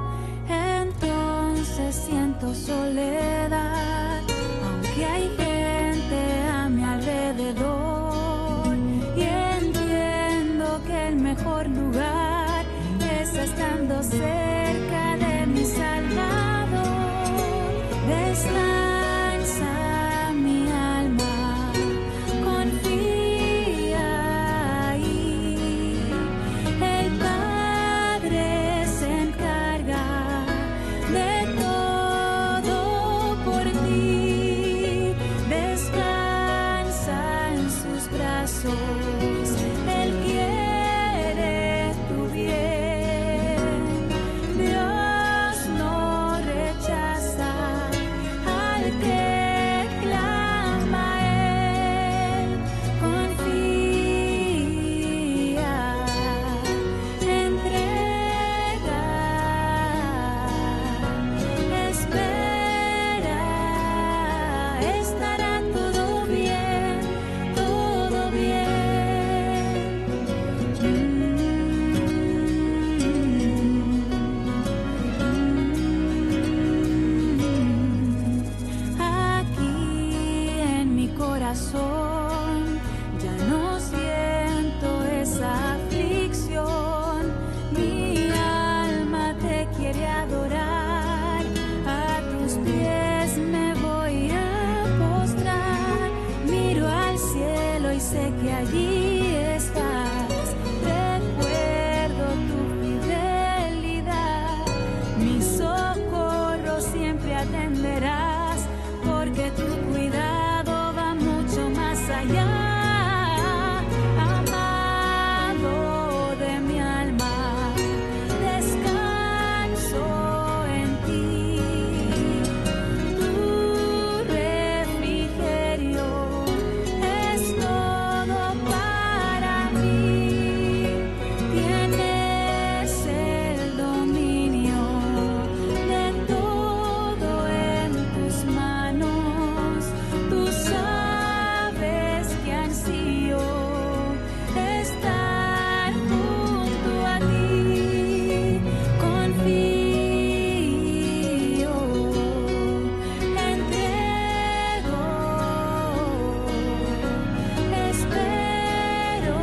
Entonces siento soledad, aunque hay gente a mi alrededor, y entiendo que el mejor lugar es estando cerca de mi Salvador. Descansa mi alma, confía ahí. El Padre se encarga de todo por ti. Descansa en sus brazos. Él quiere tu bien. Dios no rechaza al que clama a Él. Confía, entrega, espera, estará todo bien, todo bien. Aquí en mi corazón ya no siento esa aflicción. Mi alma te quiere adorar, a tus pies me voy a postrar. Miro al cielo y sé que allí estás. Recuerdo tu fidelidad, mi socorro siempre atenderás, porque tu cuidado va mucho más allá. Amado de mi alma, descanso en ti. Tu refrigerio es todo para mí. Tienes el dominio de todo en tus manos. Tú sabes que ansío estar junto a ti. Confío, entrego, espero,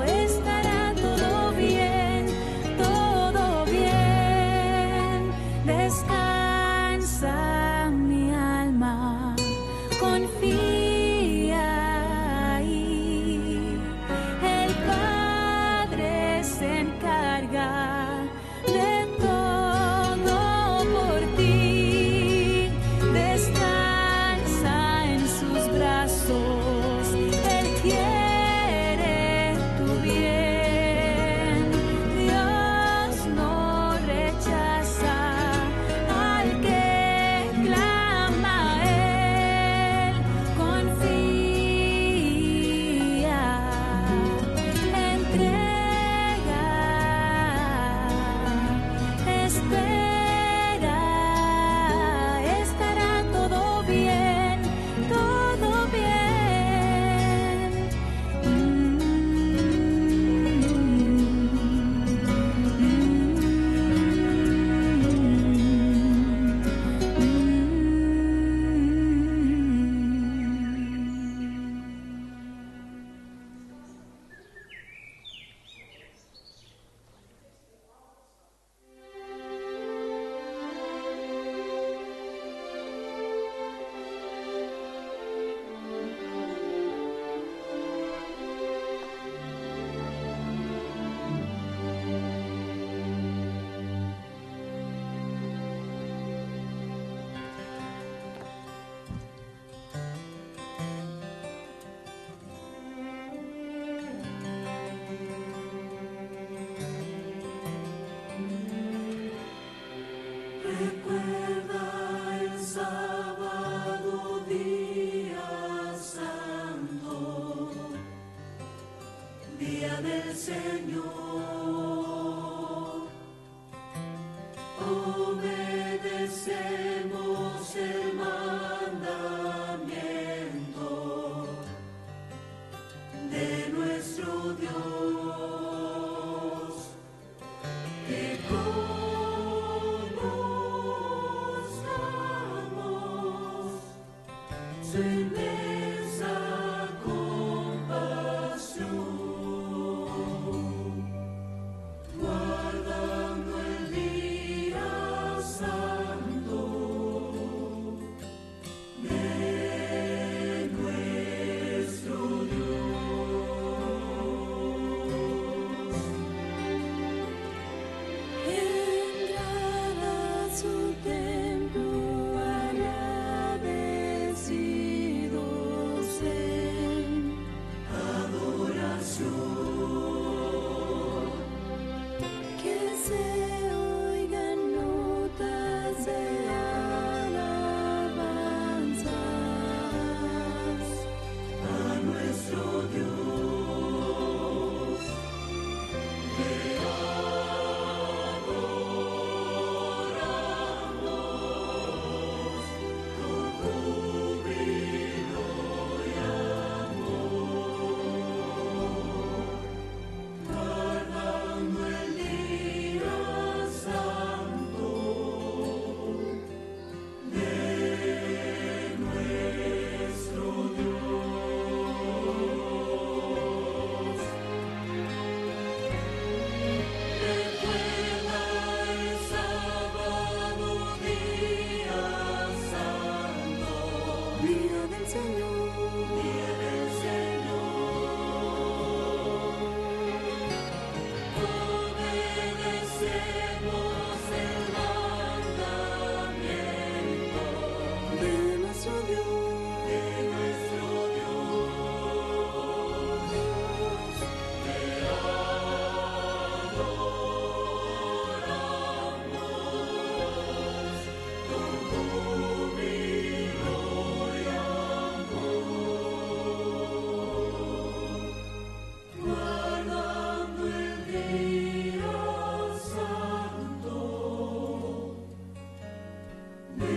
estará todo bien, todo bien. Descansa mi alma, confía ahí. El Padre se encarga de todo por ti. Descansa en sus brazos. Él quiere tu bien. Dios no rechaza al que clama a Él. Confía, entrega, espera, estará todo bien, todo bien. obedecemos el mandamiento de nuestro Dios, que conozcamos su inmensa compasión, guardando el día santo de nuestro Dios. Entrad a su templo agradecidos en adoración, que se oigan notas de alabanzas a nuestro Dios. Le adoramos con júbilo y amor, guardando el día santo de nuestro Dios. Recuerda el sábado, día santo, día del Señor, día del Señor. Obedecemos el mandamiento de nuestro Dios, de nuestro Dios. Te adoramos con júbilo y amor, guardando el día santo de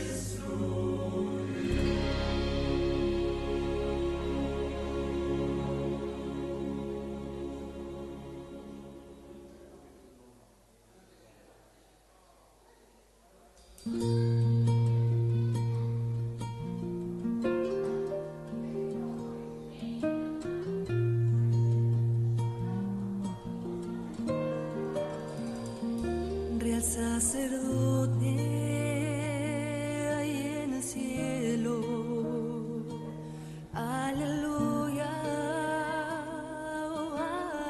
nuestro Real sacerdote ahí en el cielo, aleluya, oh,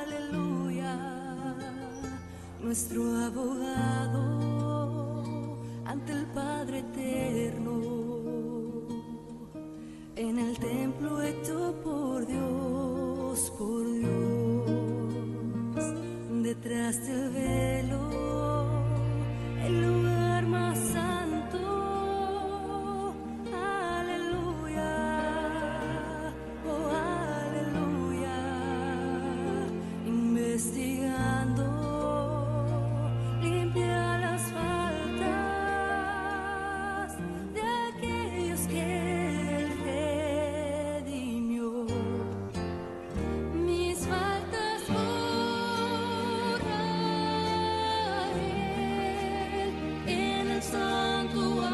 aleluya, nuestro abogado ante el Padre eterno, en el templo hecho por Dios, detrás del velo, el lugar más santo, aleluya, oh aleluya, investigando, limpia las faltas de aquellos que Él redimió. Mis faltas borra Él en el santuario.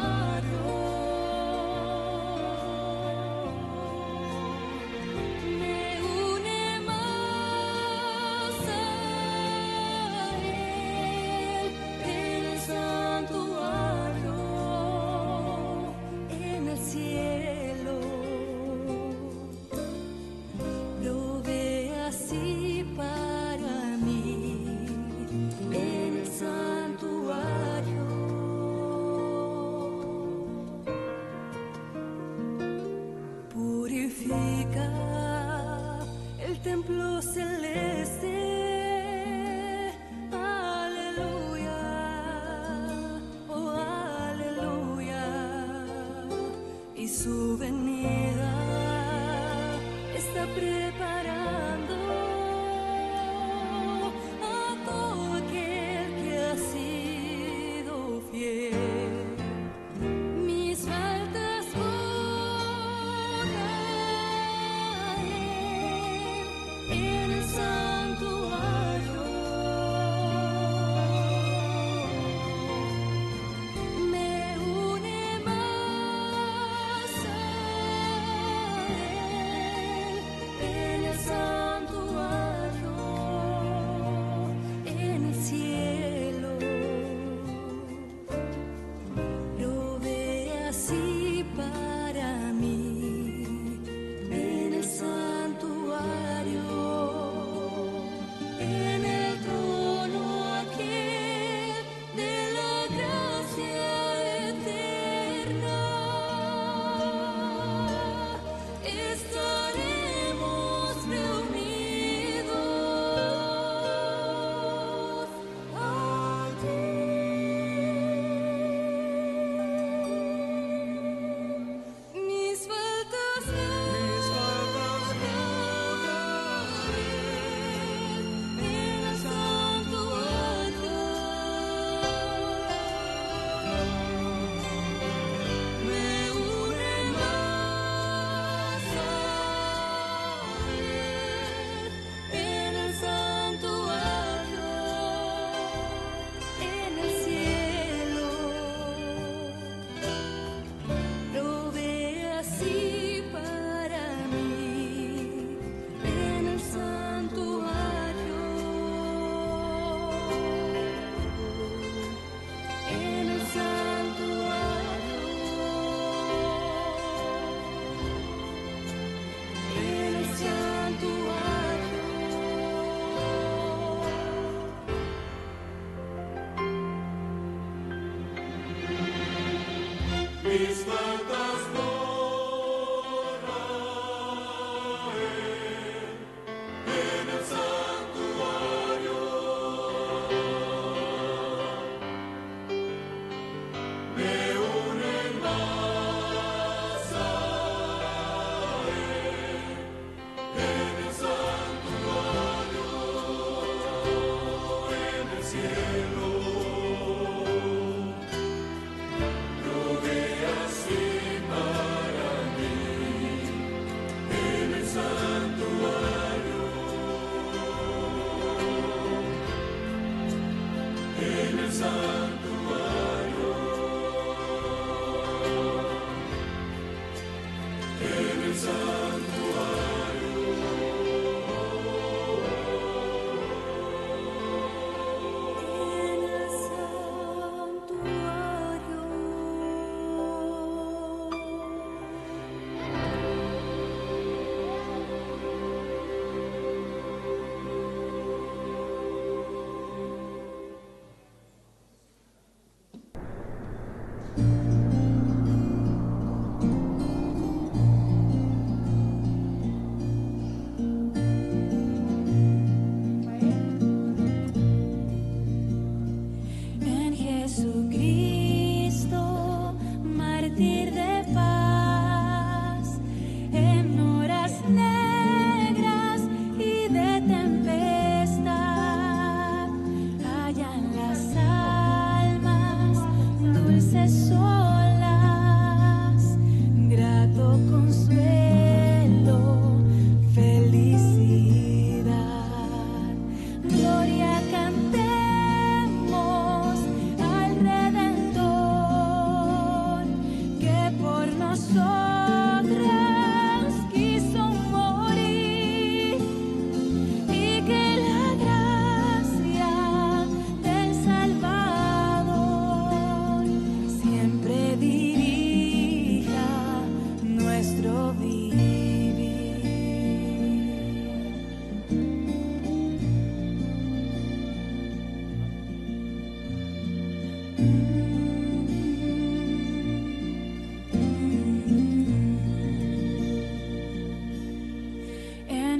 Me une más a Él en el santuario, en el cielo. Provee así para mí en el santuario. Purifica el templo celeste, aleluya, oh aleluya, y su venida está preparando a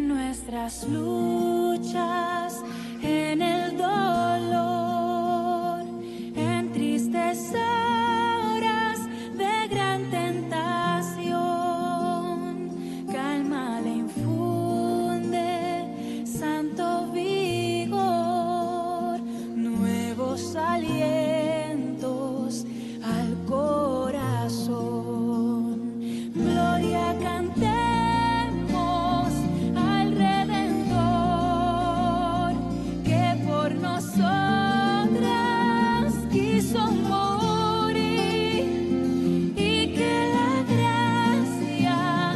nuestras luchas, en el dolor, en tristes horas de gran tentación, calma le infunde santo vigor, nuevos alientos al corazón. Gloria cantemos al Redentor, que por nosotras quiso morir, y que la gracia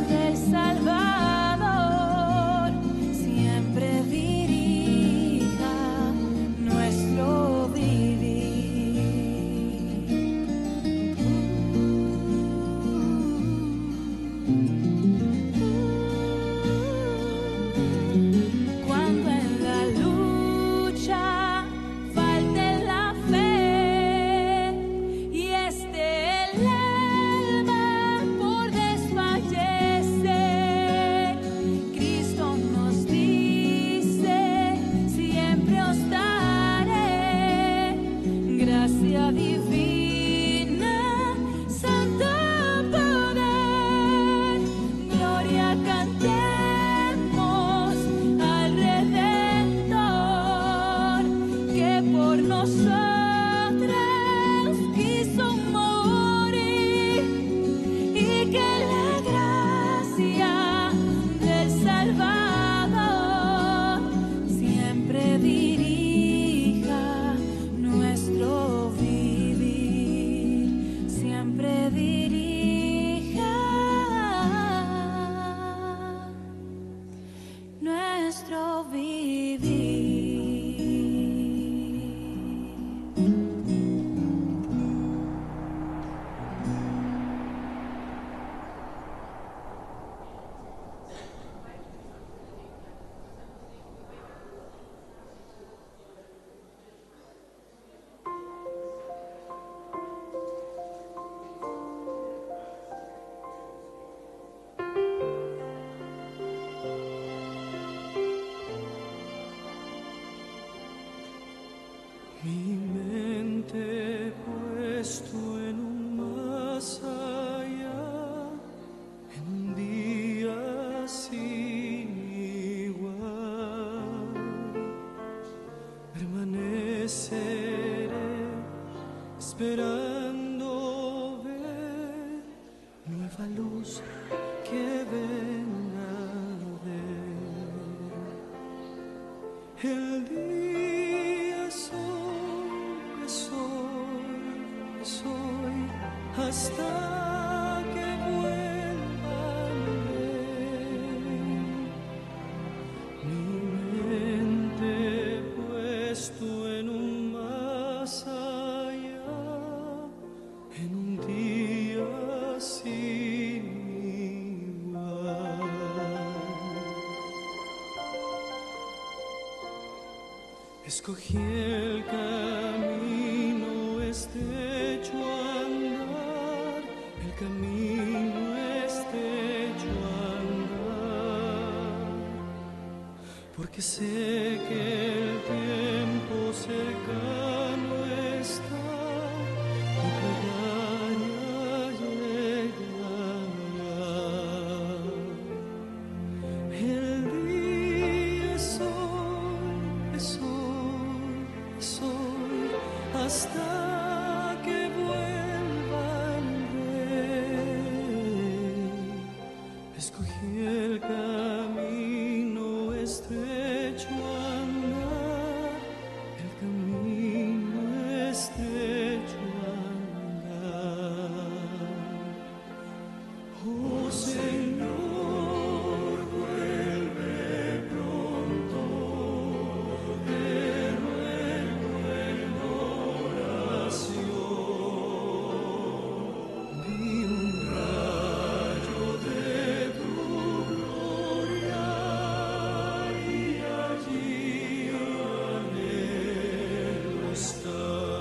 del Salvador siempre dirija nuestro vivir. Cuando en la lucha falte la fe y esté el alma por desfallecer, Cristo nos dice: siempre os daré gracia divina, santo poder. Gloria cantemos al Redentor, que por nosotras quiso morir, y que la gracia del Salvador siempre dirija nuestro vivir. Mi mente puesto en un más allá, en un día sin igual. Permaneceré esperando ver nueva luz que venga de el día es hoy, hasta que vuelvan mi mente puesto en un más allá, en un día sin igual. Escogí el camino estrecho a andar, el camino estrecho a andar, porque sé que el tiempo cercano está y llegará, llegará. El día es hoy, hasta que vuelvan escogí el camino estrecho a andar, el camino estrecho a andar. Oh Señor, vuelve pronto, te ruego en oración. Vi un rayo de tu gloria y allí anhelo estar.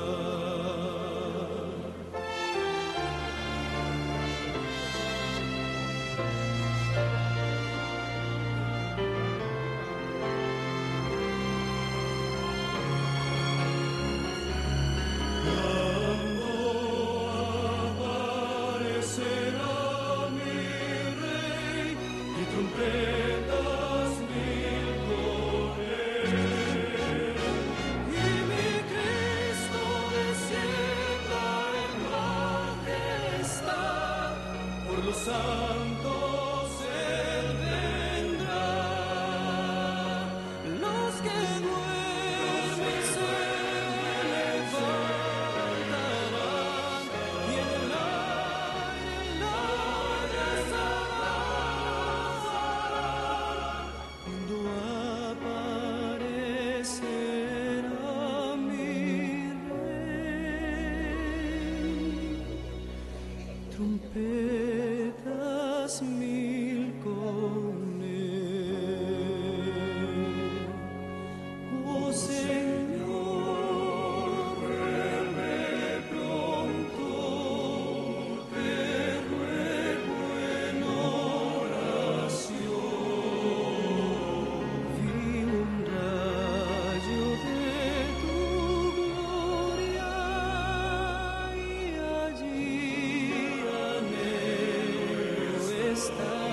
Aparecerá mi Rey y trompetas mil con él. Y mi Cristo descienda en majestad, por los santos Él vendrá. Los que duermen se levantarán y en el aire regresarán. Cuando aparecerá mi Rey, trompetas mil con él. Oh Señor, vuelve pronto, te ruego en oración. Vi un rayo de tu gloria y allí anhelo estar.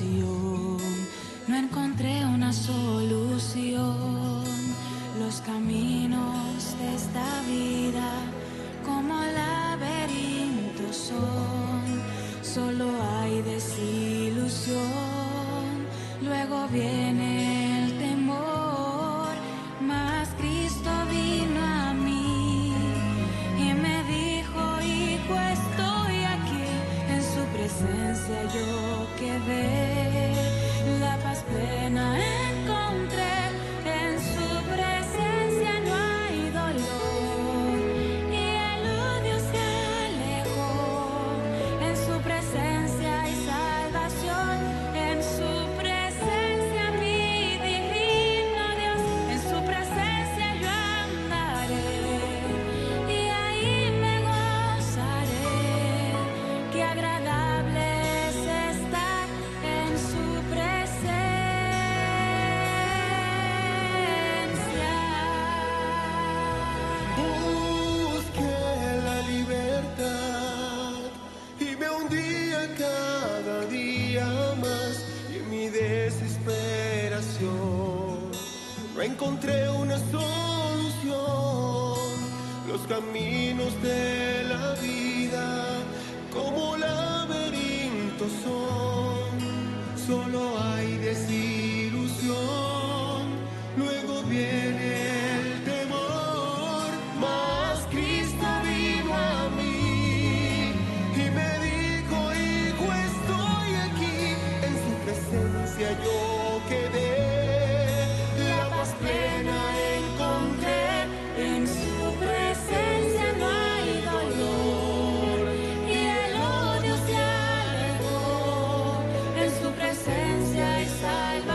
solución, no encontré una solución. Los caminos de esta vida como laberintos son, solo hay desilusión, luego viene el temor, mas Cristo vino a mí y me dijo, hijo, estoy aquí, en su presencia yo quedé, la paz plena encontré, en su presencia no hay dolor y el odio se alejó, en su presencia hay salvación, en su presencia mi divino Dios, en su presencia yo andaré y ahí me gozaré, qué agradable es estar en su presencia. Busqué la libertad y me hundía cada día más y en mi desesperación no encontré una solución. Los caminos de la vida como laberintos son, solo hay desilusión, luego viene el temor, mas Cristo vino a mí y me dijo, hijo, estoy aquí, en su presencia yo quedé, la paz plena encontré, En su presencia no hay dolor y el odio se alejó, en su presencia hay salvación.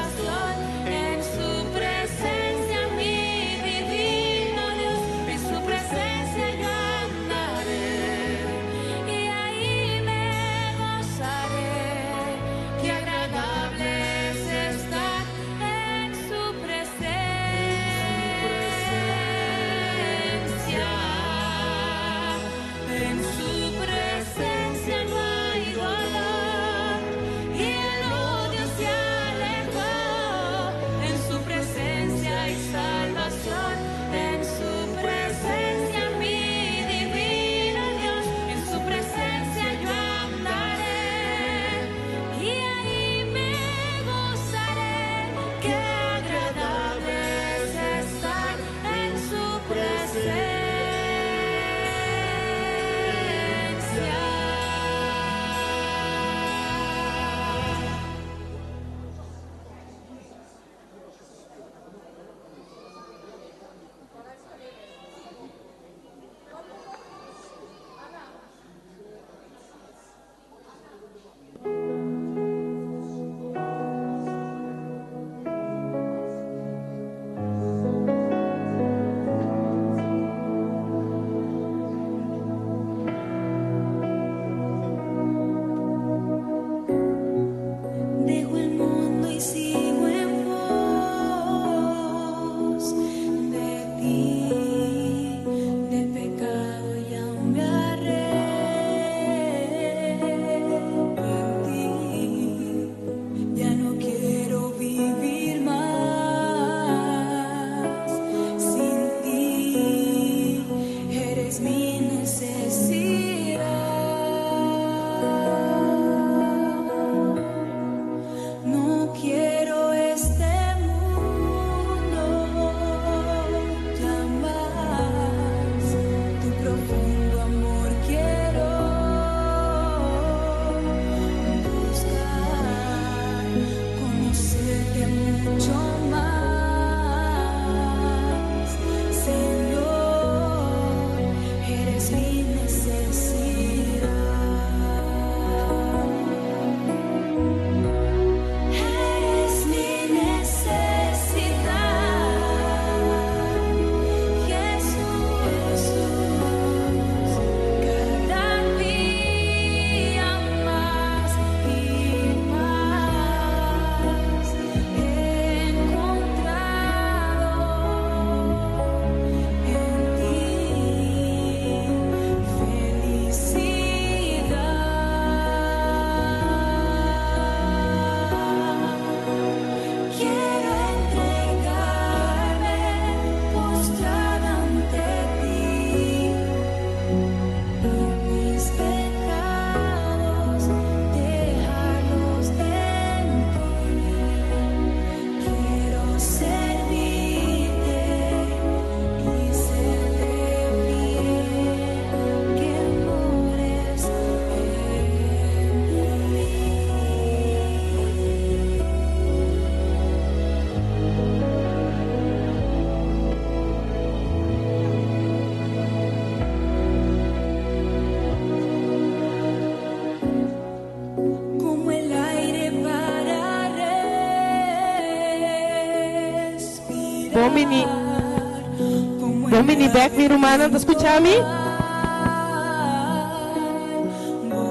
Domini back mi Romana, ¿te escucha a mí?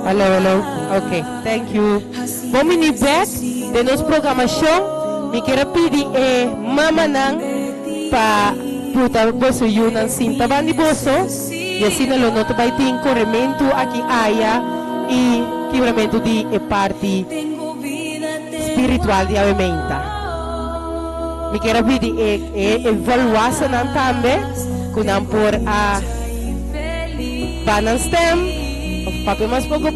Hello. Okay, thank you. Domini back de nos programación. Me quiero pedir mama nang pa puta boso yunan cinta bani boso. Y así no lo noto by tin corremento aquí haya y quebramento di parte spiritual di avementa. Mi quiero pedir evaluação nan tambe kunam por a banan stem papel más poco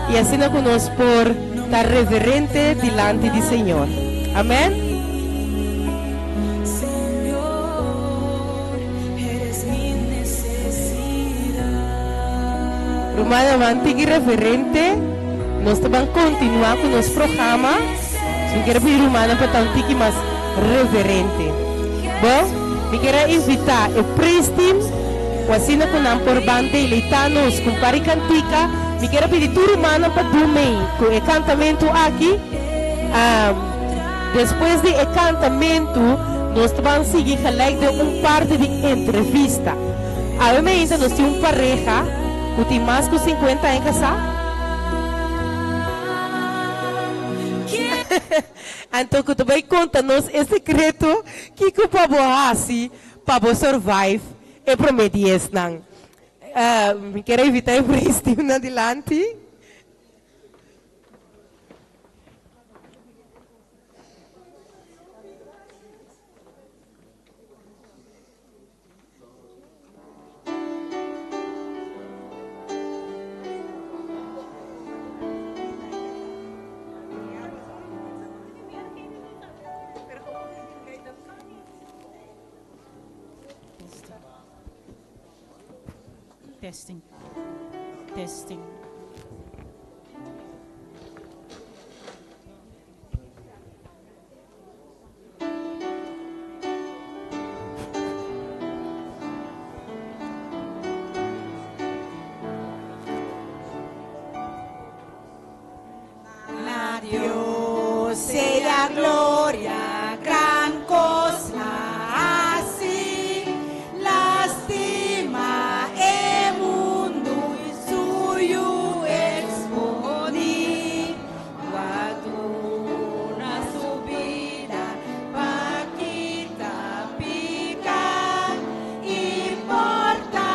y así no conozco por estar reverente delante del Señor. Amén. Romana mantigui reverente, nós vamos continuar com nosso programa. Eu quero pedir Romana para estar um pouquinho mais reverente. Bom, eu quero invitar o Prestim, o assino com a por bande leitanos com paricantica. Eu quero pedir tu Romana para dormir com o cantamento aqui. Depois do cantamento, nós vamos seguir gelijk de parte de entrevista. Obviamente, nós temos uma pareja que tem mais de 50 anos casado. Então, que tu vai contar-nos o secreto que o pabo assim para survive e promete não. Quero evitar o Prestim na adelante. Testing. A Dios sea gloria, gran cosa así, lástima el mundo suyo exponí, cuando una subida paquita pica, importa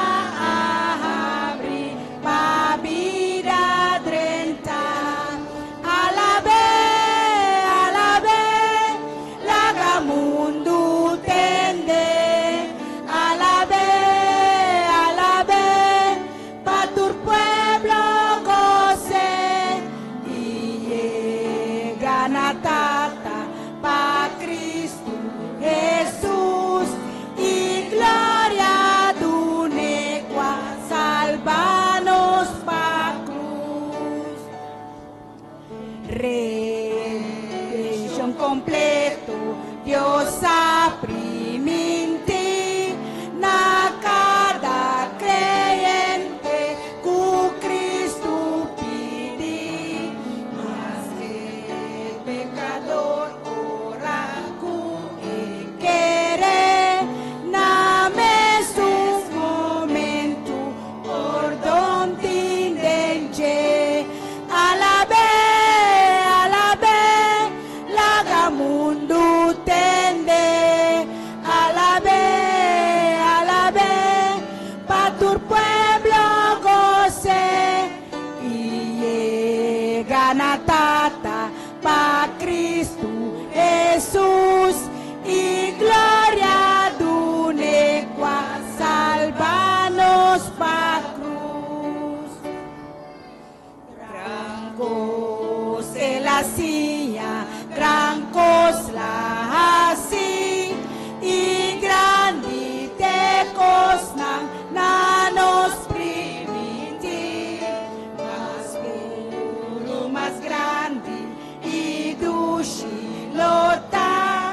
abrir pa vida drenta. Mundo tende a la vez, pa tu pueblo goce y llega natata pa Cristo Jesús y gloria dunegua salvanos pa cruz. Redención completo Dios apriminti na cada creyente cu Cristo pidi, mas que pecador ora cu e quere na mesmo momento por donde indenge a la mundo tende a la vez, pa tu pueblo goce y llega natata pa Cristo Jesús y gloria dunegua salvanos pa cruz. Gran goce la silla, gran cosa así y grande te cosnan nanos primiti, más puro, más grande y dushi lota,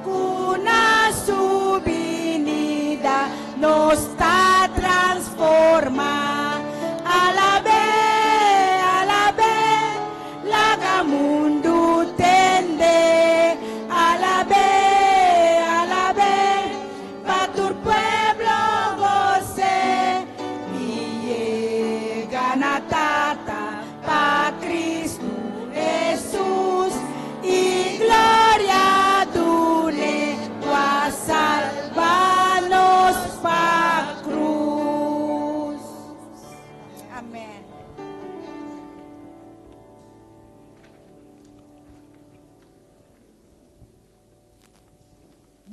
cuna subinida nos está transforma a la vez, la mundo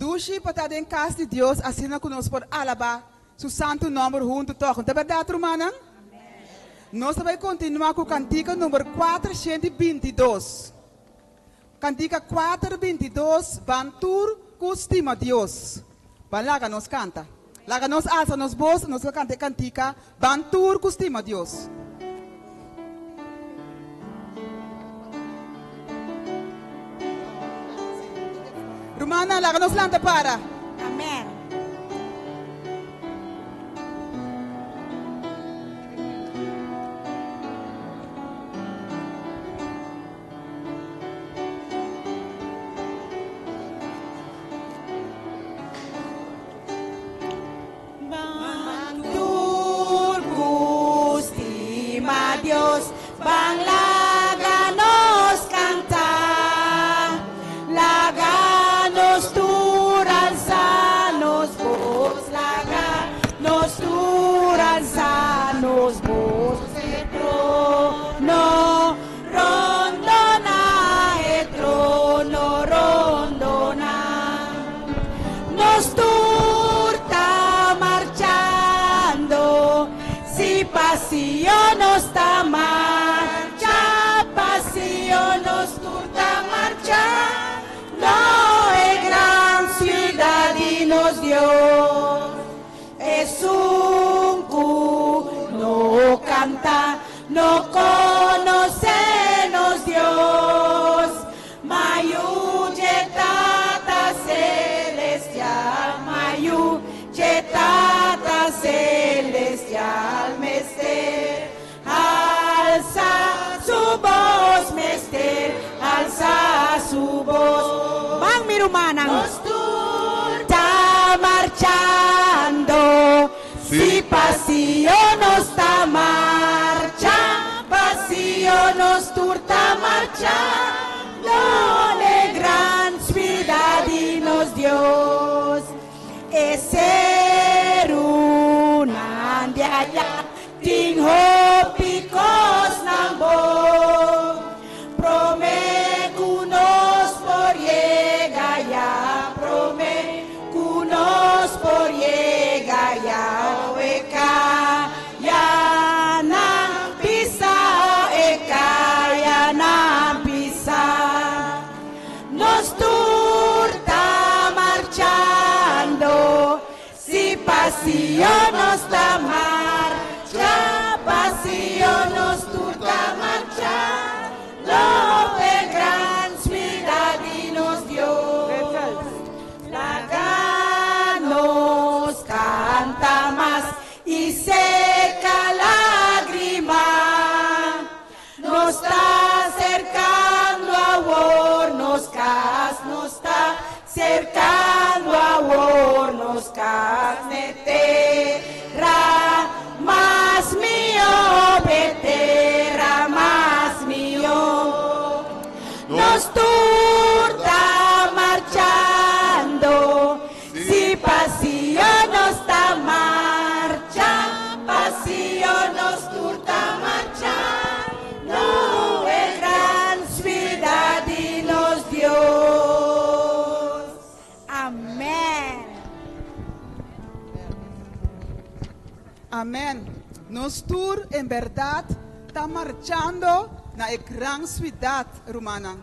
Dushi patada em casa de Deus, assina conosco por alaba, su santo nome junto toca. Não é verdade, Romana? Nós vamos continuar com o cantiga número 422. Cantiga 422, Bantur, Custima Deus. Vai lá, nós canta. Lá, nós alça nos bolsos, nós vamos cantar cantiga, Bantur, Custima Deus. Romana, lá, nós lanta para. Amém. Dios, van láganos cantar, láganos tur alzanos vos, láganos tur alzanos vos, el trono rondona, nos turta marchando, si pasión nos está marcha, pasión nos turta marcha, no es gran ciudad y nos dio, es un no canta, no conocenos Dios, mayujetata celestial, mayujetata celestial, mester, alza su voz, mester, alza su voz. Van mi rumana, nos está marchando, si pasión nos está marcha, pasión nos turta marcha, no le gran ciudad y nos Dios, ser una de allá, tinho picos nambo, promecunos por llega ya, promecunos por llega ya, eka ya nam pisa, eka ya nam pisa, nos turta marchando, si pasión nos está marcha, pasión nos turta marcha, lo de gran ciudad y nos dio, la nos canta más y seca lágrima, nos está acercando a vos, nos está cercando a vos, nos carnetera, más mío, vetera, más mío, nos turta marchando, si pasión nos está marcha, pasión nos turta marcha, no es gran ciudad y nos dio. Amén. Amén. Nos tour en verdad está marchando na gran ciudad romana.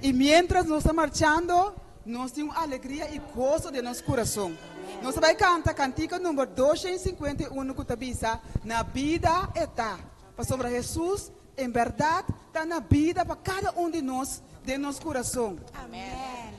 Y mientras nos está marchando, nos tenemos alegría y gozo de nuestro corazón. Nos vai cantar cantiga número 251 que tabisa na vida está. Para Jesús, en verdad, está na vida para cada uno de nós, de nosso coração. Amém.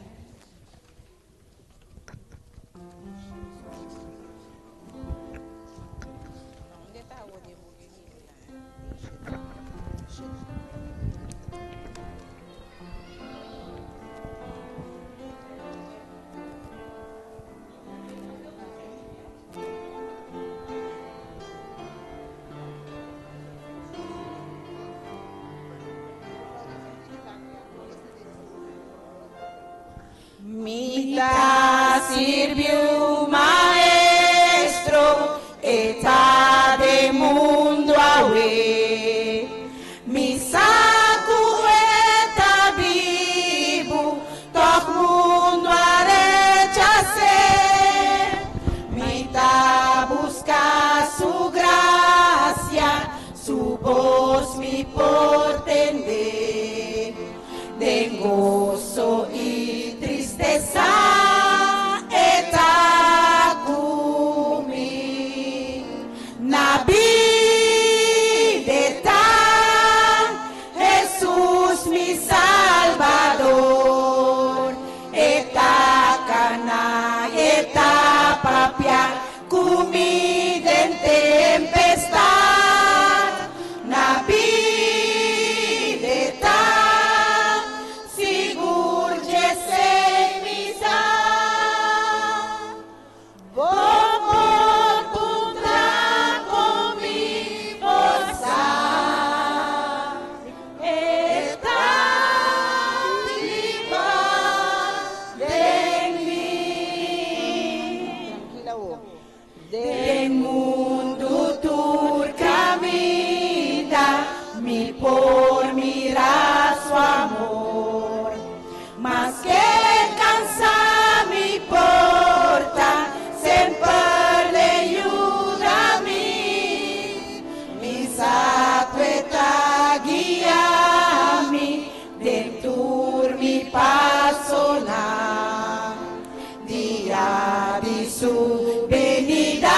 Mita sirvió maestro, está de mundo away. Mi saco está vivo, todo mundo arecha portende de gozo y tristeza etakumi nabi de tan Jesús mi Salvador etakana etapapia kumi den tempestad nabi por mirar su amor, más que cansa mi porta, siempre le ayuda a mí, mi satueta guía a mí, dentro mi paso na, día de su venida,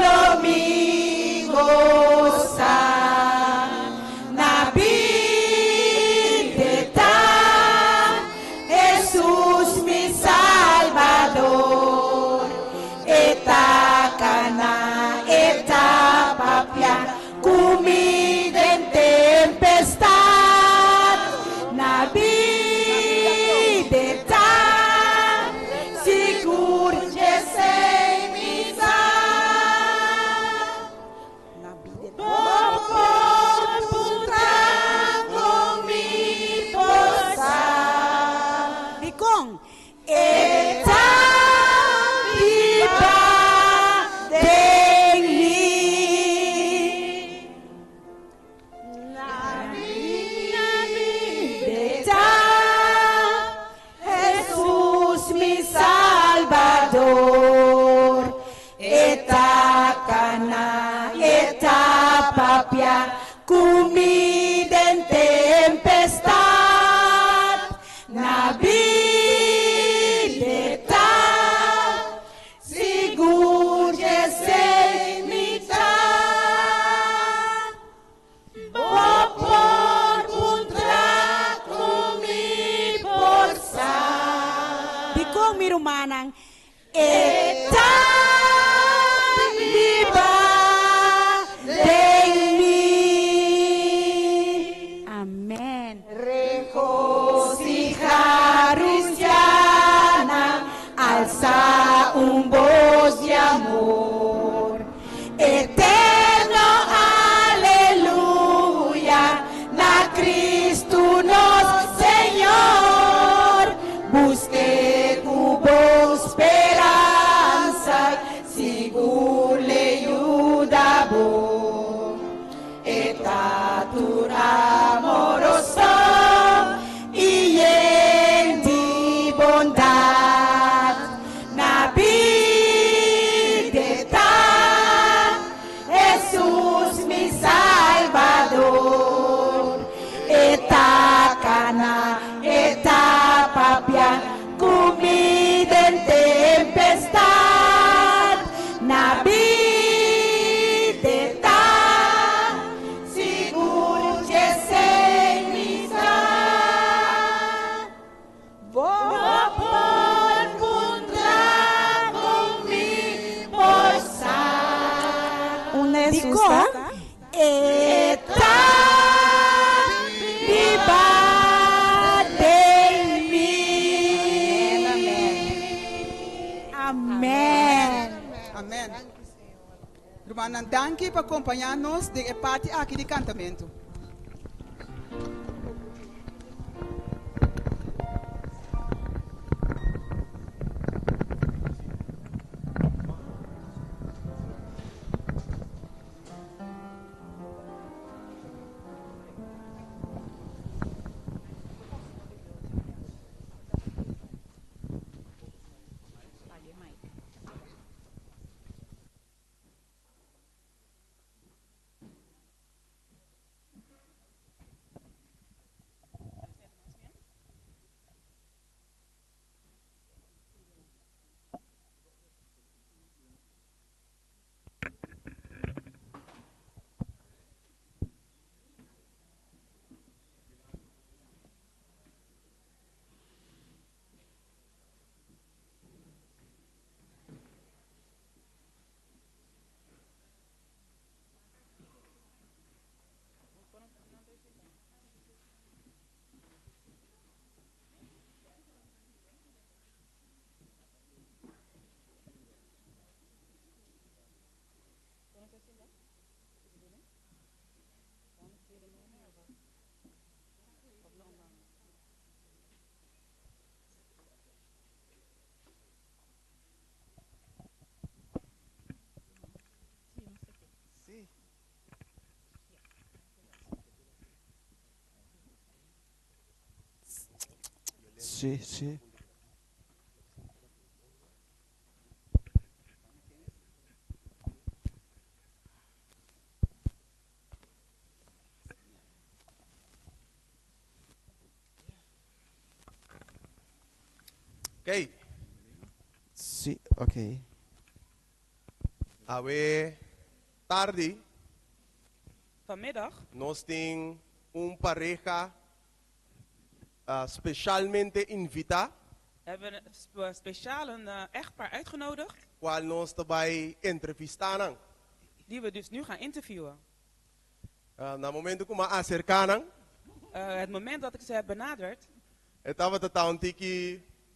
lo mi goza. Comida en tempestad, navidad, seguro que se misa. Por puta con mi posa. Dicon, eta viva de Salvador, etakana, etapapia, comida en tempestad, navidad, seguro que se mitad, por contra con mi bolsa. Dikong mirumanang eta viva de mí. Amén. Regocijaros llana, alza un voz de amor. Eterno aleluya, na Cristo nos Señor. Busque esperanza, seguro le ayuda vos. Estatura amoroso y en ti bondad. Navidad, Jesús mi Salvador. Etacana, etapapia, comida en tempestad, navidad, seguro que se misa. Voy por contra con mi bolsa. Una Dico, eta viva de mí. Amén. Amém. Romana, danke por acompanhar-nos de parte aqui de cantamento. Sí, sí. Okay. Sí, ok. Awe tarde, Vanmiddag nós tem pareja specialmente invita, hebben we speciaal een echtpaar uitgenodigd, qual nós também entrevistando. die we dus nu gaan interviewen. Na momento que me acercaram, Het moment dat ik ze heb benaderd, estava tentando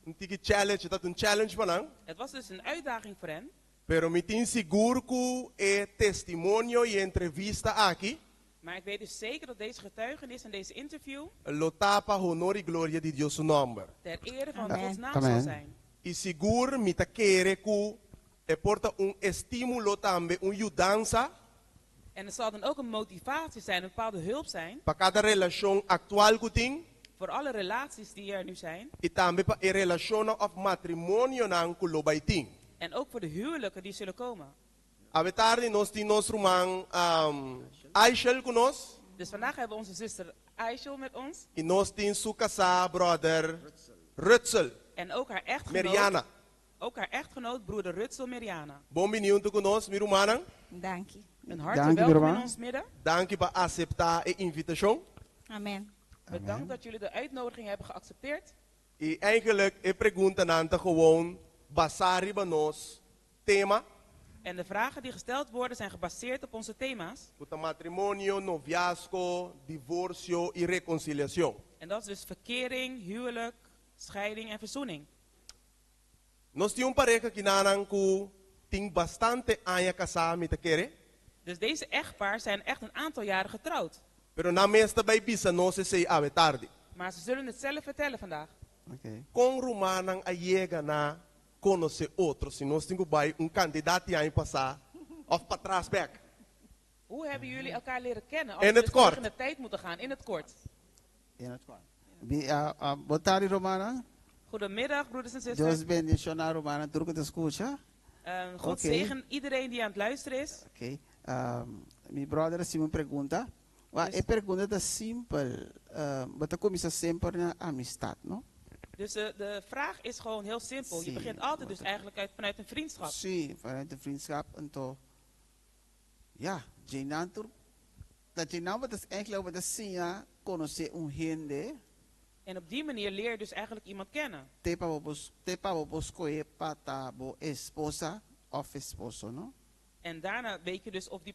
um tiki challenge, dat een challenge van het was dus een uitdaging voor hen. pero me tin seguro que é testemunho e entrevista aqui, Maar ik weet dus zeker dat deze getuigenis en deze interview lo tapa honor e glória de Deus nombre. ter ere van Amen. Gods naam Amen. zal zijn. E seguro me ta querer que é porta estímulo também, ajudança En het zal dan ook een motivatie zijn, een bepaalde hulp zijn, para cada relação actual que tem voor alle relaties die er nu zijn. e também para a relação of matrimônio nan que lo vai ter. En ook voor de huwelijken die zullen komen. A tarde nós temos irmã Aishel conosco Dus vandaag hebben we onze zuster Aishel met ons. e nós temos seu casado brother Rutzel, En ook haar echtgenoot. Meriana. Ook haar echtgenoot, broeder Rutzel Meriana. Bom benieuwd conosco, minha irmã. Dank je. Een harte welkom in ons midden. Dank je voor acceptar de invitatie. Amen. Bedankt dat jullie de uitnodiging hebben geaccepteerd. E eigenlijk, ik pergunta nanta gewoon basari bij ons thema. En de vragen die gesteld worden zijn gebaseerd op onze thema's. Puta matrimonio, noviazgo, divorcio y reconciliación. En dat is dus verkering, huwelijk, scheiding en verzoening. Nós temos pareja que nanan que tem bastante anos casado met elkaar. Dus deze echtpaar zijn echt een aantal jaren getrouwd. Pero na mesta bij bisa no se sei ave tarde. Maar ze zullen het zelf vertellen vandaag. Com romanang a llega na conhecer outros, se nós temos bij candidato a passar of para trás back. Hoe hebben jullie elkaar leren kennen? Als In we het dus kort. terug in de tijd moeten gaan, in het kort. In het kort. Boa tarde, Romana. Goedemiddag, broeders en Deus zusters. bendiga, Romana. Tudo que te escucha? God Oké. zegen iedereen die aan het luisteren is. Ok. Meu brother, se me pergunta. A pergunta é simples. Você começa sempre na amistad, não? Dus de vraag is gewoon heel simpel. Je begint altijd dus eigenlijk vanuit een vriendschap. Sim, vanuit de vriendschap. En toch, ja, dat je nou wat is eigenlijk wat is zien, conhecer gente. En op die manier leer je dus eigenlijk iemand kennen. Tepa busco pata bo esposa of esposo, no? En daarna weet je dus of die